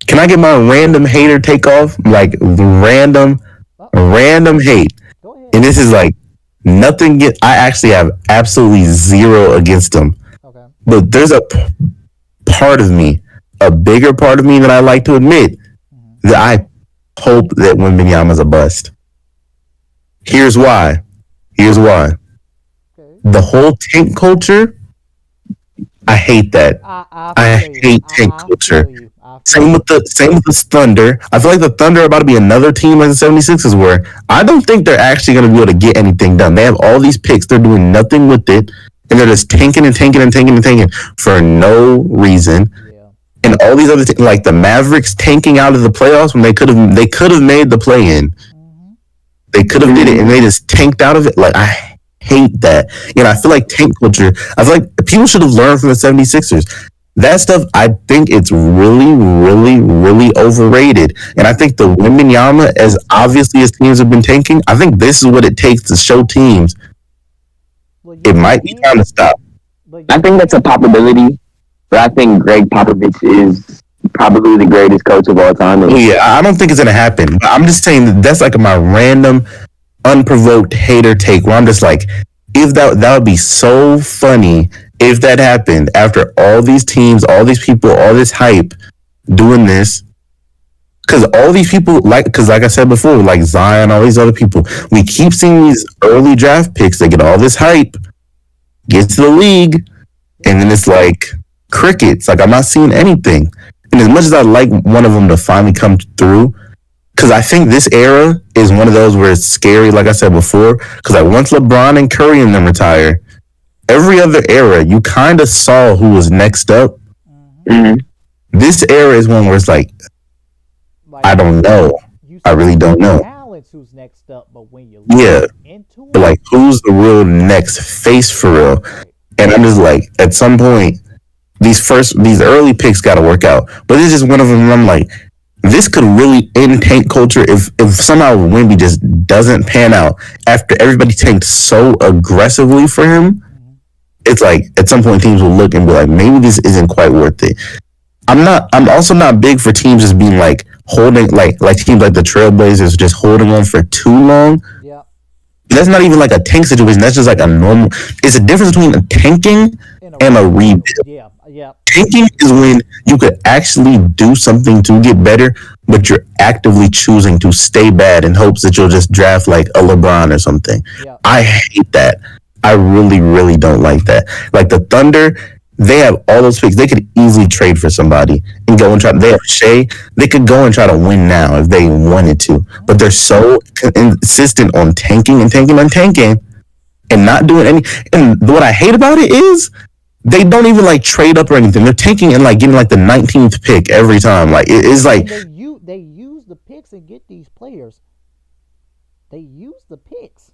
Can I get my random hater take off? Like random hate. Go ahead. And this is like nothing. I actually have absolutely zero against him. Okay. But there's a part of me, a bigger part of me that I like to admit that I hope that Wembanyama's a bust. Here's why. Okay. The whole tank culture, I hate that. I hate tank culture. Same with the Thunder. I feel like the Thunder are about to be another team like the 76ers were. I don't think they're actually going to be able to get anything done. They have all these picks. They're doing nothing with it. And they're just tanking for no reason. Yeah. And all these other like the Mavericks tanking out of the playoffs when they could have made the play-in. They could have did it and they just tanked out of it. Like I hate that. I feel like tank culture. I feel like people should have learned from the 76ers. That stuff, I think it's really, really, really overrated. And I think the Wembanyama, as obviously as teams have been tanking, I think this is what it takes to show teams it might be time to stop. I think that's a possibility, but I think Greg Popovich is probably the greatest coach of all time. Yeah, I don't think it's going to happen. But I'm just saying that's like my random, unprovoked hater take where I'm just like, if that would be so funny if that happened after all these teams, all these people, all this hype doing this. Because all these people, like I said before, like Zion, all these other people, we keep seeing these early draft picks. They get all this hype, get to the league, and then it's like crickets. Like I'm not seeing anything. And as much as I like one of them to finally come through, because I think this era is one of those where it's scary, like I said before, because like once LeBron and Curry and them retire, every other era, you kind of saw who was next up. Mm-hmm. Mm-hmm. This era is one where it's like, Like I don't know. you I see really don't know. talents who's next up, but when you look Yeah, into but it, like, who's the real next face for real? right? And I'm just like, at some point, these early picks got to work out. But this is one of them. And I'm like, this could really end tank culture if somehow Wemby just doesn't pan out after everybody tanked so aggressively for him. Mm-hmm. It's like at some point teams will look and be like, maybe this isn't quite worth it. I'm also not big for teams just being like holding like teams like the Trailblazers just holding on for too long. Yeah, That's not even like a tank situation. That's just like a normal. It's a difference between a tanking in and a rebuild. Yeah, yeah. Tanking is when you could actually do something to get better, but you're actively choosing to stay bad in hopes that you'll just draft like a LeBron or something. Yeah. I hate that. I really, really don't like that. Like the Thunder, they have all those picks. They could easily trade for somebody and go and try. They have Shea. They could go and try to win now if they wanted to. But they're so insistent on tanking and tanking and tanking and not doing any. And what I hate about it is they don't even like trade up or anything. They're tanking and like getting like the 19th pick every time. Like it's like they use the picks and get these players. They use the picks.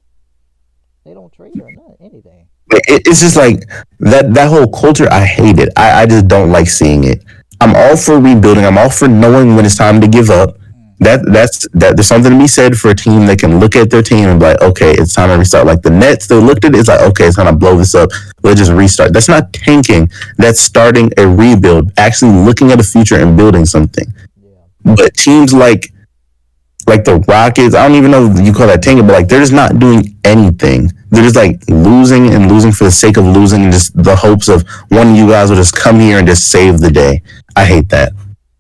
They don't trade or anything. it's just like that whole culture. I hate it. I just don't like seeing it. I'm all for rebuilding. I'm all for knowing when it's time to give up. That's there's something to be said for a team that can look at their team and be like, okay, it's time to restart. Like the Nets, they looked at it, it's like, okay, it's time to blow this up. Let's just restart. That's not tanking. That's starting a rebuild, actually looking at the future and building something. Yeah. But teams like the Rockets, I don't even know if you call that tanking, but like they're just not doing anything. They're just like losing and losing for the sake of losing and just the hopes of one of you guys will just come here and just save the day. I hate that.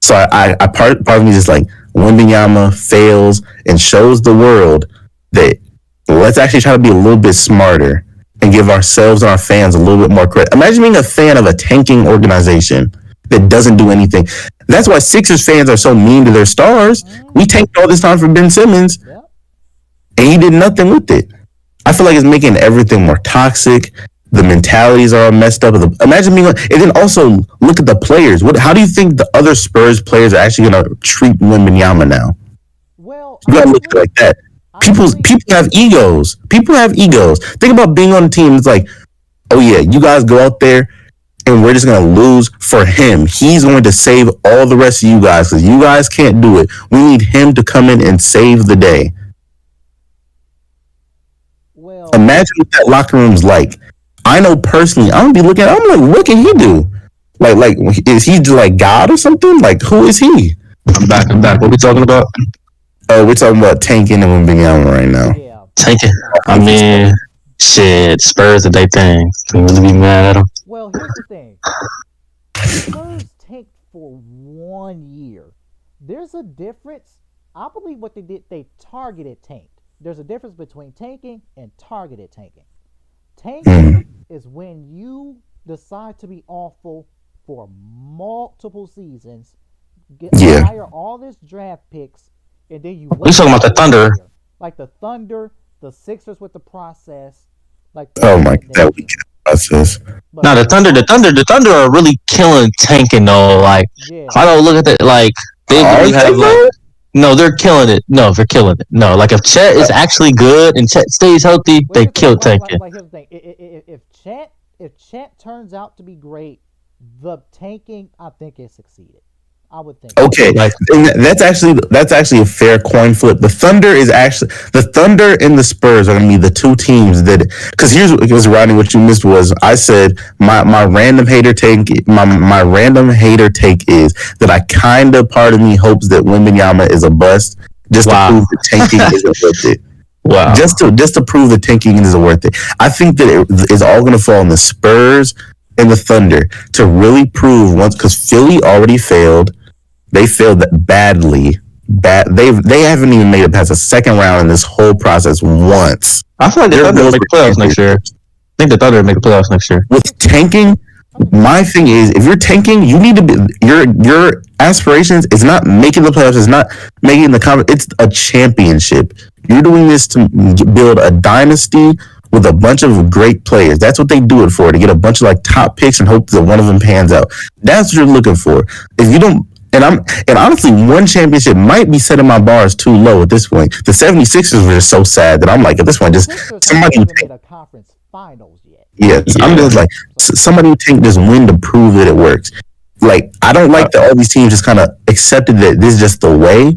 So I part of me is just like, Wembanyama fails and shows the world that let's actually try to be a little bit smarter and give ourselves and our fans a little bit more credit. Imagine being a fan of a tanking organization that doesn't do anything. That's why Sixers fans are so mean to their stars. We tanked all this time for Ben Simmons, and he did nothing with it. I feel like it's making everything more toxic. The mentalities are all messed up. Imagine being, and then also look at the players. How do you think the other Spurs players are actually going to treat Wembanyama now? Well, you gotta look at it like that. People have egos. People have egos. Think about being on a team. It's like, oh yeah, you guys go out there, and we're just gonna lose for him. He's going to save all the rest of you guys because you guys can't do it. We need him to come in and save the day. Well, imagine what that locker room's like. I know personally, I'm gonna be looking. I'm like, what can he do? Like, is he like God or something? Like, who is he? I'm back. What we talking about? We're talking about tanking and Wembanyama right now. yeah. Tanking. I mean, shit. Spurs did they thing. Can really be mad at them. Well, here's the thing. Spurs tanked for 1 year. There's a difference. I believe what they did, they targeted tanked. There's a difference between tanking and targeted tanking. Tanking is when you decide to be awful for multiple seasons, hire all this draft picks, and then you. We talking about the Thunder. Like the Thunder, the Sixers with the process. Like oh my god, we can process. No, the Thunder are really killing tanking though. Like I don't look at that. Like they really have like. No, they're killing it. No, they're killing it. No, like if Chet is actually good and Chet stays healthy, they kill tanking. Like here's the thing: if Chet turns out to be great, the tanking I think is succeeded. I would think. Okay, that's actually a fair coin flip. The Thunder and the Spurs are gonna be the two teams that. Because here's what was Rodney. What you missed was I said my random hater take. My random hater take is that I kind of part of me hopes that Wembanyama is a bust just to prove that tanking isn't worth it. Wow. Just to prove that tanking isn't worth it. I think that it is all gonna fall on the Spurs and the Thunder to really prove once because Philly already failed. They failed badly. They haven't even made it past the second round in this whole process once. I feel like the Thunder will make the playoffs next year. I think the Thunder will make the playoffs next year. With tanking, my thing is, if you're tanking, you need to be your aspirations is not making the playoffs. It's not making the conference. It's a championship. You're doing this to build a dynasty with a bunch of great players. That's what they do it for, to get a bunch of like top picks and hope that one of them pans out. That's what you're looking for. If you don't, and honestly, one championship might be setting my bars too low at this point. The 76ers were just so sad that I'm like, at this point, just somebody haven't made a conference finals yet. Yes, I'm just like somebody who take this win to prove that it works. Like, I don't like that all these teams just kind of accepted that this is just the way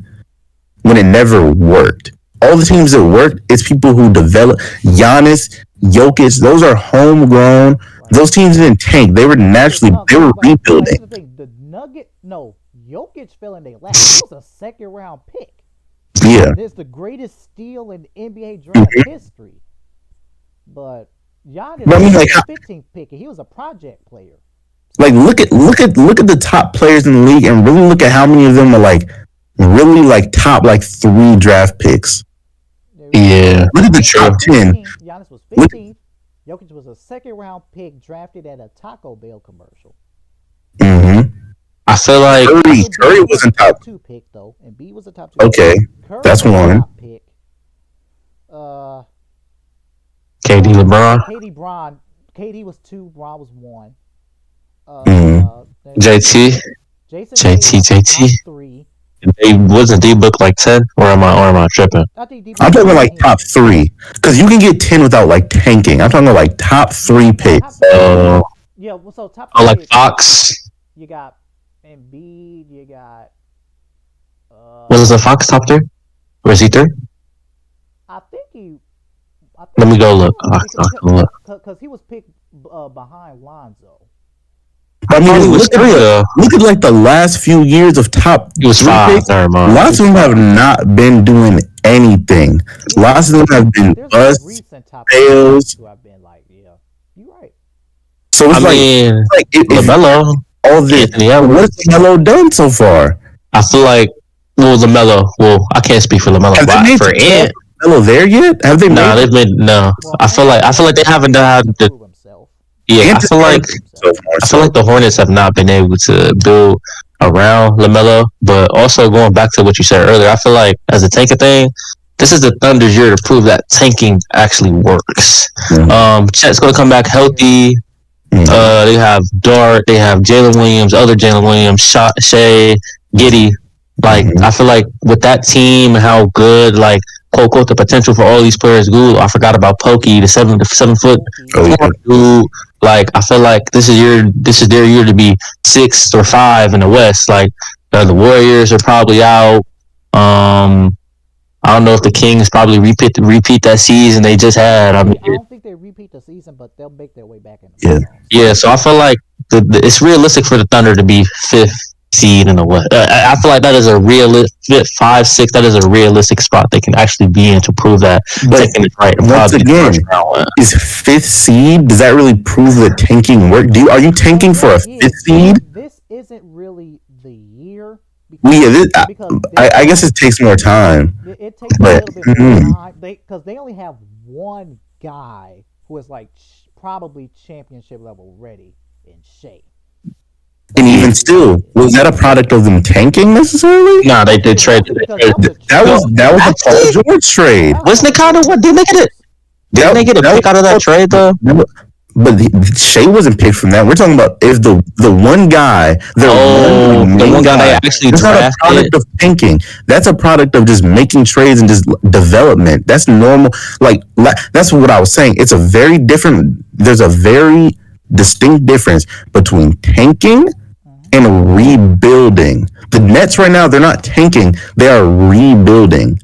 when it never worked. All the teams that worked, it's people who develop. Giannis, Jokic, those are homegrown. Those teams didn't tank. They were naturally, they were rebuilding. The Jokic fell in their lap. He was a second round pick. Yeah. It's the greatest steal in NBA draft history. But Giannis was a 15th pick, and he was a project player. Like, look at the top players in the league, and really look at how many of them are like really like top like 3 draft picks. Yeah, look at the top 10. Giannis was 15th. Jokic was a second round pick drafted at a Taco Bell commercial. Mm-hmm. I feel like Curry wasn't top 2 pick though, and B was a top 2. Okay, Curry that's one. Pick. KD, LeBron. KD was 2. Bron was 1. JT. JT. 3. Wasn't D-Book like 10? Or am I tripping? I'm talking like top 3. Because you can get 10 without like tanking. I'm talking like top 3 picks. Yeah, so top 3 like picks, Fox. You got Embiid, you got Was it Fox top 3? Or is he 3? Let me go look. Because he was picked behind Lonzo. I mean, look at like the last few years of top. He was 5. Lots of them have not been doing anything. Lots of them have been busts, fails. You're right. So it's like LaMelo. All this. What has LaMelo done so far? I feel like LaMelo. Well, I can't speak for LaMelo. Have they made for LaMelo there yet? Have they? No, they've made no. I feel like they haven't done the. Yeah, I feel like the Hornets have not been able to build around LaMelo, but also going back to what you said earlier, I feel like as a tanking thing, this is the Thunder's year to prove that tanking actually works. Chet's going to come back healthy. They have Dart, they have Jalen Williams, other Jalen Williams, Shea, Giddey. Like, I feel like with that team and how good, like, quote, quote, the potential for all these players, I forgot about Pokey, the 7 foot dude. Like, I feel like this is their year to be 6th or 5 in the West. Like, the Warriors are probably out. I don't know if the Kings probably repeat that season they just had. I don't think they repeat the season, but they'll make their way back in the playoffs. Yeah, so I feel like it's realistic for the Thunder to be 5th seed in the West. I feel like that is a realistic 5, 6. That is a realistic spot they can actually be in to prove that taking it right. Once again, is 5th seed? Does that really prove that tanking work? Are you tanking for a 5th seed? This isn't really the year. I guess it takes more time. It takes a little bit more time because they only have one guy who is like probably championship level ready in Shea. And even still, was that a product of them tanking necessarily? No, they did trade. That was a Paul George trade. Wasn't it kind of what? Didn't they get a pick out of that trade though? But Shea wasn't picked from that. We're talking about if the one guy, the one guy they actually drafted. That's not a product of tanking. That's a product of just making trades and just development. That's normal. Like, that's what I was saying. It's a very different. There's a very distinct difference between tanking and rebuilding. The Nets right now, they're not tanking, they are rebuilding.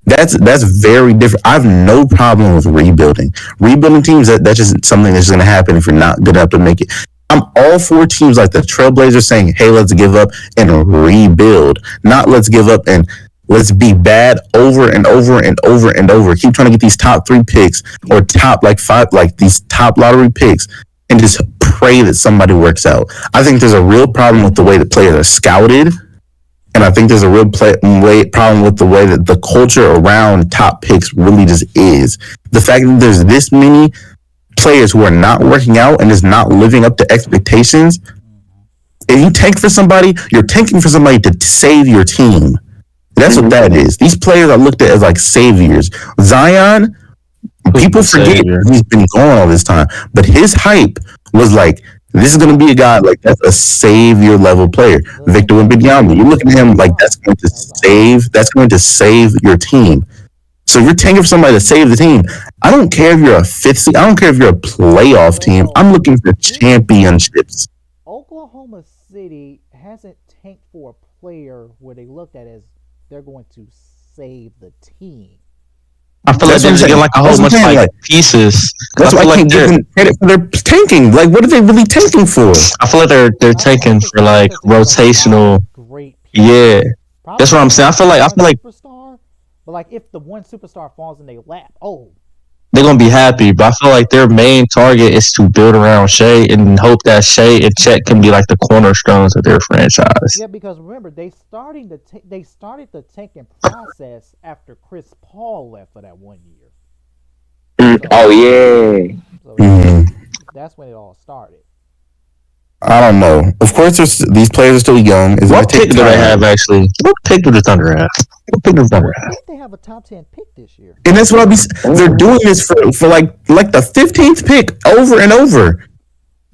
That's very different. I have no problem with rebuilding. Rebuilding teams, that's just something that's going to happen if you're not good enough to make it. I'm all for teams like the Trailblazers saying, hey, let's give up and rebuild. Not let's give up and let's be bad over and over and over and over. Keep trying to get these top 3 picks or top like 5, like these top lottery picks and just pray that somebody works out. I think there's a real problem with the way that players are scouted. And I think there's a real problem with the way that the culture around top picks really just is. The fact that there's this many players who are not working out and is not living up to expectations. If you tank for somebody, you're tanking for somebody to save your team. That's what that is. These players are looked at as like saviors. Zion, People forget he's been gone all this time, but his hype was like, this is going to be a guy like that's a savior level player. Victor Wembanyama, you look at him like that's going to save your team. So you're tanking for somebody to save the team. I don't care if you're a fifth seed. I don't care if you're a playoff team. I'm looking for championships. Oklahoma City hasn't tanked for a player where they looked at as they're going to save the team. I feel like they're getting like a whole bunch of like pieces. That's why I can't give them credit for their tanking. Like, what are they really tanking for? I feel like they're tanking for like rotational. Yeah, that's what I'm saying. I feel like superstar, but like if the one superstar falls in their lap, they're gonna be happy. But I feel like their main target is to build around Shea and hope that Shea and Chet can be like the cornerstones of their franchise. Yeah, because remember they started the tanking process after Chris Paul left for that 1 year. That's when it all started. I don't know. Of course, these players are still young. What pick do they have, actually? What pick do the Thunder have? I think they have a top 10 pick this year. And that's what they're doing this for like the 15th pick over and over.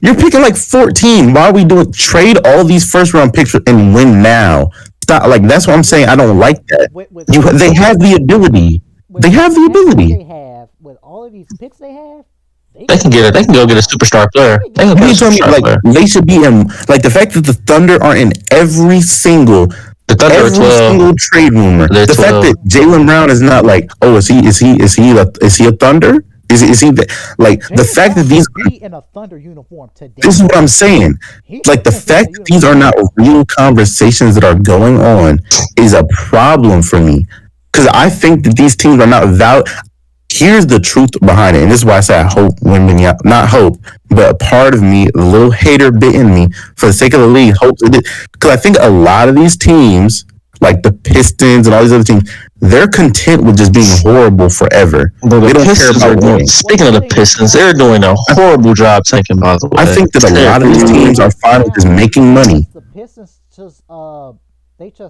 You're picking like 14. Why are we doing trade all these first round picks and win now? Stop. Like, that's what I'm saying. I don't like that. They have the ability. They have the ability. They have with all of these picks they have. They can go get a superstar player. They should be in like the fact that the Thunder are in every single trade rumor. The fact that Jaylen Brown is not like, is he a Thunder? Is he like the fact that these be in a Thunder uniform today? This is what I'm saying. Like the fact that these are not real conversations that are going on is a problem for me because I think that these teams are not valid. Here's the truth behind it, and this is why I say I hope Wembanyama, not hope, but a part of me, a little hater bit in me, for the sake of the league, hopes it is. Because I think a lot of these teams, like the Pistons and all these other teams, they're content with just being horrible forever. They don't care about winning. Speaking of the Pistons, they're doing a horrible job tanking, by the way. I think that a lot of these teams are fine with just making money. The Pistons just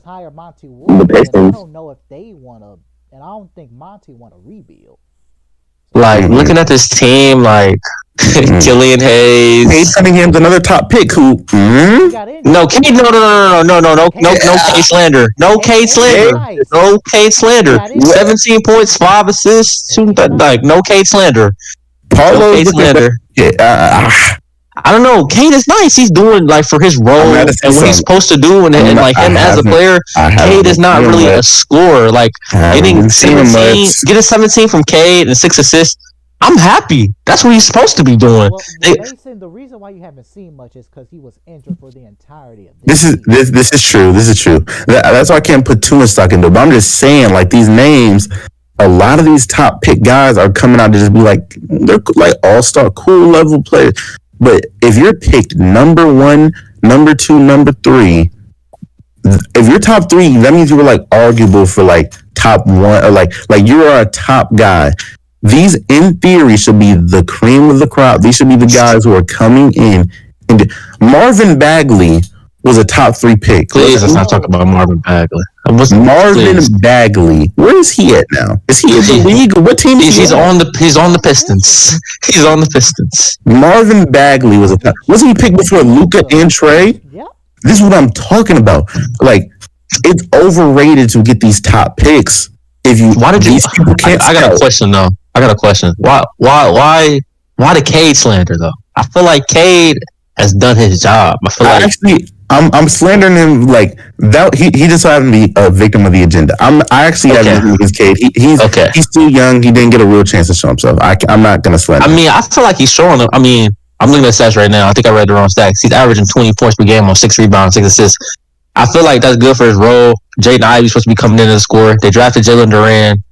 hired Monty Williams. I don't know if they want to, and I don't think Monty want to rebuild. Like, looking at this team, like, Killian Hayes. Cade Cunningham's another top pick who... No, Cade, no, Cade slander. No Cade slander. No Cade slander. 17 points, 5 assists, like, no Cade slander. No Cade slander. I don't know. Cade is nice. He's doing like for his role and what he's supposed to do, and like him as a player. Cade is not really a scorer. Like getting 17 from Cade and 6 assists. I'm happy. That's what he's supposed to be doing. Well, Mason, the reason why you haven't seen much is because he was injured for the entirety of this. This is true. This is true. That's why I can't put too much stock into it. But I'm just saying, like these names. A lot of these top pick guys are coming out to just be like they're like all-star cool level players. But if you're picked number 1, number 2, number 3, if you're top 3, that means you were like arguable for like top 1 or like you are a top guy. These, in theory, should be the cream of the crop. These should be the guys who are coming in. And Marvin Bagley was a top 3 pick. Please, let's not talk about Marvin Bagley. Bagley, where is he at now? Is he in the league? What team is he? He's on the Pistons. He's on the Pistons. Marvin Bagley wasn't he picked before Luka and Trey? Yeah. This is what I'm talking about. Like, it's overrated to get these top picks. I got a question though. Why the Cade slander though? I feel like Cade has done his job. I feel like I'm slandering him like that. He just happened to be a victim of the agenda. I actually have nothing against Cade. He's too young. He didn't get a real chance to show himself. I'm not gonna slander him. I mean, I feel like he's showing them. I mean, I'm looking at stats right now. I think I read the wrong stats. He's averaging 20 points per game on 6 rebounds, 6 assists. I feel like that's good for his role. Jaden Ivey's supposed to be coming in as a scorer. They drafted Jalen Duran.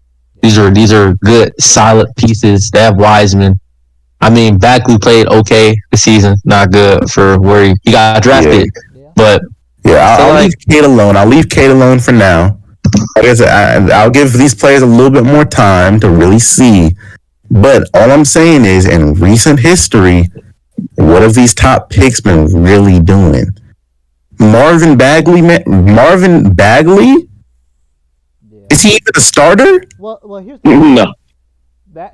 These are good, solid pieces. They have Wiseman. I mean, Bagley played okay this season. Not good for where he got drafted. Yeah. But I'll leave Cade alone. I'll leave Cade alone for now. Like I said, I'll give these players a little bit more time to really see. But all I'm saying is, in recent history, what have these top picks been really doing? Marvin Bagley? Is he even a starter? Well, here's the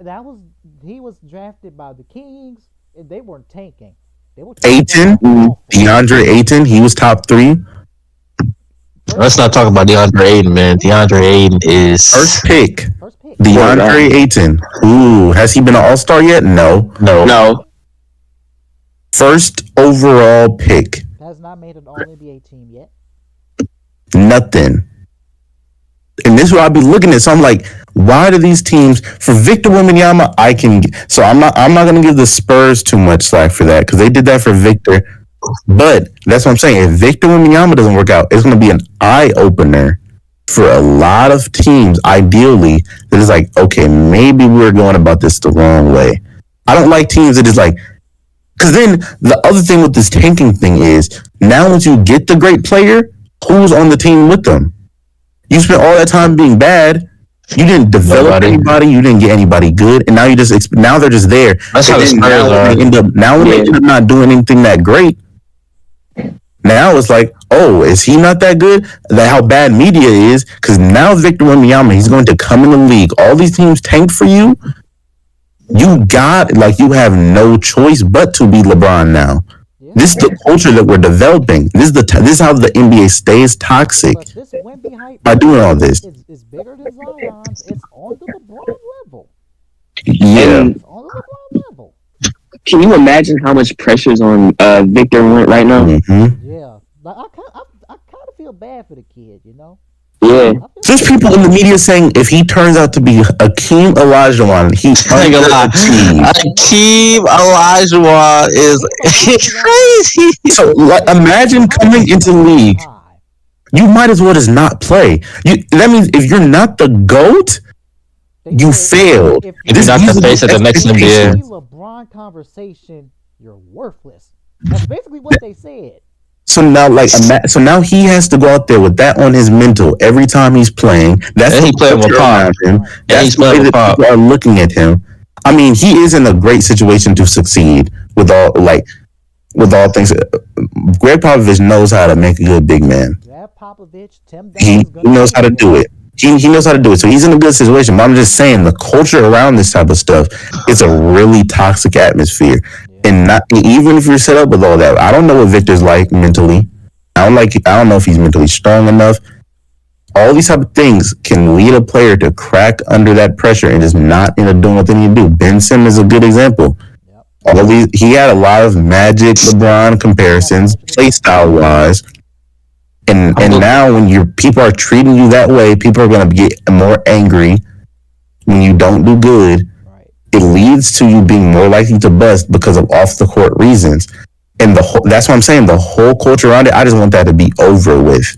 that was he was drafted by the Kings, and they weren't tanking. They were trying to play Aiton, awful. DeAndre Ayton, he was top 3. Let's not talk about DeAndre Ayton, man. DeAndre Ayton First is pick, First pick. DeAndre Ayton. Ooh, has he been an All-Star yet? No. No. First overall pick. Has not made an All NBA team yet. Nothing. And this is what I'll be looking at. So I'm like, why do these teams for Victor Wembanyama? So I'm not gonna give the Spurs too much slack for that because they did that for Victor. But that's what I'm saying. If Victor Wembanyama doesn't work out, it's gonna be an eye opener for a lot of teams. Ideally, that is like, okay, maybe we're going about this the wrong way. I don't like teams that is like. Because then the other thing with this tanking thing is now once you get the great player, who's on the team with them? You spent all that time being bad. You didn't develop anybody. You didn't get anybody good, and now you just now they're just there. That's how the Spurs are. They end up not doing anything that great. Now it's like, oh, is he not that good? That how bad media is because now Victor Wembanyama, he's going to come in the league. All these teams tanked for you. You have no choice but to be LeBron now. Yeah. This is the culture that we're developing. This is how the NBA stays toxic. But this Wemby hype by doing all this. It's bigger than Zion's. It's on the LeBron level. Yeah. It's on the LeBron level. Can you imagine how much pressure's on Victor right now? Mm-hmm. Yeah. Like, I kind of feel bad for the kid, you know? Yeah. There's people in the media saying if he turns out to be Hakeem Olajuwon, he's Hakeem Olajuwon is crazy. So imagine coming into the league. You might as well just not play. That means if you're not the GOAT, you failed. If you're not the face of the next NBA. LeBron conversation, you're worthless. That's basically what they said. So now he has to go out there with that on his mental every time he's playing. That's he playing with Pop. That's the way that people are looking at him. I mean, he is in a great situation to succeed with all things. Greg Popovich knows how to make a good big man. Yeah, Popovich, he knows how to do it. He knows how to do it. So he's in a good situation. But I'm just saying the culture around this type of stuff, it's a really toxic atmosphere. And not even if you're set up with all that, I don't know what Victor's like mentally. I don't know if he's mentally strong enough. All these type of things can lead a player to crack under that pressure and just not end up doing what they need to do. Ben Simmons is a good example. Yep. He had a lot of Magic, LeBron comparisons, play style wise. And now when people are treating you that way, people are going to get more angry when you don't do good. It leads to you being more likely to bust because of off the court reasons, and that's what I'm saying. The whole culture around it, I just want that to be over with.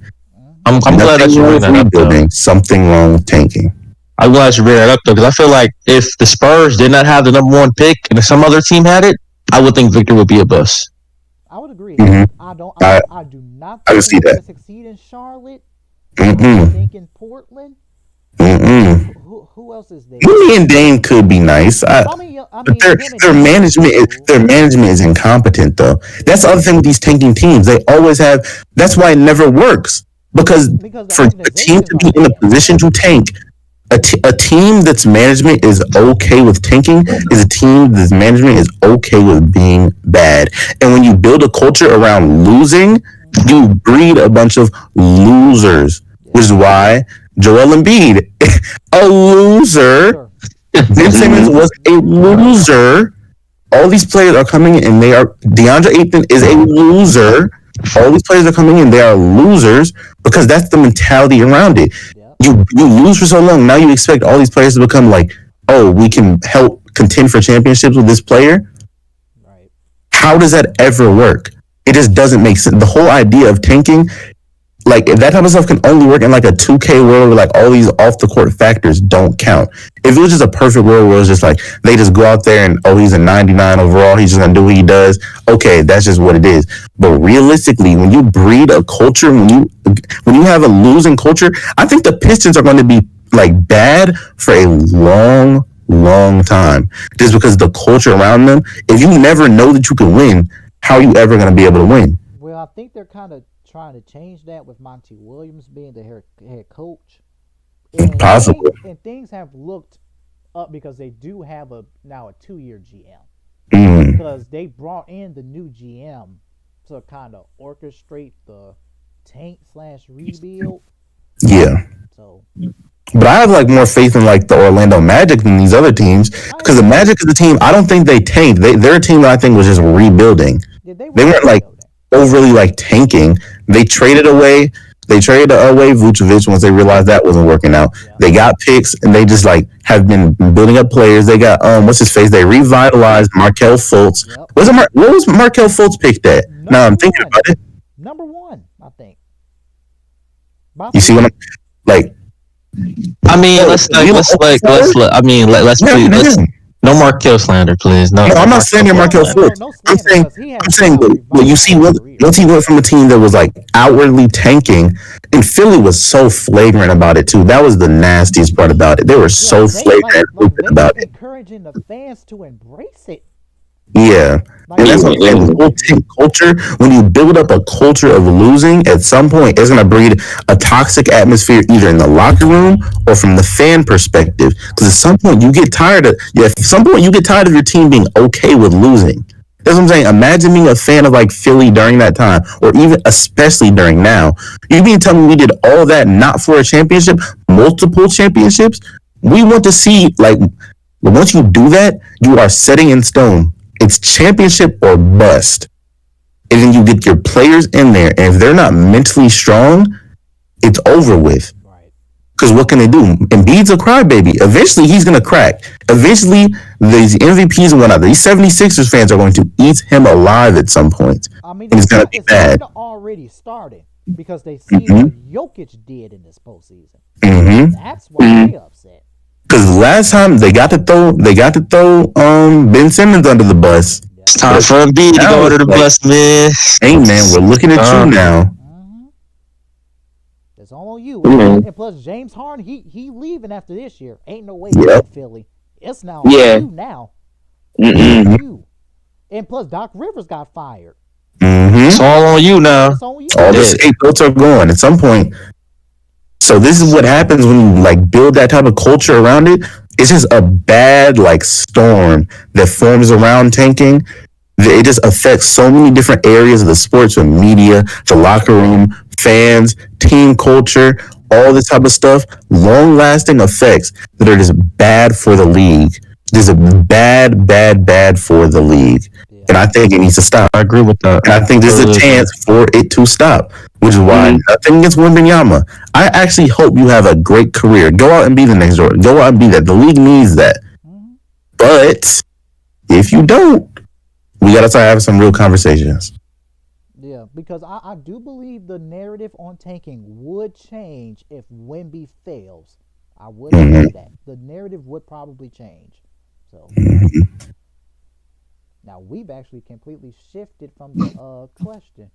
I'm glad that you bring that up. Though. Something wrong with tanking. I'm glad you bring that up though, because I feel like if the Spurs did not have the number 1 pick and if some other team had it, I would think Victor would be a bust. I would agree. Mm-hmm. I do not think see that. Succeed in Charlotte. Mm-mm. I think in Portland. Mm-mm. Who else is there? Me and Dame could be nice. Their management is incompetent though. That's the other thing with these tanking teams. They always have. That's why it never works because for a team to be in a position to tank, a team that's management is okay with tanking is a team that's management is okay with being bad. And when you build a culture around losing, you breed a bunch of losers, which is why Joel Embiid, a loser. Ben Simmons was a loser. All these players are coming in and DeAndre Ayton is a loser. All these players are coming in, they are losers because that's the mentality around it. You lose for so long, now you expect all these players to become like, oh, we can help contend for championships with this player. Right. How does that ever work? It just doesn't make sense. The whole idea of tanking, like that type of stuff can only work in like a 2K world where like all these off the court factors don't count. If it was just a perfect world where it's just like they just go out there and he's a 99 overall, he's just gonna do what he does. Okay, that's just what it is. But realistically, when you breed a culture, when you have a losing culture, I think the Pistons are going to be like bad for a long time. Just because the culture around them, if you never know that you can win, how are you ever going to be able to win? Well, I think they're kind of trying to change that with Monty Williams being the head coach. And Possibly. Things have looked up because they do have now a 2-year GM Mm, because they brought in the new GM to kind of orchestrate the tank/rebuild. yeah. So But I have like more faith in like the Orlando Magic than these other teams because the Magic is a team. I don't think they tanked. They're a team that I think was just rebuilding. yeah, they They were weren't like rebuilding. overly like tanking. They traded away. They traded away Vucevic once they realized that wasn't working out. Yeah. They got picks and they just like have been building up players. They got what's his face? They revitalized Markel Fultz. Yep. What was Markel Fultz picked at? Now I'm thinking Number about it. Number 1, I think. You see what I'm like? I mean, let's I mean, let's Yeah, please, let's yeah. no Markel slander, please. No, No, I'm not slandering Markel No, Fultz. no I'm slander saying, because he has I'm saying, now well, you see, revitalized his career. once he went from a team that was like outwardly tanking, and Philly was so flagrant about it too. That was the nastiest part about it. They were so they, flagrant they about were it. encouraging the fans to embrace it. Yeah. Like, And that's what I'm saying. The whole tank culture, when you build up a culture of losing, at some point it's going to breed a toxic atmosphere either in the locker room or from the fan perspective. Because at some point you get tired of, your team being okay with losing. That's what I'm saying. Imagine being a fan of like Philly during that time, or even especially during now. You mean tell me we did all that not for a championship, multiple championships? We want to see like once you do that, you are setting in stone. It's championship or bust. And then you get your players in there, and if they're not mentally strong, it's over with. right. Because what can they do? Embiid's a crybaby. Eventually, he's going to crack. Eventually, these MVPs and whatnot, these 76ers fans are going to eat him alive at some point. I mean, And it's going to be bad. already started because they see Mhm. what Jokic did in this postseason. Mm-hmm. That's why they upset. Because last time they got to throw Ben Simmons under the bus. It's time for Embiid to go under the bus, man. Hey man, we're looking at you now. Mm-hmm. It's all on you. Mhm. And plus, James Harden, he leaving after this year. Ain't no way Yep. in Philly. It's now Yeah. on you now. Mm-mm. You. And plus, Doc Rivers got fired. Mm-hmm. It's all on you now. It's on you. All the scapegoats are going at some point. So this is what happens when you like build that type of culture around it. It's just a bad like storm that forms around tanking. It just affects so many different areas of the sports and media, the locker room, fans, team culture, all this type of stuff. Long-lasting effects that are just bad for the league. Just bad for the league. Yeah. And I think it needs to stop. I agree with that. And I think there's a chance for it to stop, which is why nothing against Wembanyama. I actually hope you have a great career. Go out and be the next Jordan. Go out and be that. The league needs that. Mhm. But if you don't, we got to start having some real conversations. Yeah, because I do believe the narrative on tanking would change if Wemby fails. I would say that. The narrative would probably change. So now we've actually completely shifted from the question.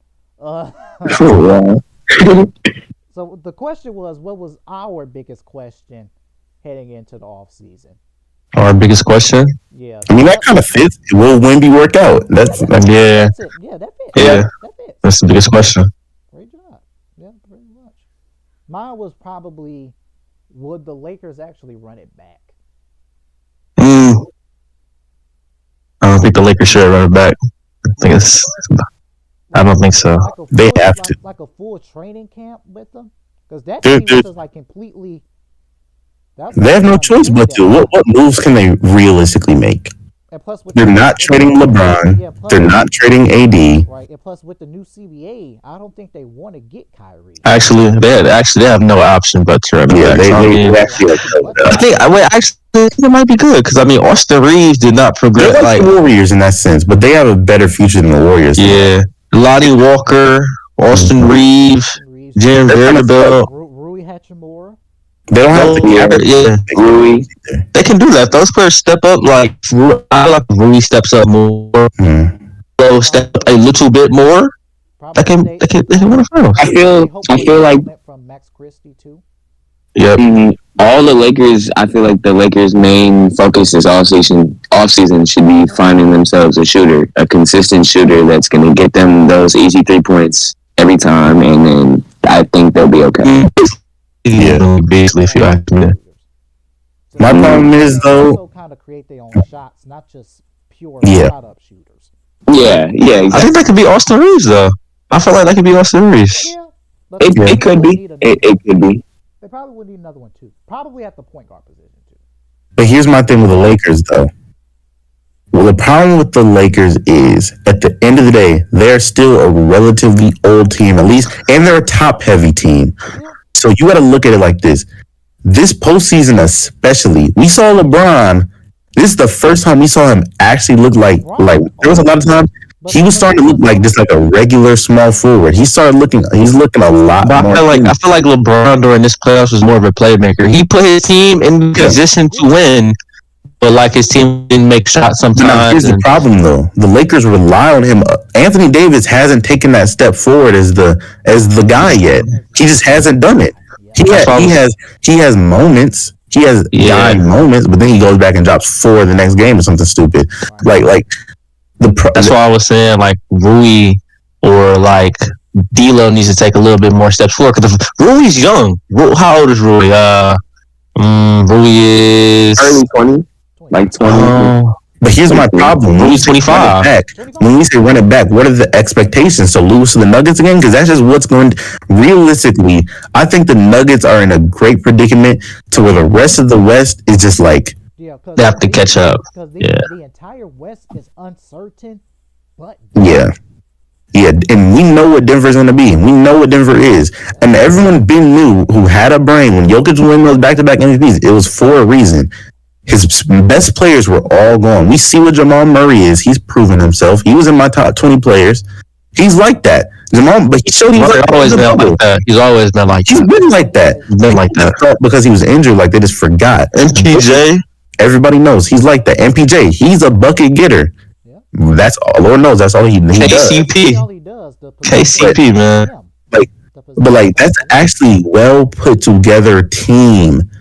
So the question was, what was our biggest question heading into the off season? Our biggest question. Yeah. I mean, that kind of fits. Will Wemby work out? That's Yeah, That's it. Yeah, that fits. Yeah. That fits. that's the biggest question. Great job. Yeah, pretty much. Mine was probably, would the Lakers actually run it back? I don't think the Lakers should run it back. I don't think so. Like a They full, have like, to. like a full training camp with them, because that Dude, team dude. was just like completely. They have no choice but to. What moves can they realistically make? And plus, with They're not trading LeBron. Yeah, plus, They're not trading AD. right. And plus, with the new CBA, I don't think they want to get Kyrie. Actually, they have no option but to run it Yeah, back. So, I mean, they actually. I think it might be good because I mean Austin Reeves did not They're progress. like the Warriors in that sense, but they have a better future than the Warriors. Yeah, Lonnie Walker, Austin Reeves, Reeves, Jim Vanderbilt. Rui Hachimura. They don't have to. Yeah, Rui. they can do that. Those players step up. Like I like Rui steps up more. So step up a little bit more. They can win the finals. I feel like from Max Christie too. Yep. All the Lakers, I feel like the Lakers' main focus this off-season should be finding themselves a shooter, a consistent shooter that's going to get them those easy 3 points every time, and then I think they'll be okay. Yeah, basically, if you ask me. My problem is though. Also, kind of create their own shots, not just pure Yeah. spot up shooters. Yeah, I exactly. think that could be Austin Reeves though. I feel like that could be Austin Reeves. Yeah, but It could be. It could be. They probably would need another one too. Probably at the point guard position too. But here's my thing with the Lakers though. Well, the problem with the Lakers is, at the end of the day, they're still a relatively old team, at least, and they're a top-heavy team. So you got to look at it like this. This postseason, especially, we saw LeBron. This is the first time we saw him actually look like there was a lot of times he was starting to look like just like a regular small forward. He's looking a lot But more. I feel like LeBron during this playoffs was more of a playmaker. He put his team in position to win, but like his team didn't make shots sometimes. Now, here's the problem though. The Lakers rely on him. Anthony Davis hasn't taken that step forward as the guy yet. He just hasn't done it. He has moments. He has guy moments, but then he goes back and drops 4 the next game or something stupid. Like that's why I was saying like Rui or like D'Lo needs to take a little bit more steps forward because Rui's young. How old is Rui? Rui is early 20, like 20. But here's my problem. Rui's 25. When we say run it back, what are the expectations? To lose to the Nuggets again? Because that's just what's going to... Realistically, I think the Nuggets are in a great predicament to where the rest of the West is just like... They have to catch up. Because the entire West is uncertain, but... Yeah, and we know what Denver's going to be. We know what Denver is. And everyone knew who had a brain. When Jokic won those back-to-back MVPs, it was for a reason. His best players were all gone. We see what Jamal Murray is. He's proven himself. He was in my top 20 players. He's like that. But he showed he's always been like that. He's always been like that. He's been like that. He's been like that. Because he was injured, like they just forgot. MPJ, everybody knows he's like that. MPJ, he's a bucket getter. Yeah. That's all. Lord knows that's all he does. KCP, man. But that's actually well put together team.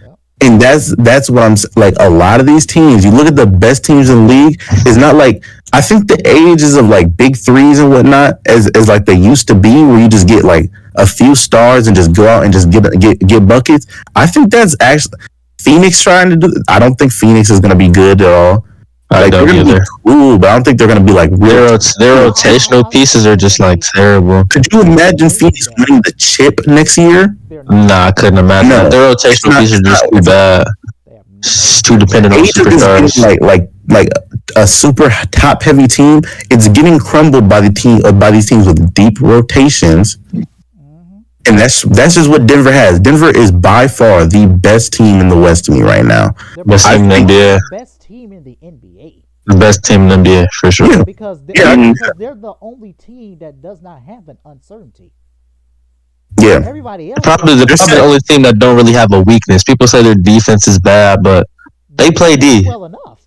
And that's what I'm like. A lot of these teams, you look at the best teams in the league. It's not like I think the ages of like big threes and whatnot as like they used to be, where you just get like a few stars and just go out and just get buckets. I think that's actually Phoenix trying to do. I don't think Phoenix is going to be good at all. I don't either. Cool, but I don't think they're going to be like real. Their rotational pieces are just like terrible. Could you imagine Phoenix winning the chip next year? Nah, I couldn't imagine. No, their rotational pieces are just too bad. It's too dependent on superstars. Like a super top heavy team, it's getting crumbled by these teams with deep rotations. And that's just what Denver has. Denver is by far the best team in the West to me right now. Best team in the NBA. Best team in the NBA. The best team in the NBA for sure. Yeah. Because they're the only team that does not have an uncertainty. Yeah. Everybody else. Probably the only team that don't really have a weakness. People say their defense is bad, but they play D. Well enough.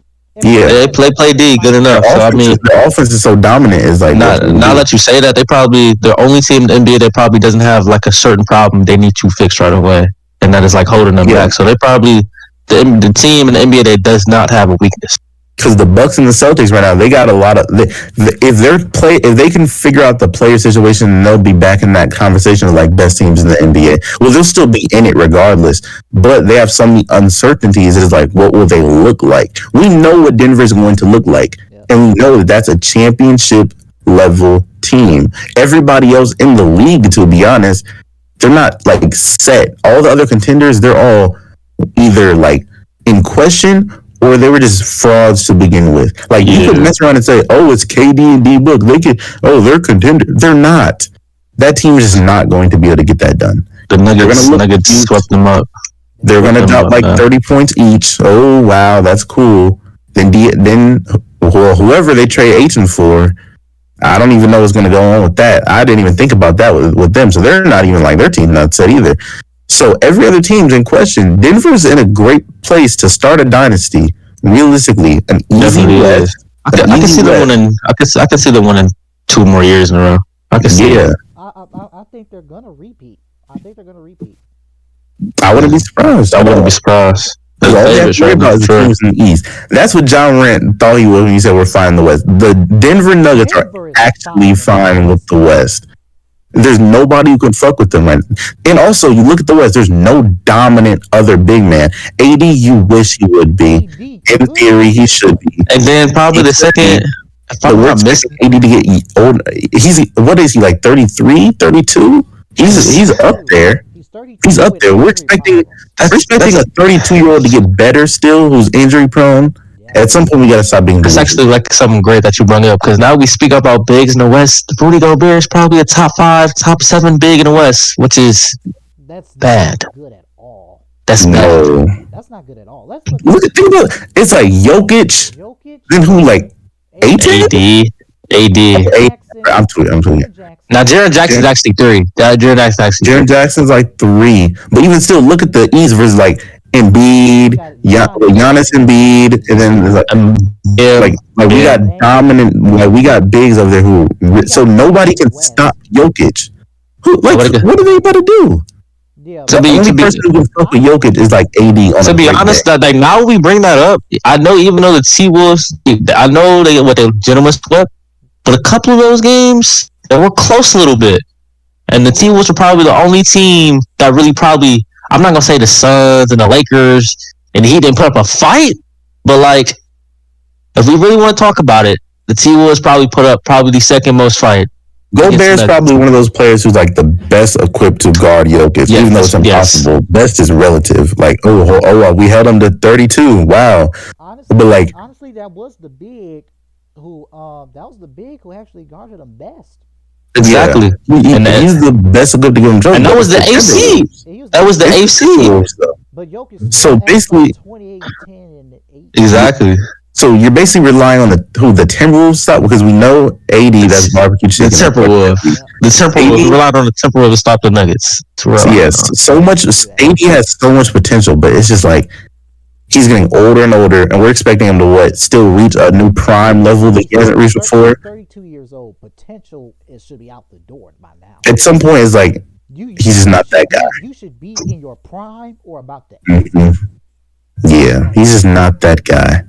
Yeah, they play D good enough. So I mean, the offense is so dominant. Is like now that you say that, the only team in the NBA that probably doesn't have like a certain problem they need to fix right away, and that is like holding them back. So they probably the team in the NBA that does not have a weakness. Because the Bucks and the Celtics right now, they got a lot of. If they can figure out the player situation, they'll be back in that conversation of like best teams in the NBA. Well, they'll still be in it regardless, but they have some uncertainties. It's like, what will they look like? We know what Denver's going to look like, and we know that that's a championship level team. Everybody else in the league, to be honest, they're not like set. All the other contenders, they're all either like in question, or they were just frauds to begin with. Like, you could mess around and say, oh, it's KD and D Book. They're contenders. They're not. That team is just not going to be able to get that done. The Nuggets swept them up. They're going to drop like 30 points each. Oh, wow, that's cool. Then whoever they trade Aiton for, I don't even know what's going to go on with that. I didn't even think about that with them. So they're not even like their team not set either. So every other team's in question. Denver's in a great place to start a dynasty. Realistically, an easy West. I can see them winning. I can see them winning 2 more years in a row. I can see it. I think they're gonna repeat. I wouldn't be surprised. I wouldn't be surprised. All they have to worry about is the teams in the East. That's what John Rant thought he was when he said we're fine in the West. The Denver Nuggets are actually fine with the West. There's nobody who can fuck with them right now. And also, you look at the West. There's no dominant other big man. AD, you wish he would be. In theory, he should be. And then probably the second, if But I'm we're not expecting missing, AD to get old. What is he, like 33, 32? He's up there. He's 32. He's up there. We're expecting a 32-year-old to get better still, who's injury prone. At some point, we gotta stop being. it's actually like something great that you brought up because now we speak about bigs in the West. Rudy Gobert is probably a top 5, top 7 big in the West, which is That's bad. not good at all. That's bad. No. That's not good at all. Let's Think about it. It's like Jokic. Jokic, Then who, like, 18? AD. I'm tweeting. Now Jaren Jackson's actually 3. Jaren Jackson's actually 3. Jaren Jackson's like 3. But even still, look at the East versus like Embiid, Giannis Embiid, and then like, we got dominant, like we got bigs over there who, so nobody can stop Jokic. What are they about to do? Yeah, To The be only person who can fuck with Jokic is like AD. to be honest, that like now we bring that up. I know even though the T Wolves, I know they gentlemen swept, but a couple of those games they were close a little bit, and the T Wolves were probably the only team that really probably. I'm not gonna say the Suns and the Lakers, and he didn't put up a fight, but like if we really want to talk about it, the T Wolves probably put up probably the second most fight. Gobert's probably one of those players who's like the best equipped to guard Jokic, even though it's impossible. Yes. Best is relative. Like, we held him to 32. Wow. Honestly, but like, honestly, that was the big who actually guarded him best. Exactly. Yeah. He's the best equipped to give him trouble. And that was the AC. That was the AC. But Jokic so basically 28, 10, and 8. Exactly. So you're basically relying on the Timberwolves stop because we know AD that's barbecue chicken. The Timberwolves relied on the Timberwolves to stop the Nuggets. Yes, so much. AD has so much potential, but it's just like he's getting older and older, and we're expecting him to still reach a new prime level that he hasn't reached before. 32 years old, potential should be out the door by now. At some point, it's like he's just not that guy. You should be in your prime or about to. Yeah, he's just not that guy.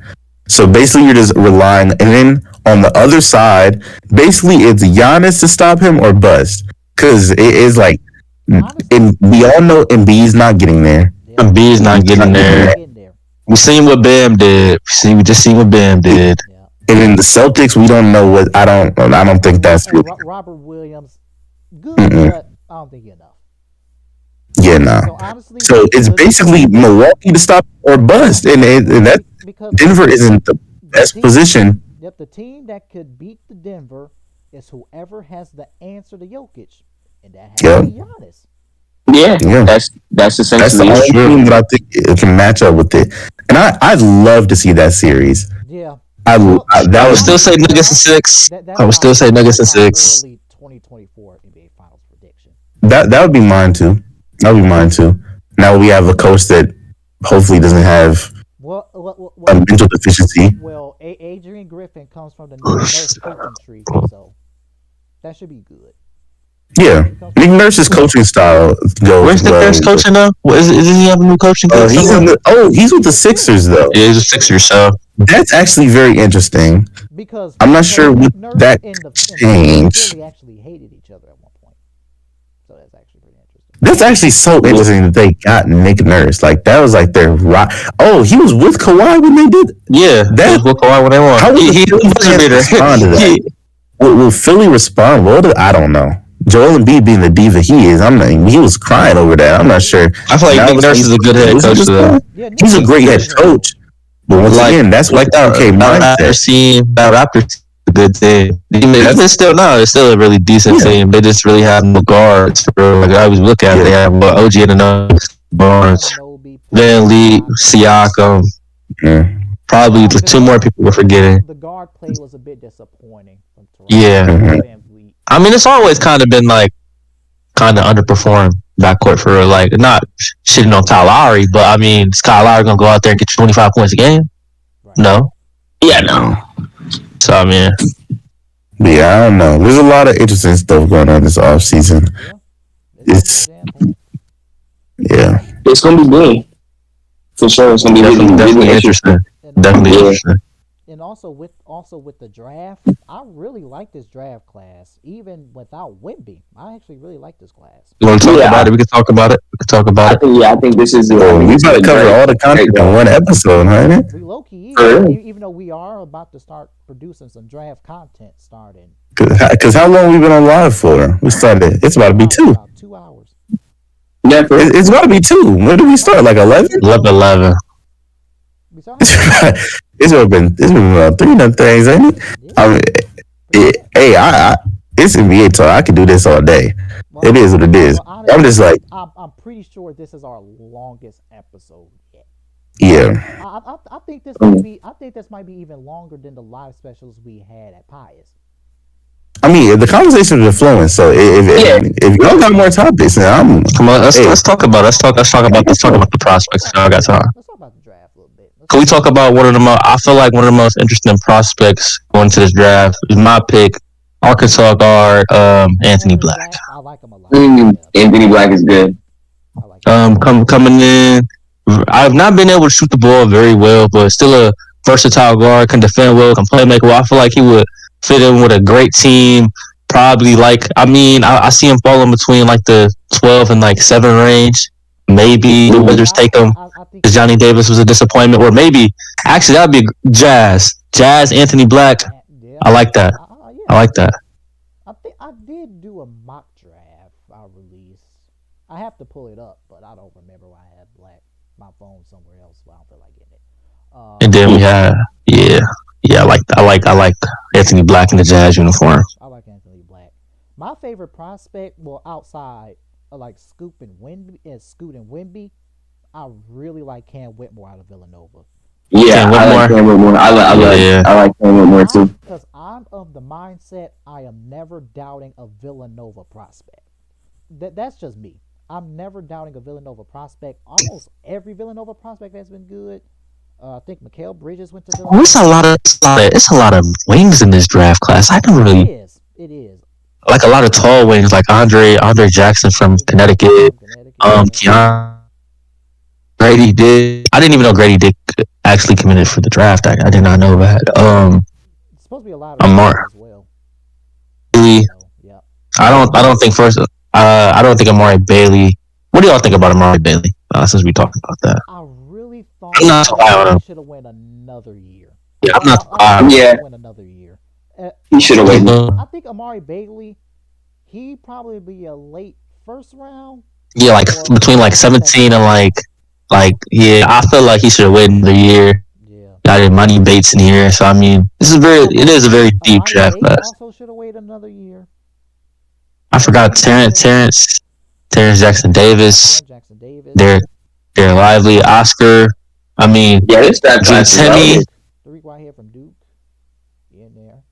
So basically, you're just relying, and then on the other side, basically it's Giannis to stop him or bust, because it is like, and we all know Embiid's not getting there. Embiid's not getting there. We seen what Bam did. We just seen what Bam did. And in the Celtics, we don't know what. I don't think that's good. Robert Williams, good, but I don't think enough. Yeah, no. So it's basically Milwaukee to stop or bust, and that Denver isn't the best position. Yep, the team that could beat the Denver is whoever has the answer to Jokic, and that has to be Giannis. Yeah, that's essentially the only team that I think it can match up with it, and I'd love to see that series. Yeah, I would still say Nuggets in 6. I would still say Nuggets in 6. Early 2024 NBA Finals prediction. That would be mine too. Now we have a coach that hopefully doesn't have a mental deficiency. Well, Adrian Griffin comes from the Nick Nurse coaching tree, so that should be good. Yeah, Nick Nurse's coaching style goes. Where's Nick Nurse coaching now? Does he have a new coaching coach? He's with the Sixers though. Yeah, he's with Sixers, so that's actually very interesting. Because I'm not sure what that changed. They actually hated each other at one point, so that's actually pretty interesting. That's actually so interesting that they got Nick Nurse. Like that was like their rock. Oh, he was with Kawhi when they did. Yeah, that was with Kawhi when they won. How he Will Philly respond? I don't know. Joel Embiid being the diva he is, he was crying over that. I'm not sure. I feel like Nick Nurse is a good head coach. He's a great head coach. But once again, that's what that Raptors a good team. It's still a really decent team. They just really have no guards. Like I always look at it, they have OG and Barnes, Van Lee, Siakam. Probably 2 more people we're forgetting. The guard play was a bit disappointing from Toronto. Yeah. I mean, it's always kind of been like kind of underperformed backcourt for like not shitting on Kyle Lowry, but I mean, is Kyle Lowry gonna go out there and get 25 points a game? Right. No. Yeah, no. So I mean, I don't know. There's a lot of interesting stuff going on this offseason. It's gonna be good for sure. It's gonna be really interesting. Definitely interesting. and also with the draft, I really like this draft class, even without Wimby. I actually really like this class. You want to talk Yeah, about it? We can talk about it. We can talk about it. I think this is. Oh, we about to cover all the content in one episode, huh? We low key For real. even though we are about to start producing some draft content starting Because how long we been on live for? We started. It's about to be two. about 2 hours. Yeah, for real. It's about to be two. When did we start? Like 11? 11. We started. It's been about 3 of things, ain't it? Yeah. I mean, it's NBA talk. I can do this all day. Well, It is what it is. well, honestly, I'm just like, I'm pretty sure this is our longest episode yet. yeah. I think this might be. I think this might be even longer than the live specials we had at Pius. I mean, the conversations are flowing. So if y'all got more topics, then I'm. Come on, Hey. let's talk about it. Let's talk about the prospects. Y'all got time. Let's talk about the draft a little bit. Can we talk about one of the most? I feel like one of the most interesting prospects going to this draft is my pick, Arkansas guard Anthony Black. I like him a lot. Anthony Black is good. I like him. Coming in, I've not been able to shoot the ball very well, but still a versatile guard, can defend well, can play make well. I feel like he would fit in with a great team. Probably I see him falling between like the 12 and like 7 range. Maybe the Wizards take him I think because Johnny Davis was a disappointment, or maybe actually that'd be Jazz, Anthony Black. yeah, I like that. yeah. I like that. I think I did do a mock draft. I released. I have to pull it up, but I don't remember why I had my phone somewhere else. So I don't feel like getting it. And then we had I like Anthony Black in the Jazz uniform. I like Anthony Black. My favorite prospect, well, outside of like Scoot and Wimby, I really like Cam Whitmore out of Villanova. Yeah, I like Cam Whitmore. I like Cam Whitmore too. Because I'm of the mindset I am never doubting a Villanova prospect. That's just me. I'm never doubting a Villanova prospect. Almost every Villanova prospect has been good. I think Mikal Bridges went to Villanova. It's a lot of wings in this draft class. I don't really. It is. Like a lot of tall wings, like Andre Jackson from Connecticut. Grady Dick. I didn't even know Grady Dick actually committed for the draft. I did not know that. It's supposed to be a lot of Amar. as well. Really? Yeah. I don't think first. I don't think Amari Bailey. What do y'all think about Amari Bailey? Since we talked about that, I really thought I'm not so high on him. he should have went another year. Yeah, I'm not. Win another year. He should have waited. I think Amari Bailey, he probably be a late first round. Yeah, like between like 17 and like yeah, I feel like he should have waited another year. Yeah. Got Money Bates in here, so I mean, it is a very deep draft class. Also should have waited another year. I forgot Terrence Jackson Davis. They're Lively, Oscar. I mean, Yeah, this draft class is Tenney. Tariq Whitehead from Duke. In there.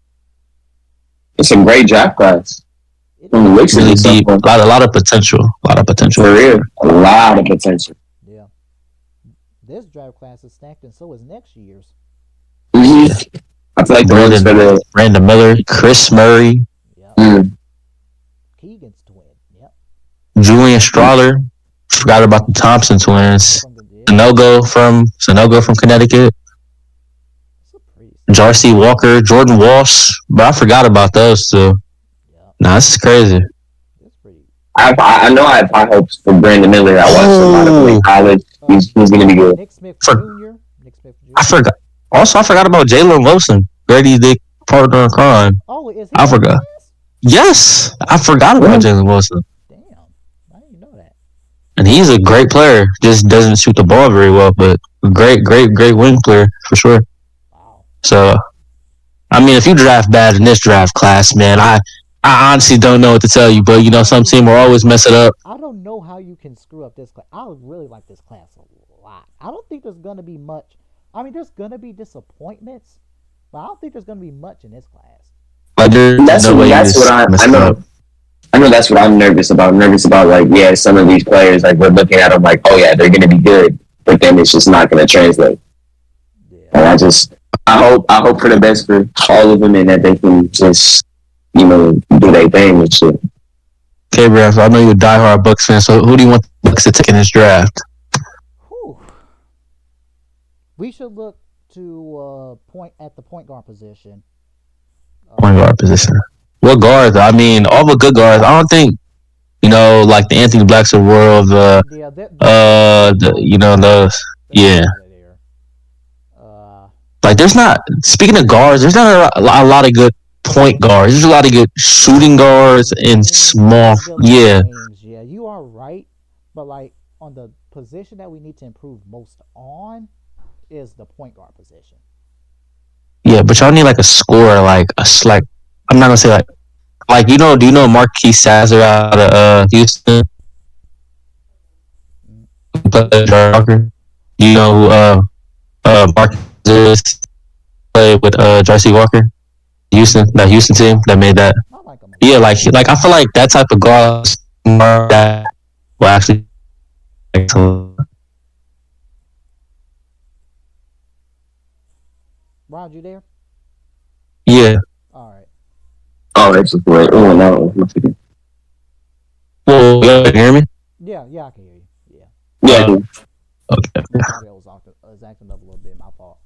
It's a great draft class. From the Wicks Really and stuff. deep. A lot of potential. For real, a lot of potential. Yeah. This draft class is stacked, and so is next year's. Mm-hmm. I feel like the ones for the Brandon Miller, Chris Murray, Yeah. Keegan's twin. Yep. Julian Strahler. Forgot about the Thompson twins. Sanogo from Connecticut. Jarcy Walker, Jordan Walsh. But I forgot about those two. Nah, this is crazy. I know I have high hopes for Brandon Miller. I watched a lot of him in college. He's going to be good. Nick Smith Jr. I forgot. Also, I forgot about Jalen Wilson, Grady Dick partner in crime. Oh, is he? I forgot. Yes, I forgot about Jalen Wilson. Damn, I didn't know that. And he's a great player. Just doesn't shoot the ball very well, but great wing player for sure. Wow. So, I mean, if you draft bad in this draft class, man, I honestly don't know what to tell you. But you know, some team will always mess it up. I don't know how you can screw up this class. I really like this class a lot. I don't think there's gonna be much. I mean, there's gonna be disappointments, but I don't think there's gonna be much in this class. That's what I know. I know that's what I'm nervous about. I'm nervous about, like, yeah, some of these players, like, we're looking at them like, oh yeah, they're gonna be good, but then it's just not gonna translate. Yeah. And I hope for the best for all of them, and that they can just, you know, do their thing and shit. CaBreon, so I know you're a diehard Bucks fan. So who do you want the Bucks to take in this draft? Whew. We should look to point at the point guard position. Point guard position. What guards? I mean, all the good guards. I don't think like the Anthony Blacks of the world, Yeah, they're those. they're Yeah, getting out of there. Uh, like there's not. Speaking of guards, there's not a lot of good point guards. There's a lot of good shooting guards and small. ability Yeah, wings. Yeah, you are right. But like on the position that we need to improve most on is the point guard position. yeah, but y'all need like a scorer, like like. I'm not gonna say like Do you know Marquis Sazzer out of Houston? Mm, who? Walker. Do you know who Marquis is? Played with Darcy Walker. That Houston team that made that. I like him a Yeah, lot. like I feel like that type of guard that will actually. Rod, you there? Yeah. All right. Oh, that's just great. Oh no. Well, you hear me? Yeah, yeah, I can hear you. Yeah, Yeah. Okay. my audio was acting up a little bit. My fault.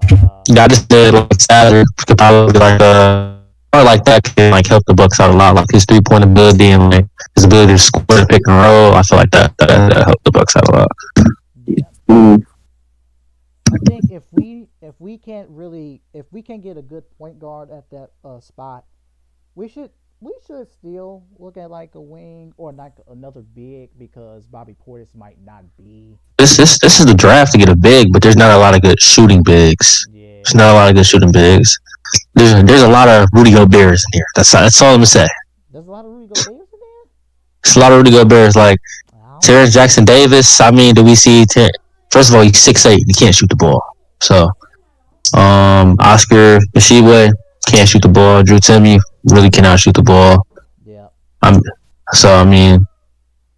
Uh, Yeah, I just did like Saturday could probably like or like that can like help the Bucks out a lot. Like his 3-point ability and like his ability to score the pick and roll. I feel like that helped the Bucks out a lot. yeah. Mm. I think if we can get a good point guard at that spot, we should still look at like a wing or like another big because Bobby Portis might not be. This is the draft to get a big, but there's not a lot of good shooting bigs. There's Yeah, not a lot of good shooting bigs. There's a lot of Rudy Gobert in here. That's all I'm gonna say. there's a lot of Rudy Gobert in there. It's a lot of Rudy Gobert. Like I don't Terrence know. Jackson Davis. I mean, do we see? First of all, he's 6'8". He can't shoot the ball. So, Oscar Tshiebwe can't shoot the ball. Drew Timmy really cannot shoot the ball. Yeah, I'm so I mean,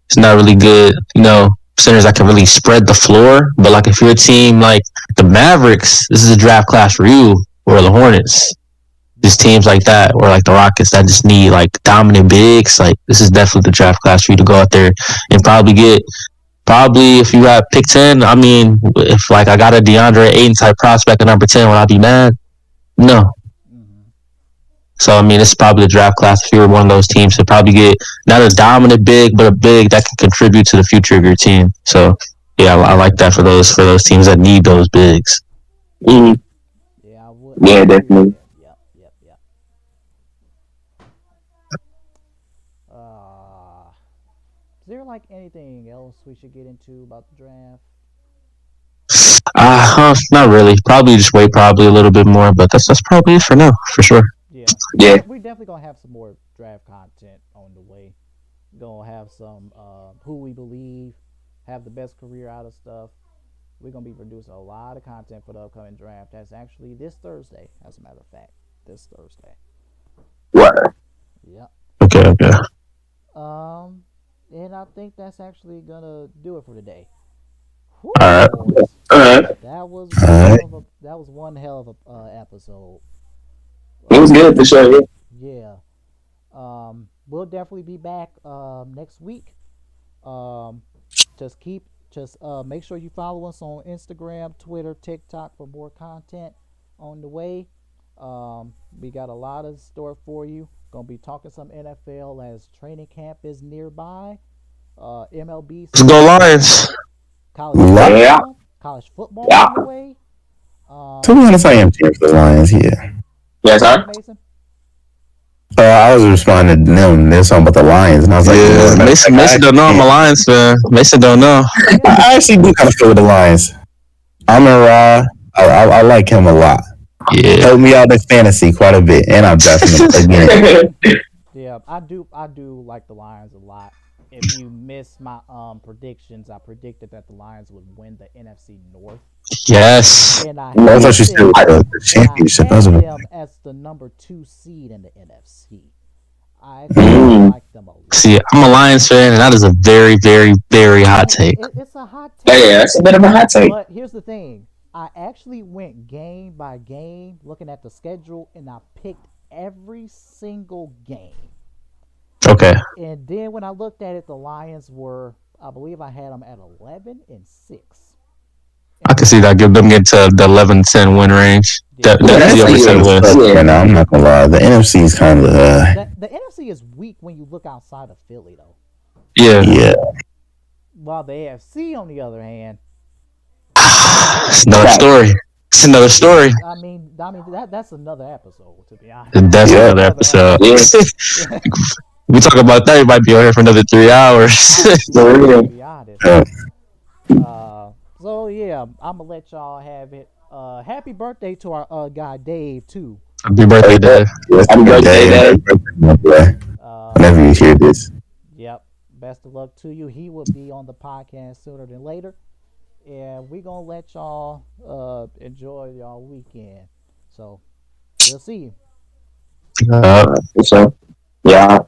it's not really good. Centers that can really spread the floor. But like, if you're a team like the Mavericks, this is a draft class for you, or the Hornets. Just yeah, teams like that, or like the Rockets that just need like dominant bigs. Like this is definitely the draft class for you to go out there and probably if you got pick 10. I mean, if like I got a DeAndre Ayton type prospect at number 10, would I be mad? No. hmm So I mean, it's probably the draft class if you're one of those teams to probably get not a dominant big, but a big that can contribute to the future of your team. So yeah, I like that for those teams that need those bigs. Mm. yeah. I Yeah, would agree with definitely. that. Yep, yep, yep. Is there like anything else we should get into about the draft? Not really. Probably just wait probably a little bit more, but that's probably it for now, for sure. Yeah, Yeah. we definitely gonna have some more draft content on the way. Gonna have some who we believe have the best career out of stuff. We're gonna be producing a lot of content for the upcoming draft. That's actually this Thursday, as a matter of fact. This Thursday. What? Yep. Okay. Um, and I think that's actually gonna do it for today. All Whew, right. boys, Uh, Alright. that was one hell of a episode. it was good for sure. Yeah. Yeah. We'll definitely be back next week. Um, just make sure you follow us on Instagram, Twitter, TikTok for more content on the way. We got a lot of store for you. Gonna be talking some NFL as training camp is nearby. MLB Let's go season, Lions. Yeah. college football Yeah. on the way. To be honest, I am cheering for the Lions. Yeah. Yes, What, sir. Mason? I was responding to them. They're talking about the Lions, and I was like, Yeah, matter of fact, Mason don't know I'm a Lions fan. Mason don't know. Yeah, I actually do kind of feel with the Lions. I'm yeah, a Ra. I like him a lot. Yeah. Helped me out in fantasy quite a bit, and I'm drafting him again. yeah. I do like the Lions a lot. If you miss my predictions, I predicted that the Lions would win the NFC North, Yes. and I I thought had you said them, the and I championship. had them as the number 2 seed in the NFC. I actually Mm. like them a lot. See, I'm a Lions fan, and that is a very, very, very hot take. It's a hot Yeah, take, that's a bit of a hot take. but here's the thing. I actually went game by game looking at the schedule, and I picked every single game. Okay. And then when I looked at it, the Lions were, I believe I had them at 11-6. I can see that. Give them get to the 11-10 win range. Yeah, Definitely over St. Louis. Right now, I'm not gonna lie. The NFC is kind of the NFC is weak when you look outside of Philly, though. yeah. While the AFC, on the other hand, It's another story. It's another story. I mean that's another episode, to be honest. That's another episode. We talk about that. We might be on here for another 3 hours. To be honest. Yeah. So yeah, I'm gonna let y'all have it. Happy birthday to our guy Dave too. Happy birthday, Dave. Happy birthday, Dave. Whenever you hear this. Yep. Best of luck to you. He will be on the podcast sooner than later. And we're gonna let y'all enjoy y'all weekend. So we'll see you. So, yeah.